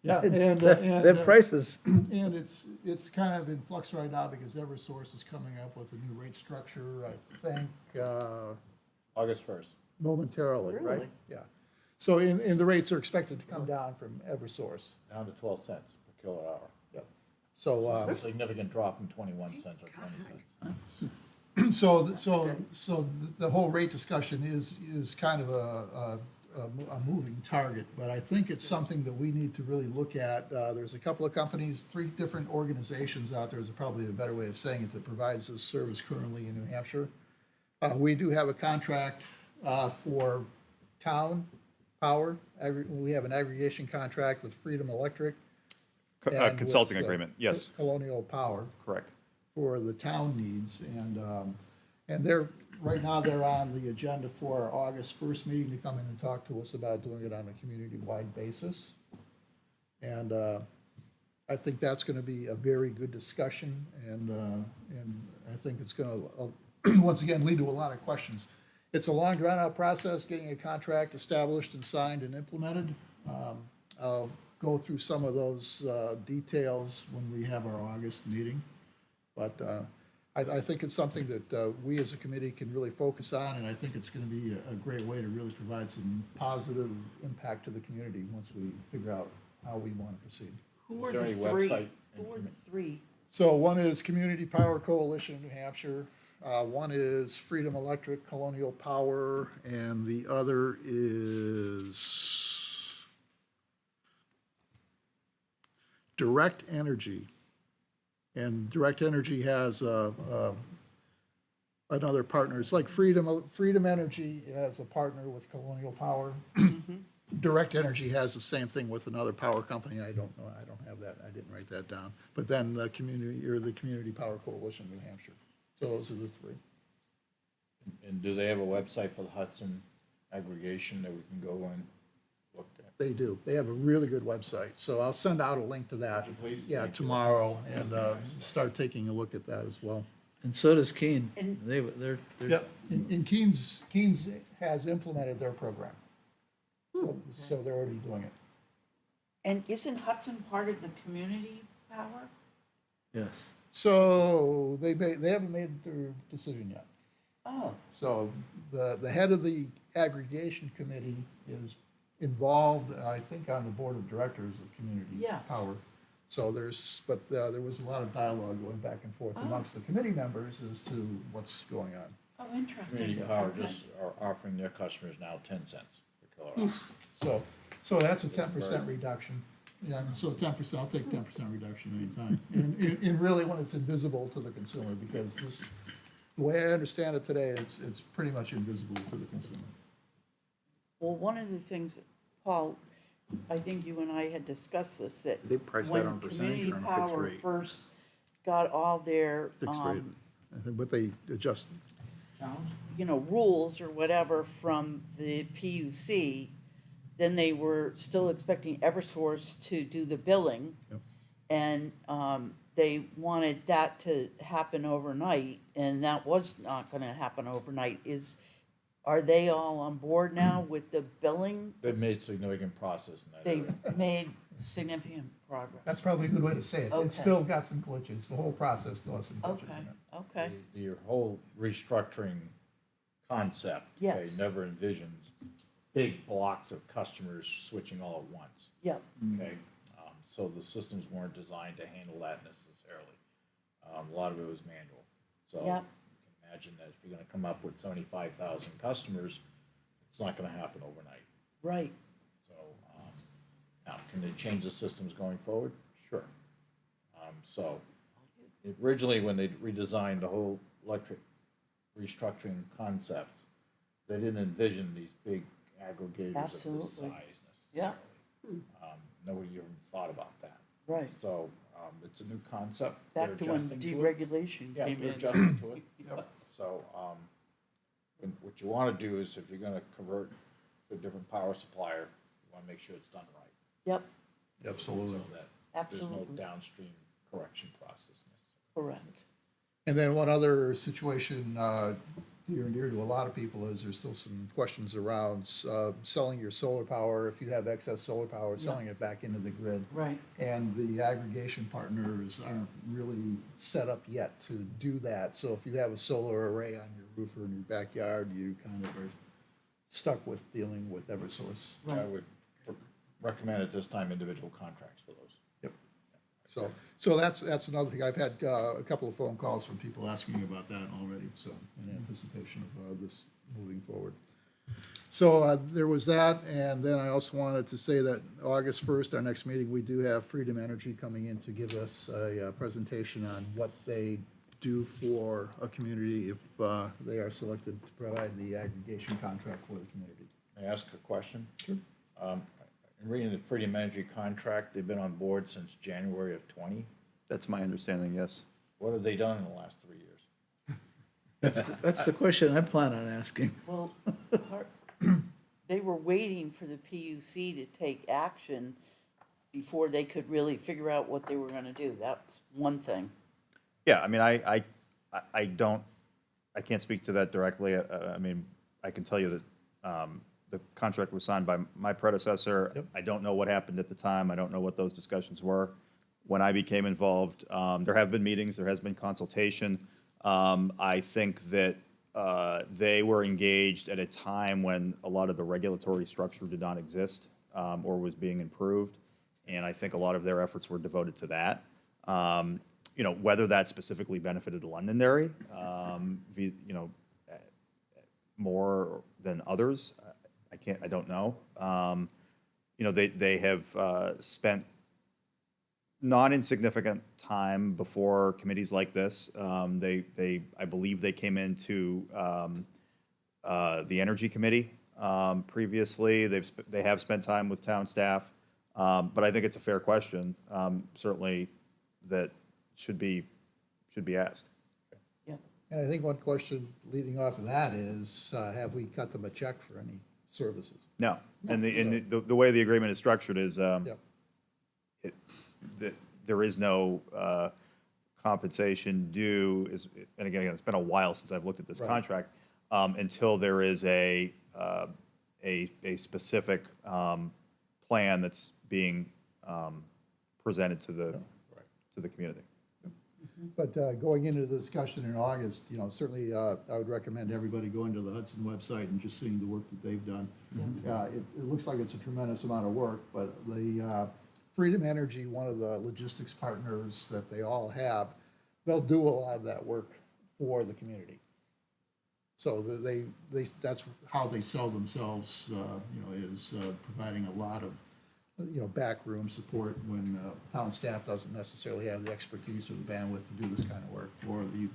A: Yeah, and,
G: Their prices.
A: And it's kind of in flux right now because Eversource is coming up with a new rate structure, I think,
J: August 1st.
A: momentarily, right?
K: Really?
A: Yeah. So, and the rates are expected to come down from Eversource.
J: Down to 12 cents per kilowatt hour.
A: So,
J: A significant drop from 21 cents or 20 cents.
A: so the whole rate discussion is kind of a moving target, but I think it's something that we need to really look at. There's a couple of companies, 3 different organizations out there, is probably a better way of saying it, that provides this service currently in New Hampshire. We do have a contract for town power. We have an aggregation contract with Freedom Electric. and
P: Consulting
A: with,
P: agreement, yes,
A: Colonial Power
P: correct.
A: for the town needs, and they're, right now, they're on the agenda for our August 1st meeting to come in and talk to us about doing it on a community-wide basis. And I think that's going to be a very good discussion, and I think it's going to, once again, lead to a lot of questions. It's a long, drawn-out process, getting a contract established and signed and implemented. I'll go through some of those details when we have our August meeting. But I think it's something that we as a committee can really focus on, and I think it's going to be a great way to really provide some positive impact to the community once we figure out how we want to proceed.
B: Who are
J: Is there
B: the
J: any
B: three?
J: website
B: Who are the three?
A: So one is Community Power Coalition of New Hampshire, one is Freedom Electric Colonial Power, and the other is Direct Energy. And Direct Energy has another partner. It's like Freedom Energy has a partner with Colonial Power. Direct Energy has the same thing with another power company. I don't know, I don't have that, I didn't write that down. But then the Community Power Coalition of New Hampshire. So those are the three.
J: And do they have a website for the Hudson aggregation that we can go and look at?
A: They do. They have a really good website. So I'll send out a link to that.
J: Would you please?
A: Yeah,
J: Thank you.
A: tomorrow, and start taking a look at that as well.
G: And so does Keene.
B: And-
G: They're.
A: Yep. And Keens has implemented their program. So they're already doing it.
B: And isn't Hudson part of the community power?
G: Yes.
A: So they haven't made their decision yet.
B: Oh,
A: So the head of the aggregation committee is involved, I think, on the board of directors of Community
B: Yeah.
A: Power. So there was a lot of dialogue going back and forth amongst the committee members as to what's going on.
B: oh, interesting.
J: Community Power
B: Okay.
J: just are offering their customers now 10 cents per kilowatt.
A: So that's a 10% reduction. Yeah, and so 10%, I'll take 10% reduction anytime. And really when it's invisible to the consumer, because the way I understand it today, it's pretty much invisible to the consumer.
B: Well, one of the things, that Paul, I think you and I had discussed this, that
I: They price that on percentage or on a fixed
B: when Community Power
I: rate?
B: first got all their,
A: Fixed rate. I think, but they adjust.
B: rules or whatever from the PUC, then they were still expecting Eversource to do the billing.
A: Yep.
B: And they wanted that to happen overnight, and that was not gonna happen overnight. Are they all on board now with the billing?
J: They've made significant progress in that area.
B: They've made significant progress.
A: That's probably a good way to say it.
B: Okay.
A: It's still got some glitches. The whole process still has some glitches
B: Okay,
A: in it.
B: okay.
J: Your whole restructuring concept, okay,
B: Yes.
J: never envisioned big blocks of customers switching all at once,
B: Yep,
J: okay? So the systems weren't designed to handle that necessarily. A lot of it was manual. So you
B: Yep.
J: can imagine that if you're gonna come up with 75,000 customers, it's not gonna happen overnight.
B: right.
J: So, now, can they change the systems going forward? Sure. So, originally, when they redesigned the whole electric restructuring concepts, they didn't envision these big aggregators of
B: Absolutely.
J: this size
B: Yeah.
J: necessarily. Nobody even thought about that.
B: Right.
J: So, it's a new concept. They're
B: Back to when
J: adjusting to it.
B: deregulation
J: Yeah,
B: came
J: they're
B: in.
J: adjusting to it. So, what you wanna do is if you're gonna convert to a different power supplier, you wanna make sure it's done right.
B: Yep,
A: Absolutely.
J: So that there's no
B: Absolutely.
J: downstream correction process necessary.
B: correct.
A: And then one other situation near and dear to a lot of people is there's still some questions around selling your solar power. If you have excess solar power, selling it back into the grid.
B: Right.
A: And the aggregation partners aren't really set up yet to do that. So if you have a solar array on your roof or in your backyard, you kind of are stuck with dealing with Eversource.
J: I would recommend at this time individual contracts for those.
A: Yep. So that's another thing. I've had a couple of phone calls from people asking me about that already, so in anticipation of this moving forward. So there was that, and then I also wanted to say that August 1st, our next meeting, we do have Freedom Energy coming in to give us a presentation on what they do for a community if they are selected to provide the aggregation contract for the community.
J: May I ask a question?
A: Sure.
J: In reading the Freedom Energy contract, they've been on board since January of 20.
P: That's my understanding, yes.
J: What have they done in the last 3 years?
G: That's the question I plan on asking.
B: Well, they were waiting for the PUC to take action before they could really figure out what they were gonna do. That's one thing.
P: Yeah, I mean, I don't, I can't speak to that directly. I mean, I can tell you that the contract was signed by my predecessor. I don't know what happened at the time. I don't know what those discussions were. When I became involved, there have been meetings, there has been consultation. I think that they were engaged at a time when a lot of the regulatory structure did not exist or was being improved. And I think a lot of their efforts were devoted to that. You know, whether that specifically benefited Londonderry, you know, more than others, I don't know. You know, they have spent non-insignificant time before committees like this. I believe they came into the Energy Committee previously. They have spent time with town staff. But I think it's a fair question, certainly, that should be asked.
A: And I think one question leading off of that is, have we cut them a check for any services?
P: No, and the way the agreement is structured is,
A: Yep.
P: there is no compensation due, and again, it's been a while since I've looked at this
A: Right.
P: contract, until there is a specific plan that's being presented to the community.
A: But going into the discussion in August, you know, certainly I would recommend everybody going to the Hudson website and just seeing the work that they've done. It looks like it's a tremendous amount of work, but the Freedom Energy, one of the logistics partners that they all have, they'll do a lot of that work for the community. So that's how they sell themselves, you know, is providing a lot of, you know, backroom support when town staff doesn't necessarily have the expertise or the bandwidth to do this kind of work, or the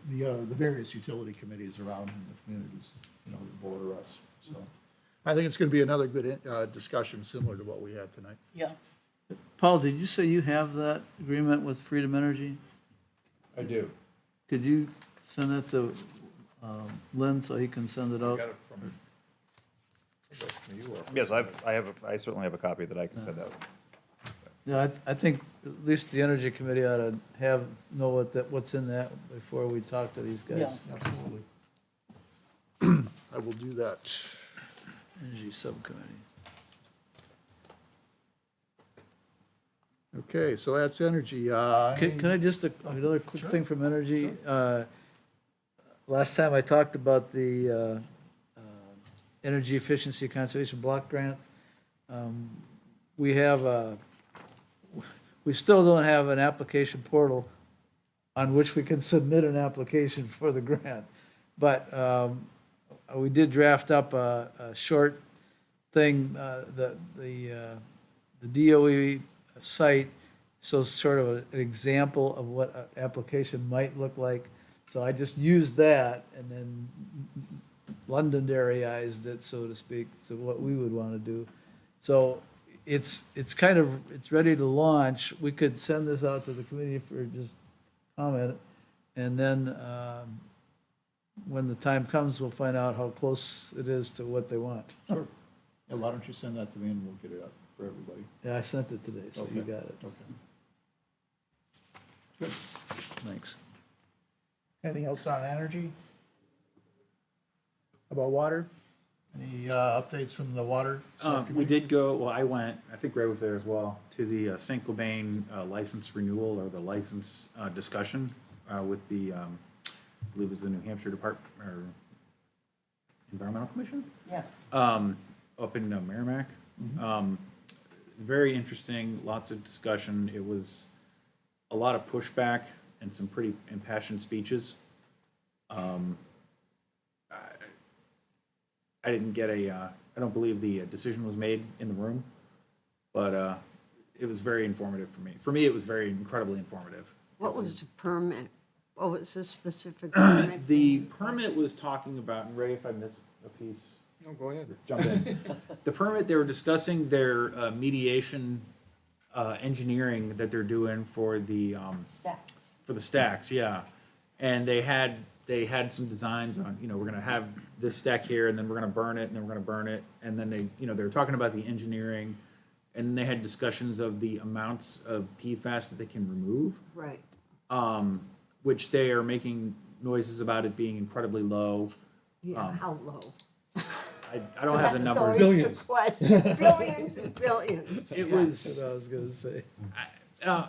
A: various utility committees around in the communities, you know, that border us. So I think it's going to be another good discussion similar to what we had tonight.
B: Yeah.
G: Paul, did you say you have that agreement with Freedom Energy?
J: I do.
G: Could you send that to Lynn so he can send it out?
J: Got it from you or?
P: Yes, I certainly have a copy that I can send out.
G: Yeah, I think at least the Energy Committee ought to know what's in that before we talk to these guys.
B: Yeah.
A: Absolutely. I will do that.
G: Energy Subcommittee.
A: Okay, so that's energy.
G: Can I just, another quick thing from Energy? Last time I talked about the Energy Efficiency Conservation Block Grant. We still don't have an application portal on which we can submit an application for the grant. But we did draft up a short thing, the DOE site, so sort of an example of what an application might look like. So I just used that and then Londonderryized it, so to speak, to what we would want to do. So it's ready to launch. We could send this out to the committee for just comment, and then when the time comes, we'll find out how close it is to what they want.
A: Sure. Yeah, why don't you send that to me and we'll get it up for everybody.
G: Yeah, I sent it today, so you
A: Okay.
G: got it.
A: Okay. Good.
G: Thanks.
A: Anything else on energy? About water? Any updates from the water
I: We
A: subcommittee?
I: did go, well, I went, I think Ray was there as well, to the St. Cobain license renewal or the license discussion with the, I believe it was the New Hampshire Department, or Environmental Commission?
B: Yes.
I: Up in Merrimack. Very interesting, lots of discussion. It was a lot of pushback and some pretty impassioned speeches. I didn't get I don't believe the decision was made in the room, but it was very informative for me. For me, it was very incredibly informative.
K: What was the permit? What was the specific permit?
I: The permit was talking about, and Ray, if I missed a piece,
D: No, go ahead.
I: jump in. The permit, they were discussing their mediation engineering that they're doing for the
B: Stacks.
I: for the stacks, yeah. And they had some designs on, you know, we're gonna have this stack here, and then we're gonna burn it, and then we're gonna burn it, and then they were talking about the engineering and they had discussions of the amounts of PFAS that they can remove,
K: Right.
I: which they are making noises about it being incredibly low.
K: Yeah, how low?
I: I don't have the
K: That's
I: numbers.
K: always the question. Billions and billions.
I: It
G: That's
I: was,
G: what I was gonna say.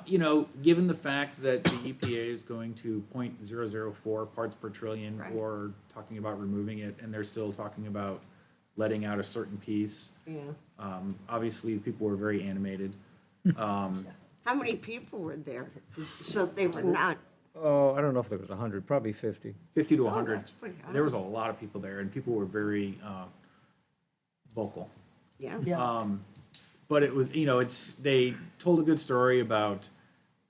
I: you know, given the fact that the EPA is going to 0.004 parts per trillion,
K: Right.
I: or talking about removing it, and they're still talking about letting out a certain piece.
K: Yeah.
I: Obviously, people were very animated.
K: How many people were there? So they were not,
H: Oh, I don't know if there was 100, probably 50.
I: 50 to
K: Oh,
I: 100.
K: that's pretty high.
I: There was a lot of people there, and people were very vocal.
K: yeah.
I: But it was, you know, they told a good story about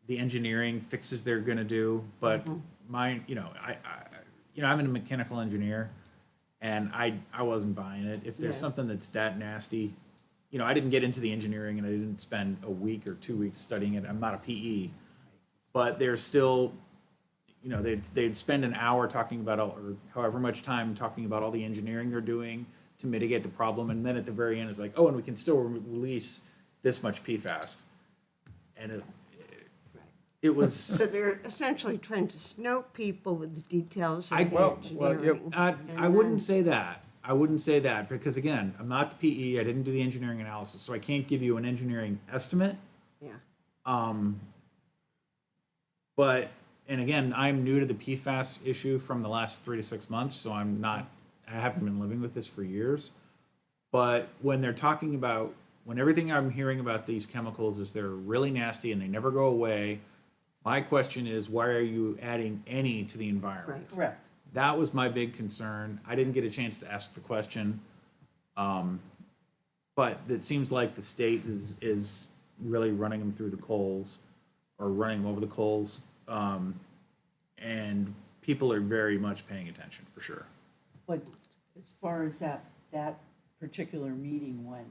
I: the engineering fixes they're going to do. But mine, you know, I'm a mechanical engineer, and I wasn't buying it. If there's
K: Yeah.
I: something that's that nasty, you know, I didn't get into the engineering, and I didn't spend a week or 2 weeks studying it. I'm not a PE, but there's still, you know, they'd spend an hour talking about or however much time talking about all the engineering they're doing to mitigate the problem, and then at the very end, it's like, oh, and we can still release this much PFAS, and it was.
K: So they're essentially trying to snow people with the details of the
H: well,
K: engineering.
I: I wouldn't say that. I wouldn't say that because again, I'm not the PE. I didn't do the engineering analysis, so I can't give you an engineering estimate.
K: Yeah.
I: But and again, I'm new to the PFAS issue from the last 3 to 6 months, so I haven't been living with this for years. But when they're talking about, when everything I'm hearing about these chemicals is they're really nasty and they never go away, my question is, why are you adding any to the environment?
K: Right.
B: Correct.
I: That was my big concern. I didn't get a chance to ask the question. But it seems like the state is really running them through the coals or running them over the coals. And people are very much paying attention for sure.
B: But as far as that particular meeting went,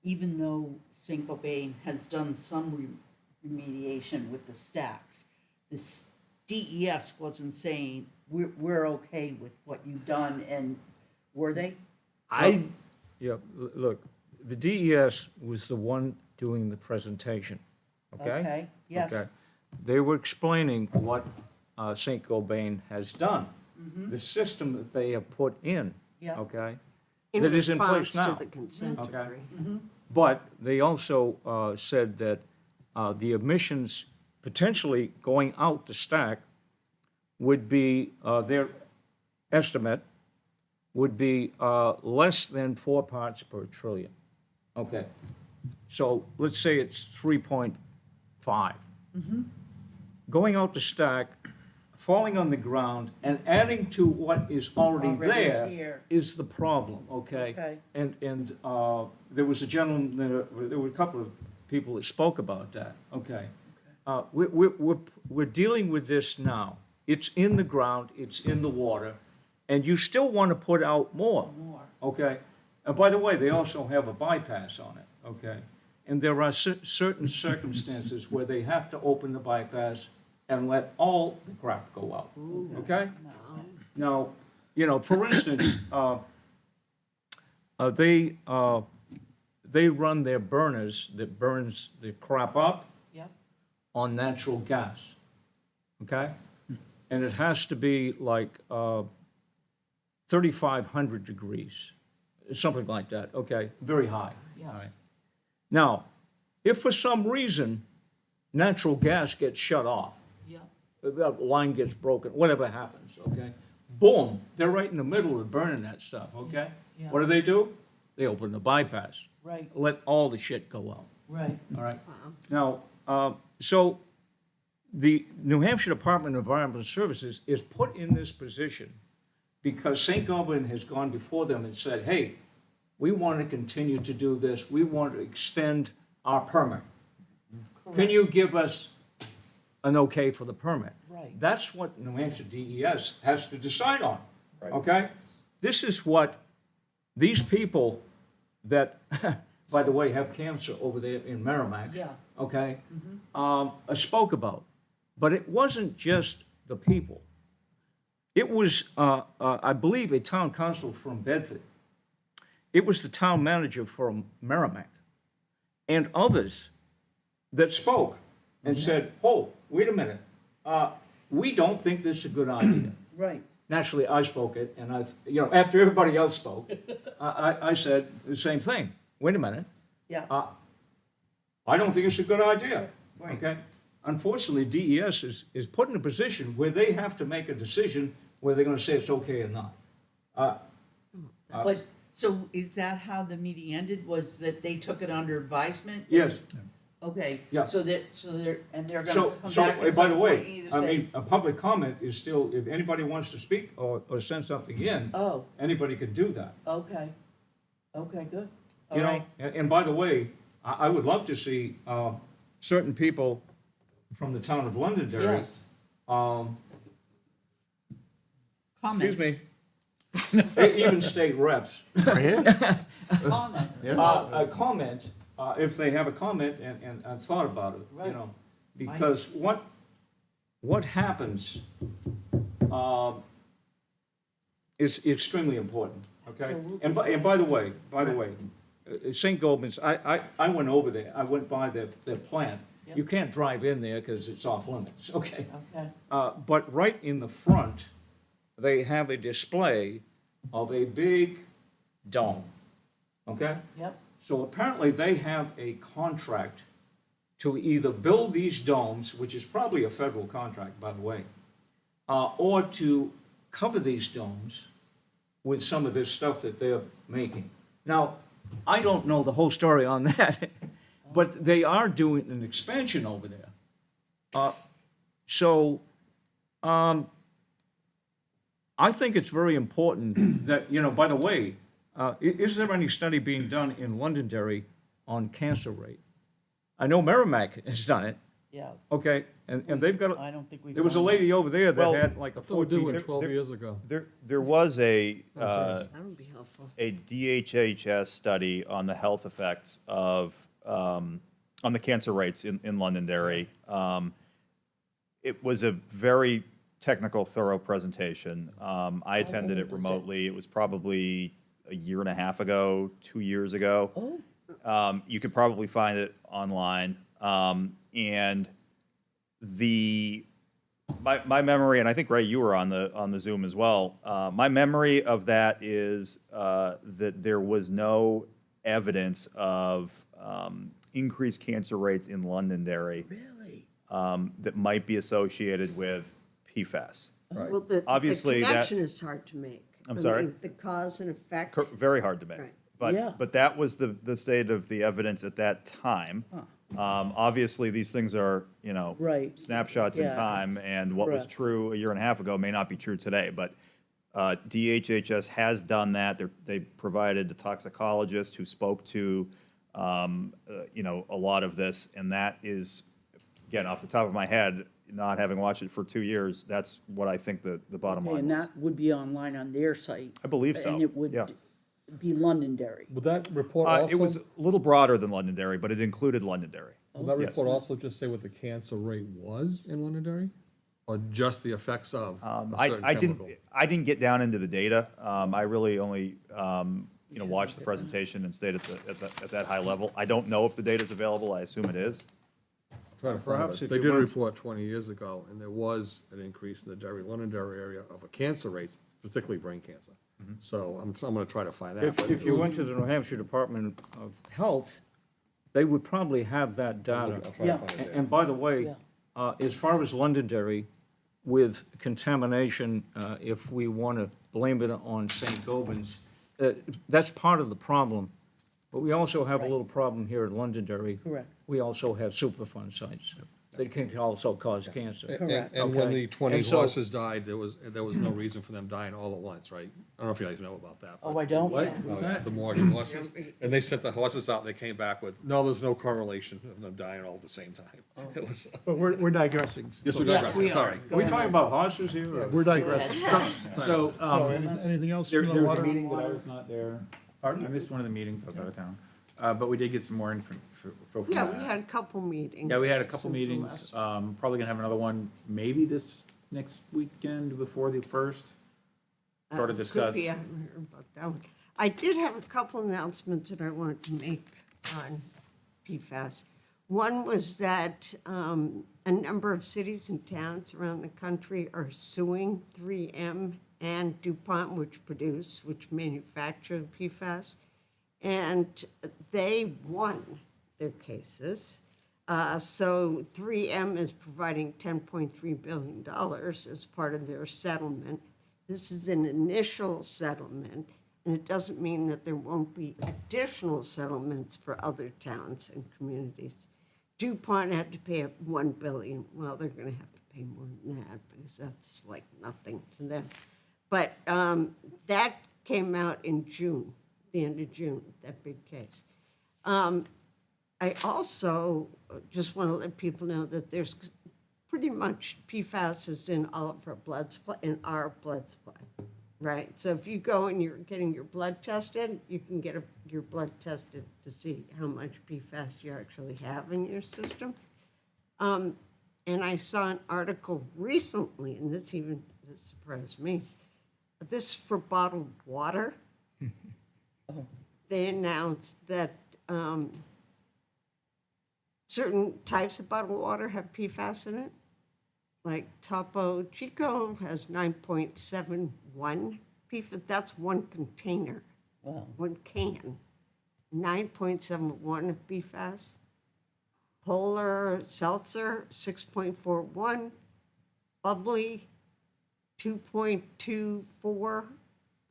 B: even though St. Gobain has done some remediation with the stacks, this DES wasn't saying, we're okay with what you've done, and were they?
H: Yeah, look, the DES was the one doing the presentation, okay?
B: Okay, yes.
H: Okay. They were explaining what St. Gobain has done, the system that they have put in,
B: Yeah.
H: okay?
K: In
H: That is in
K: response
H: place
K: to
H: now.
K: the consent
H: Okay.
K: decree.
H: But they also said that the emissions potentially going out the stack would be, their estimate would be less than 4 parts per trillion. Okay. So let's say it's 3.5. Going out the stack, falling on the ground, and adding to what is already
B: Already
H: there
B: here.
H: is the problem, okay?
B: Okay.
H: And there was a gentleman, there were a couple of people that spoke about that, okay? We're dealing with this now. It's in the ground, it's in the water, and you still want to put out more. Okay? And by the way, they also have a bypass on it, okay? And there are certain circumstances where they have to open the bypass and let all the crap go out, okay? Now, you know, for instance, they run their burners that burns the crap up
B: Yep.
H: on natural gas, okay? And it has to be like 3,500 degrees, something like that, okay? Very high.
B: Yes.
H: all right? Now, if for some reason natural gas gets shut off,
B: Yep.
H: the line gets broken, whatever happens, okay? Boom, they're right in the middle of burning that stuff, okay?
B: Yeah.
H: What do? They open the bypass.
B: Right.
H: Let all the shit go out.
B: Right.
H: All right. Now, so the New Hampshire Department of Environmental Services is put in this position because St. Gobain has gone before them and said, hey, we want to continue to do this. We want to extend our permit. Can you give us an okay for the permit?
B: Right.
H: That's what New Hampshire DES has to decide on, okay? This is what these people that, by the way, have cancer over there in Merrimack,
B: Yeah.
H: okay, spoke about. But it wasn't just the people. It was, I believe, a town council from Bedford. It was the town manager from Merrimack. and others that spoke and said, oh, wait a minute, we don't think this is a good idea.
B: Right.
H: Naturally, I spoke it, and after everybody else spoke, I said the same thing. Wait a minute,
B: Yeah.
H: I don't think it's a good idea,
B: Right.
H: okay? Unfortunately, DES is put in a position where they have to make a decision whether they're gonna say it's okay or not.
B: But, so is that how the meeting ended, was that they took it under advisement?
H: Yes,
B: Okay.
H: Yeah.
B: So they're gonna
H: so,
B: come back
H: by
B: at some
H: the
B: point
H: way,
B: and either
H: I
B: say,
H: mean, a public comment is still, if anybody wants to speak or send something in,
B: oh,
H: anybody could do that.
B: okay. Okay, good.
H: You
B: All
H: know,
B: right.
H: and by the way, I would love to see certain people from the town of Londonderry.
B: Yes. Comment.
H: Excuse me. Even state reps.
B: Comment.
H: A comment, if they have a comment and thought about it, you
B: Right.
H: know. Because what happens is extremely important, okay?
B: Absolutely.
H: And by the way, St. Gobain's, I went over there, I went by their plant.
B: Yep.
H: You can't drive in there because it's off limits, okay?
B: Okay.
H: But right in the front, they have a display of a big dome, okay?
B: Yep.
H: So apparently they have a contract to either build these domes, which is probably a federal contract, by the way, or to cover these domes with some of this stuff that they're making. Now, I don't know the whole story on that, but they are doing an expansion over there. I think it's very important that, by the way, is there any study being done in Londonderry on cancer rate? I know Merrimack has done it,
B: Yeah.
H: okay, and they've got,
B: I don't think we've.
H: there was a
B: done
H: lady over there that
P: Well,
H: had like a
E: I thought we did
H: 14.
E: one 12 years ago.
P: There was a,
K: That would be helpful.
P: a DHHS study on the health effects of, on the cancer rates in Londonderry. It was a very technical, thorough presentation. I attended it remotely. It was probably a year and a half ago, 2 years ago. You could probably find it online. And my memory, and I think, Ray, you were on the Zoom as well. My memory of that is that there was no evidence of increased cancer rates in Londonderry.
B: Really?
P: That might be associated with PFAS.
K: Well, the
P: Obviously, that-
K: connection is hard to make.
P: I'm
K: I
P: sorry?
K: mean, the cause and effect.
P: Very hard to make.
K: Right.
B: Yeah.
P: But that was the state of the evidence at that time. Obviously, these things are,
B: Right.
P: snapshots in
B: Yeah.
P: time, and what was
B: Correct.
P: true a year and a half ago may not be true today. But DHHS has done that. They provided a toxicologist who spoke to, a lot of this, and that is, again, off the top of my head, not having watched it for 2 years, that's what I think the bottom
B: Okay,
P: line
B: and
P: was.
B: that would be online on their site.
P: I believe so,
B: And it would
P: yeah.
B: be Londonderry.
E: Would that report also?
P: It was a little broader than Londonderry, but it included Londonderry.
E: Will that
P: Yes.
E: report also just say what the cancer rate was in Londonderry? Or just the effects of a certain
P: I
E: chemical?
P: I didn't get down into the data. I really only, watched the presentation and stayed at that high level. I don't know if the data's available. I assume it is.
E: Trying to find
H: Perhaps
E: it.
H: if
E: They
H: you
E: did a
H: want-
E: report 20 years ago, and there was an increase in the Londonderry area of a cancer rates, particularly brain cancer. So I'm gonna try to find out. but
H: If
E: it
H: you
E: was-
H: went to the New Hampshire Department of Health, they would probably have that
E: I'll
H: data.
E: try to find it there.
H: And by the way,
B: Yeah.
H: as far as Londonderry, with contamination, if we want to blame it on St. Gobain's, that's part of the problem. But we also have a little problem here in Londonderry.
B: Correct.
H: We also have Superfund sites that can also cause cancer.
B: Correct.
E: And when
H: Okay.
E: the 20
H: And so-
E: horses died, there was no reason for them dying all at once, right? I don't know if you guys know about that.
B: Oh, I don't?
E: What?
H: What's that?
E: The Morgan horses. And they sent the horses out, and they came back with, no, there's no correlation of them dying all at the same time. It was,
A: But we're digressing.
E: yes, we're
B: Yes,
E: digressing,
B: we are.
E: sorry.
H: Are we talking about horses here? or-
A: We're digressing.
I: So,
A: So anything else from the
I: there was a
A: water?
I: meeting that I was not there. I missed one of the meetings, I was out of town. But we did get some more info from
K: Yeah,
I: that.
K: we had a couple meetings.
I: Yeah, we had a couple
K: since the
I: meetings,
K: last-
I: probably gonna have another one, maybe this next weekend before the first. Sort of
K: Could
I: discuss.
K: be, I haven't heard about that one. I did have a couple announcements that I wanted to make on PFAS. One was that a number of cities and towns around the country are suing 3M and DuPont, which manufacture PFAS, and they won their cases. So 3M is providing $10.3 billion as part of their settlement. This is an initial settlement, and it doesn't mean that there won't be additional settlements for other towns and communities. DuPont had to pay $1 billion. Well, they're going to have to pay more than that because that's like nothing to them. But that came out in June, the end of June, that big case. I also just want to let people know that there's pretty much PFAS is in all of our blood supply, in our blood supply, right? So if you go and you're getting your blood tested, you can get your blood tested to see how much PFAS you actually have in your system. And I saw an article recently, and this surprised me. This is for bottled water. They announced that certain types of bottled water have PFAS in it. Like Topo Chico has 9.71 PFAS. That's one container, one can. 9.71 of PFAS. Polar Seltzer, 6.41. Bubbly, 2.24.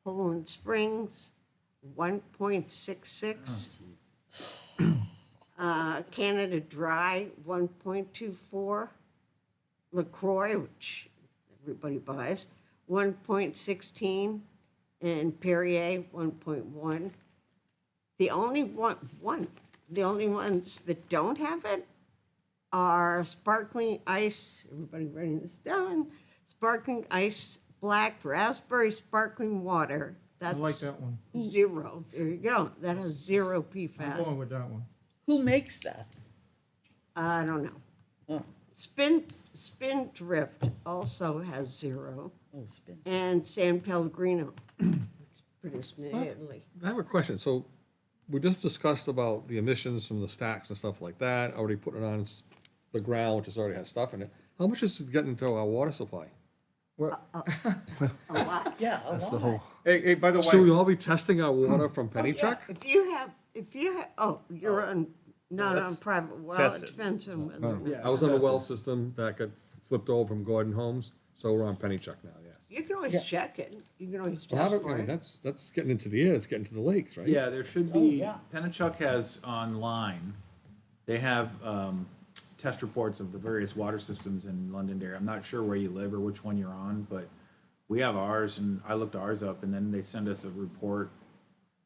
K: Poland Springs, 1.66. Canada Dry, 1.24. LaCroix, which everybody buys, 1.16. And Perrier, 1.1. The only ones that don't have it are Sparkling Ice, everybody writing this down, Sparkling Ice Black Raspberry Sparkling Water. That's
H: I like that one.
K: 0. There you go. That has 0 PFAS.
H: I'm going with that one.
B: Who makes that?
K: I don't know.
B: Oh,
K: Spindrift also has 0.
B: oh, spin.
K: And San Pellegrino, produced in Italy.
E: I have a question. So we just discussed about the emissions from the stacks and stuff like that, already putting it on the ground, which has already has stuff in it. How much is it getting into our water supply?
K: A lot.
B: Yeah, a lot.
H: Hey, by the
E: Should we
H: way,
E: all be testing our water from Pennychuck?
K: If you have, you're on, not on private well,
P: test
K: it
P: it.
K: depends on whether.
E: I was on a well system that got flipped over from Gordon Homes, so we're on Pennychuck now, yes.
K: You can always check it. You can always
E: Well, I
K: test
E: don't- I
K: for
E: mean,
K: it.
E: that's getting into the air, it's getting to the lakes, right?
I: Yeah, there should
B: Oh,
I: be,
B: yeah.
I: Pennachuck has online, they have test reports of the various water systems in Londonderry. I'm not sure where you live or which one you're on, but we have ours, and I looked ours up, and then they send us a report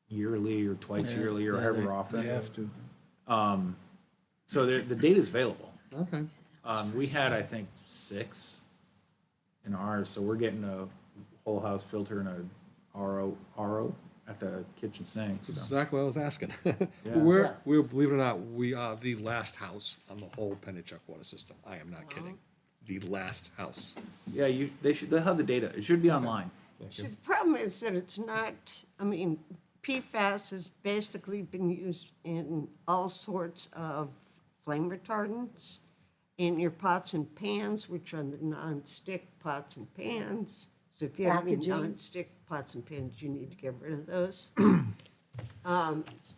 I: yearly or twice yearly or however often.
G: They have to.
I: So the data's available.
E: Okay.
I: We had, I think, 6 in ours, so we're getting a whole house filter and a RO at the kitchen sink.
E: That's
I: so.
E: exactly what I was asking.
I: Yeah.
E: We're, believe it or not, we are the last house on the whole Pennachuck water system. I am not kidding. The last house.
I: Yeah, they'll have the data. It should be online.
K: See, the problem is that it's not, I mean, PFAS has basically been used in all sorts of flame retardants, in your pots and pans, which are the non-stick pots and pans. So if you have any
B: Packaging.
K: non-stick pots and pans, you need to get rid of those. It's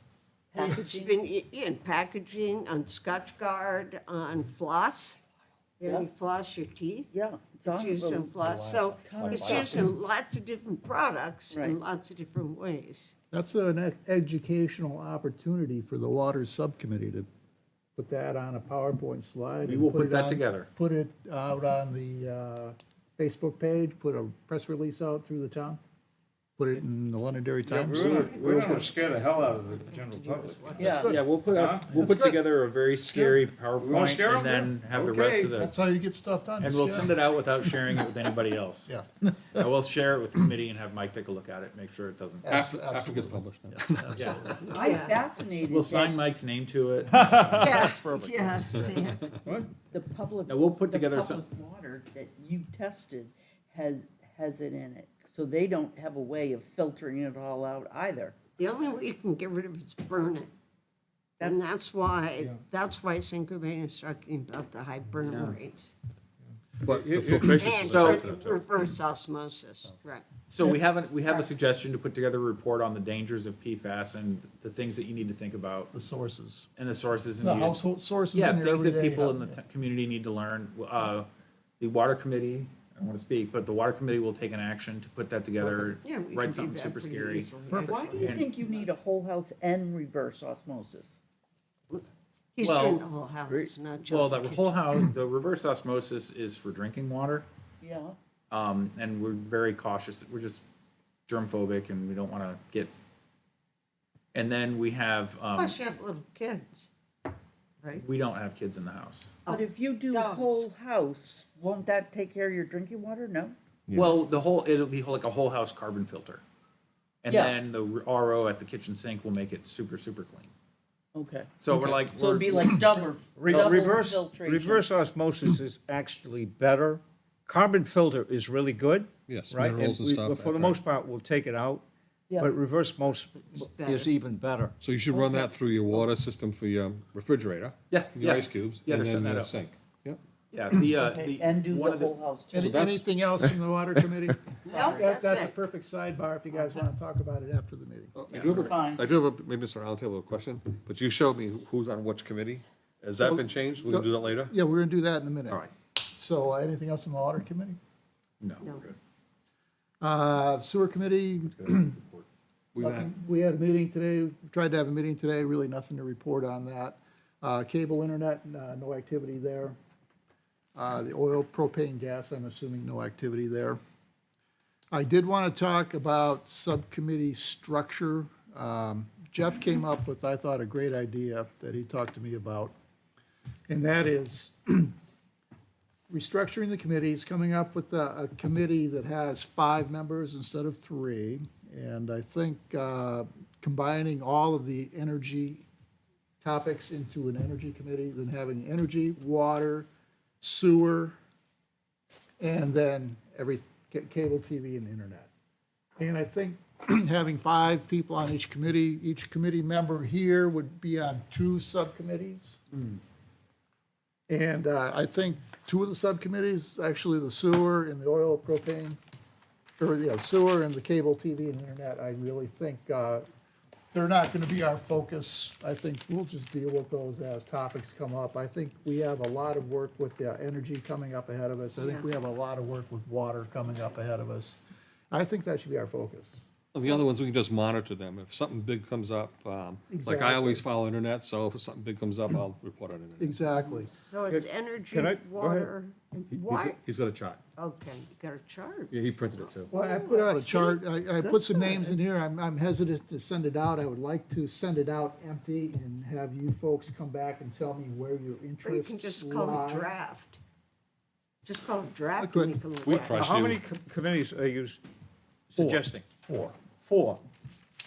B: Packaging.
K: been in packaging, on Scotchgard, on floss. You know, you floss your teeth.
B: Yeah, it's
K: It's
B: on
K: used in
B: the
K: floss. So
B: ton of
K: it's
B: stuff.
K: used in lots of different products
B: Right.
K: in lots of different ways.
A: That's an educational opportunity for the water subcommittee to put that on a PowerPoint slide.
I: We
A: and
I: will put
A: it
I: that
A: on-
I: together.
A: Put it out on the Facebook page, put a press release out through the town, put it in the Londonderry Times.
H: we're gonna scare the hell out of the general public.
B: Yeah,
I: Yeah, we'll put together a very scary PowerPoint
H: scare
I: and then have the
H: Okay.
I: rest of the,
A: That's how you get stuff done.
I: and we'll send it out without sharing it with anybody else.
A: Yeah.
I: I will share it with the committee and have Mike take a look at it, make sure it doesn't.
E: After it gets published.
I: Yeah,
B: I'm fascinated
I: we'll
B: that
I: sign Mike's name to it.
K: Yes, yes.
B: the public.
I: Now, we'll put
B: the
I: together
B: public water that you tested has it in it, so they don't have a way of filtering it all out either.
K: The only way you can get rid of it is burn it. And that's why Synchrony talking about the high burn rates.
E: But the filtration
K: And
E: system.
K: reverse osmosis, right.
B: So we have a suggestion to put together a report on the dangers of PFAS and the things that you need to think about
A: The sources.
B: and the sources and
A: The
B: use.
A: household sources
B: Yeah,
A: in your
B: things that
A: everyday
B: people in
A: health,
B: the community need to learn. The water committee, I don't want to speak, but the water committee will take an action to put that together,
K: Yeah, we can
B: write
K: do
B: something
K: that
B: super
K: pretty
B: scary.
K: easily.
A: Perfect.
K: do you
B: And-
K: think you need a whole house and reverse osmosis? He's
B: Well,
K: doing the whole house, not just
B: Well,
K: the
B: the
K: kitchen.
B: whole house, the reverse osmosis is for drinking water.
K: Yeah.
B: And we're very cautious. We're just germ phobic and we don't want to get. And then we have,
K: Plus you have little kids, right?
B: we don't have kids in the house.
K: But if you do whole house, won't that take care of your drinking water? No?
B: Well, it'll be like a whole house carbon filter. And
K: Yeah.
B: then the RO at the kitchen sink will make it super, super clean.
K: Okay.
B: So we're like,
K: So it'd be
B: we're-
K: like double
H: Reverse
K: filtration.
H: reverse osmosis is actually better. Carbon filter is really good.
E: Yes,
H: right?
E: minerals and stuff,
H: For the
E: right.
H: most part, we'll take it out.
K: Yeah.
H: But reverse osmosis
K: better.
H: is even better.
E: So you should run that through your water system for your refrigerator.
B: Yeah,
E: Your
B: yeah.
E: ice cubes.
B: Yeah,
E: and
B: they're setting
E: then
B: that
E: your
B: up.
E: sink. Yep.
B: yeah,
K: And do
B: one
K: the
B: of the-
K: whole house too.
A: Anything else from the water committee?
K: No,
A: That's
K: that's
A: a
K: it.
A: perfect sidebar if you guys want to talk about it after the meeting.
E: I do have a,
K: Fine.
E: I do have a, maybe Mr. Roundtable, a question, but you showed me who's on which committee. Has that been changed? We can do that later?
A: Yeah, we're gonna do that in a minute.
E: All right.
A: So anything else from the water committee?
B: No.
K: No.
A: Sewer committee,
E: We met.
A: nothing. We had a meeting today, tried to have a meeting today, really nothing to report on that. Cable internet, no activity there. The oil, propane, gas, I'm assuming no activity there. I did want to talk about subcommittee structure. Jeff came up with, I thought, a great idea that he talked to me about. And that is restructuring the committees, coming up with a committee that has 5 members instead of 3. And I think combining all of the energy topics into an energy committee, then having energy, water, sewer, and then cable TV and internet. And I think having 5 people on each committee member here would be on 2 subcommittees. And I think 2 of the subcommittees, actually the sewer and the oil propane, or the sewer and the cable TV and internet, I really think they're not going to be our focus. I think we'll just deal with those as topics come up. I think we have a lot of work with the energy coming up ahead of us. I think we have a lot of work with water coming up ahead of us. I think that should be our focus.
E: Well, the other ones, we can just monitor them. If something big comes up, like I always follow internet, so if something big comes up, I'll report on internet.
A: Exactly.
K: So it's energy,
H: Can I- go ahead.
K: water, and why?
E: He's got a chart.
K: Okay, you got a chart.
E: Yeah, he printed it too.
A: Well, I put out a chart. I put some names in here. I'm hesitant to send it out. I would like to send it out empty and have you folks come back and tell me where your
K: Or you
A: interests
K: can just call
A: lie.
K: it draft. Just call it draft
A: could.
K: and you can look
E: We
K: at it.
E: trust
H: How
E: you.
H: many committees are you suggesting?
A: 4.
H: 4.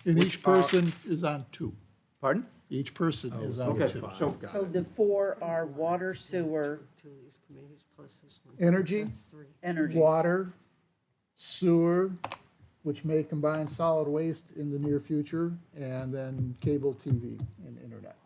A: And each person is on 2.
H: Pardon?
A: Each person is on
H: Okay,
A: 2.
H: so
Q: So the 4 are water, sewer,
K: 2 of these committees plus this one.
A: Energy,
K: That's 3.
Q: energy.
A: water, sewer, which may combine solid waste in the near future, and then cable TV and internet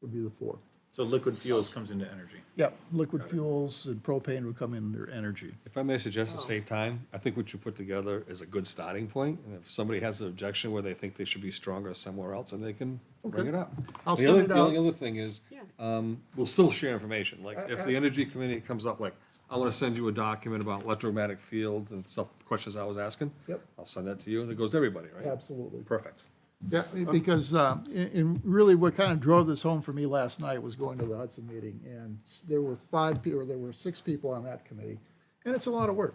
A: would be the 4.
B: So liquid fuels comes into energy.
A: Yep, liquid fuels and propane would come in under energy.
E: If I may suggest to save time, I think what you put together is a good starting point. And if somebody has an objection where they think they should be stronger somewhere else, then they can bring it up.
A: I'll
E: The
A: send
E: other-
A: it
E: The
A: out.
E: only other thing is, we'll still share information. Like, if the energy committee comes up, like, I want to send you a document about electromagnetic fields and stuff, questions I was asking.
A: Yep.
E: I'll send that to you, and it goes to everybody, right?
A: Absolutely.
E: Perfect.
A: Yeah, because, and really what kind of drove this home for me last night was going to the Hudson meeting, and there were 5 people, or there were 6 people on that committee, and it's a lot of work.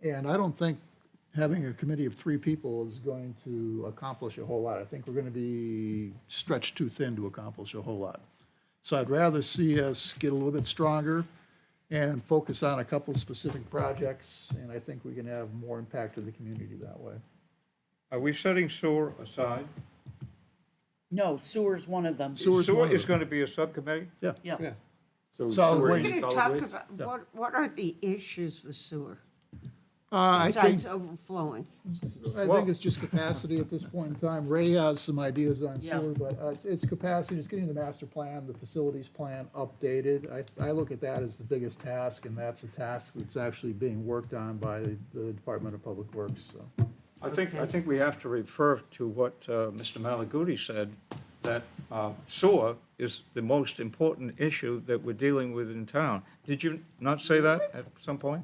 A: And I don't think having a committee of 3 people is going to accomplish a whole lot. I think we're going to be stretched too thin to accomplish a whole lot. So I'd rather see us get a little bit stronger and focus on a couple of specific projects, and I think we can have more impact to the community that way.
H: Are we setting sewer aside?
Q: No, sewer's one of them.
A: Sewer's one
H: Sewer
A: of
H: is
A: them.
H: going to be a subcommittee?
Q: Yeah.
E: Yeah.
B: So
A: Solid
B: sewer
A: waste.
B: and
K: We're
B: solid
K: going to
B: waste?
K: talk about, what are the issues with sewer?
A: I think,
K: besides overflowing?
A: I think it's just capacity at this point in time. Ray has some ideas on
Q: Yeah.
A: sewer, but it's capacity, it's getting the master plan, the facilities plan updated. I look at that as the biggest task, and that's a task that's actually being worked on by the Department of Public Works, so.
H: I think we have to refer to what Mr. Malaguti said, that sewer is the most important issue that we're dealing with in town. Did you not say that at some point?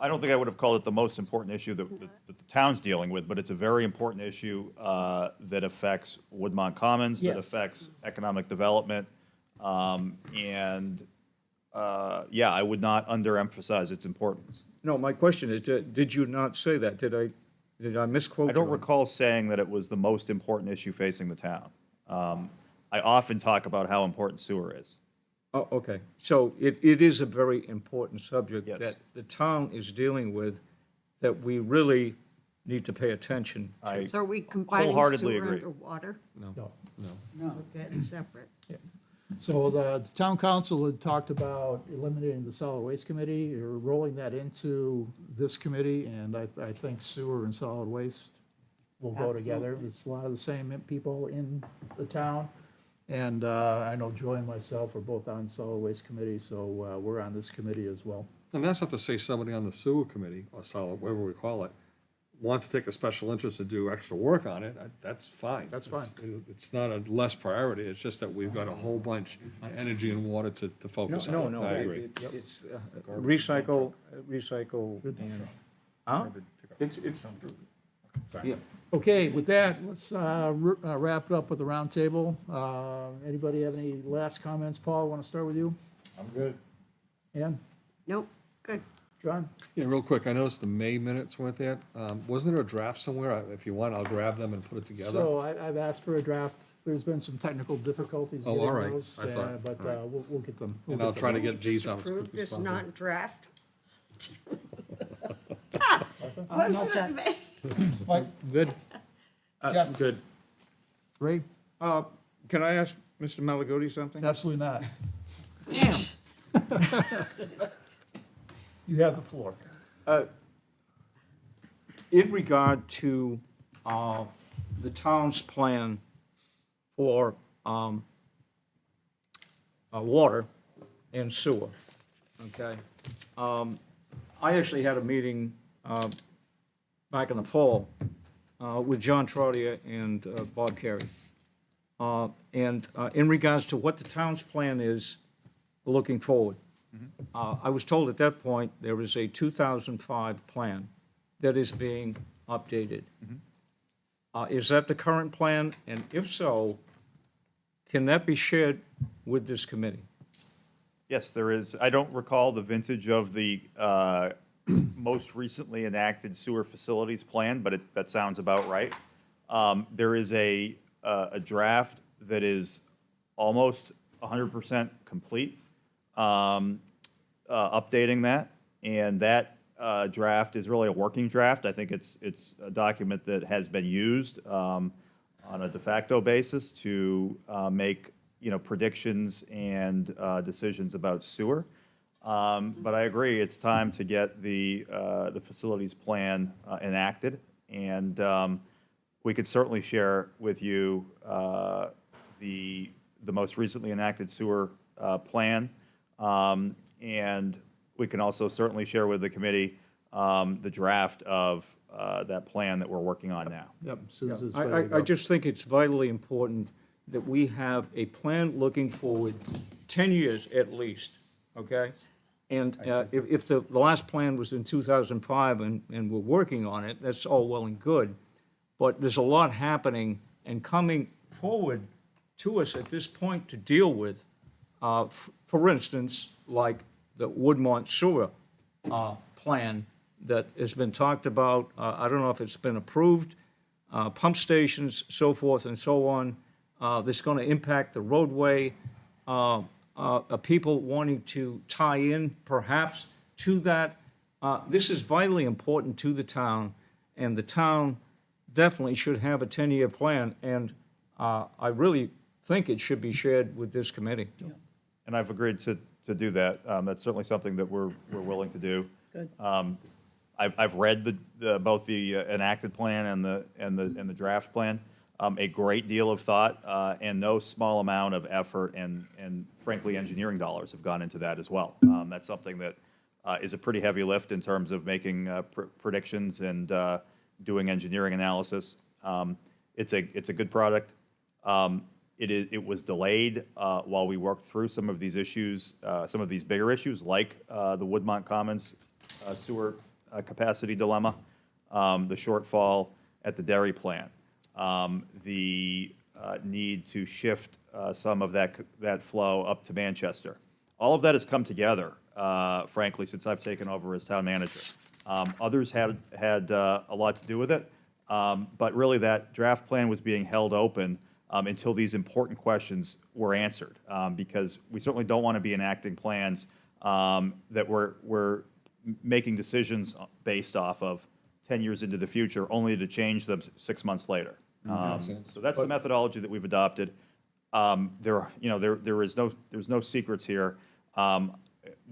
P: I don't think I would have called it the most important issue that the town's dealing with, but it's a very important issue that affects Woodmont Commons, that
Q: Yes.
P: affects economic development. Yeah, I would not underemphasize its importance.
H: No, my question is, did you not say that? Did I misquote
P: I
H: you?
P: don't recall saying that it was the most important issue facing the town. I often talk about how important sewer is.
H: Oh, okay. So it is a very important subject
P: Yes.
H: that the town is dealing with, that we really need to pay attention to.
P: I
K: So are we combining
P: wholeheartedly
K: sewer
P: agree.
K: underwater?
A: No.
K: Okay, it's separate.
A: So the town council had talked about eliminating the solid waste committee, or rolling that into this committee, and I think sewer and solid waste will go together. It's a lot of the same people in the town. And I know Joy and myself are both on solid waste committee, so we're on this committee as well.
E: And that's not to say somebody on the sewer committee, or solid, whatever we call it, wants to take a special interest to do extra work on it, that's fine.
A: That's fine.
E: It's not a less priority, it's just that we've got a whole bunch of energy and water to focus on.
H: No,
E: I agree.
H: It's recycle, and, huh? It's, yeah.
A: Okay, with that, let's wrap it up with the roundtable. Anybody have any last comments? Paul, want to start with you?
J: I'm good.
A: Ann?
K: Nope, good.
A: John?
E: Yeah, real quick, I noticed the May minutes weren't there. Wasn't there a draft somewhere? If you want, I'll grab them and put it together.
A: So I've asked for a draft. There's been some technical difficulties
E: Oh,
A: getting
E: all right.
A: those,
E: I thought-
A: but
E: all right.
A: we'll get them.
E: And I'll try to get these out as
K: Approve
E: quick as
K: this
E: possible.
K: non-draft?
Q: all
K: Wasn't
Q: set.
K: it May?
A: Mike?
H: Good.
A: Jeff?
H: Good.
A: Ray?
H: Can I ask Mr. Malaguti something?
A: Absolutely not.
K: Damn.
A: You have the floor.
H: In regard to the town's plan for water and sewer, okay? I actually had a meeting back in the fall with John Trotter and Bob Carey. And in regards to what the town's plan is looking forward, I was told at that point there is a 2005 plan that is being updated. Is that the current plan? And if so, can that be shared with this committee?
P: Yes, there is. I don't recall the vintage of the most recently enacted sewer facilities plan, but that sounds about right. There is a draft that is almost 100% complete, updating that, and that draft is really a working draft. I think it's a document that has been used on a de facto basis to make predictions and decisions about sewer. But I agree, it's time to get the facilities plan enacted, and we could certainly share with you the most recently enacted sewer plan, and we can also certainly share with the committee the draft of that plan that we're working on now.
A: Yep, Susan's ready to
H: I
A: go.
H: just think it's vitally important that we have a plan looking forward 10 years at least, okay? And if the last plan was in 2005 and we're working on it, that's all well and good. But there's a lot happening and coming forward to us at this point to deal with. For instance, like the Woodmont sewer plan that has been talked about. I don't know if it's been approved. Pump stations, so forth and so on. That's going to impact the roadway. People wanting to tie in perhaps to that. This is vitally important to the town, and the town definitely should have a 10-year plan, and I really think it should be shared with this committee.
P: And I've agreed to do that. That's certainly something that we're willing to do.
Q: Good.
P: I've read both the enacted plan and the draft plan. A great deal of thought and no small amount of effort and frankly, engineering dollars have gone into that as well. That's something that is a pretty heavy lift in terms of making predictions and doing engineering analysis. It's a good product. It was delayed while we worked through some of these issues, some of these bigger issues, like the Woodmont Commons sewer capacity dilemma, the shortfall at the dairy plant, the need to shift some of that flow up to Manchester. All of that has come together, frankly, since I've taken over as town manager. Others had a lot to do with it, but really that draft plan was being held open until these important questions were answered, because we certainly don't want to be enacting plans that we're making decisions based off of 10 years into the future, only to change them 6 months later. So that's the methodology that we've adopted. There's no secrets here.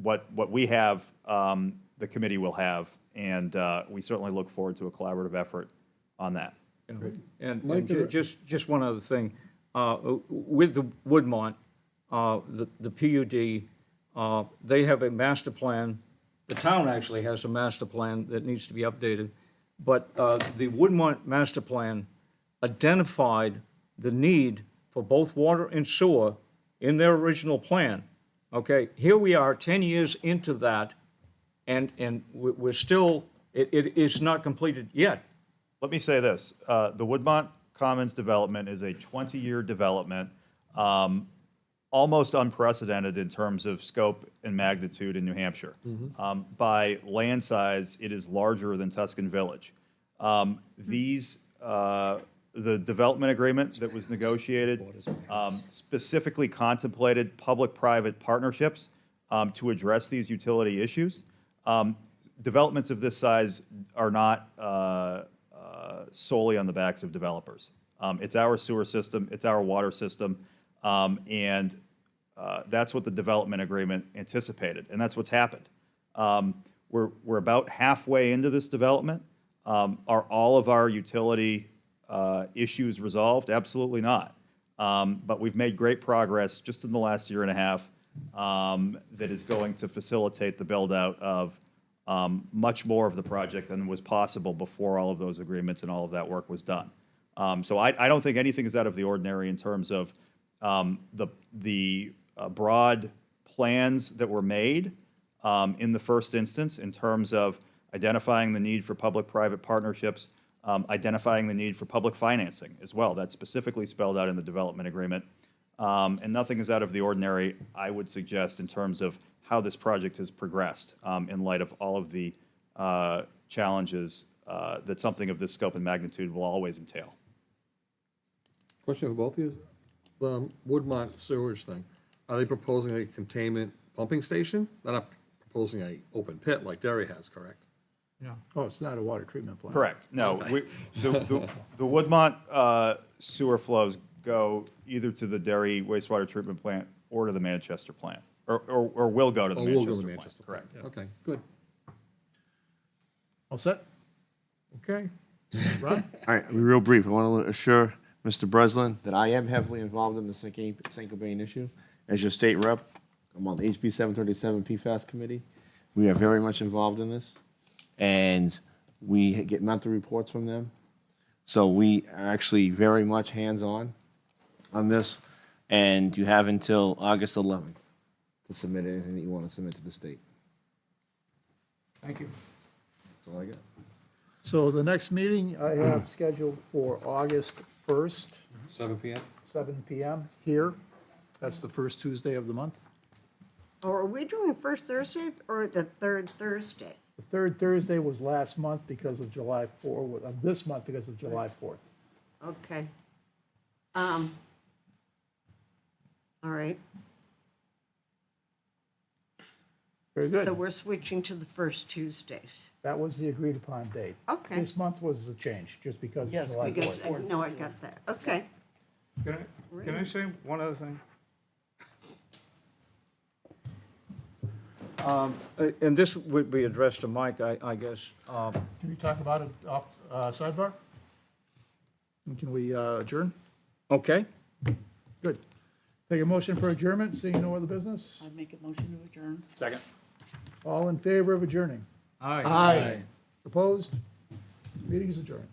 P: What we have, the committee will have, and we certainly look forward to a collaborative effort on that.
H: And just one other thing, with the Woodmont, the PUD, they have a master plan. The town actually has a master plan that needs to be updated, but the Woodmont master plan identified the need for both water and sewer in their original plan. Okay, here we are 10 years into that, and we're still, it is not completed yet.
P: Let me say this, the Woodmont Commons development is a 20-year development, almost unprecedented in terms of scope and magnitude in New Hampshire. By land size, it is larger than Tuscan Village. The development agreement that was negotiated specifically contemplated public-private partnerships to address these utility issues. Developments of this size are not solely on the backs of developers. It's our sewer system, it's our water system, and that's what the development agreement anticipated, and that's what's happened. We're about halfway into this development. Are all of our utility issues resolved? Absolutely not. But we've made great progress just in the last year and a half that is going to facilitate the build-out of much more of the project than was possible before all of those agreements and all of that work was done. So I don't think anything is out of the ordinary in terms of the broad plans that were made in the first instance in terms of identifying the need for public-private partnerships, identifying the need for public financing as well. That's specifically spelled out in the development agreement. And nothing is out of the ordinary, I would suggest, in terms of how this project has progressed in light of all of the challenges that something of this scope and magnitude will always entail.
E: Question for both of you. The Woodmont sewage thing, are they proposing a containment pumping station? They're not proposing a open pit like Derry has, correct?
H: Yeah.
A: Oh, it's not a water treatment plant.
P: Correct. No, the Woodmont sewer flows go either to the Derry wastewater treatment plant or to the Manchester plant, or will go to the
E: Oh, will go to
P: Manchester plant.
E: Manchester.
P: Correct.
E: Okay, good.
A: All set?
H: Okay.
A: Ron?
O: All right, I'll be real brief. I want to assure Mr. Breslin that I am heavily involved in the St. Cobain issue. As your state rep, I'm on the HB 737 PFAS committee. We are very much involved in this, and we get monthly reports from them. So we are actually very much hands-on on this, and you have until August 11th to submit anything that you want to submit to the state.
H: Thank you.
O: That's all I got.
A: So the next meeting I have scheduled for August 1st,
E: 7 p.m.?
A: 7 PM here. That's the first Tuesday of the month.
K: Or are we doing first Thursday or the third Thursday?
A: The third Thursday was last month because of July 4th, this month because of July 4th.
K: Okay. All right.
A: Very good.
K: So we're switching to the first Tuesdays.
A: That was the agreed upon date.
K: Okay.
A: This month was the change, just because of July
K: Because,
A: 4th.
K: no, I got that. Okay.
H: Can I say one other thing? And this would be addressed to Mike, I guess.
A: Can we talk about it off sidebar? And can we adjourn?
H: Okay?
A: Good. Take a motion for adjournment, seeing no other business.
Q: I'd make a motion to adjourn.
I: Second.
A: All in favor of adjourning?
H: Aye.
A: Aye. Opposed? Meeting is adjourned.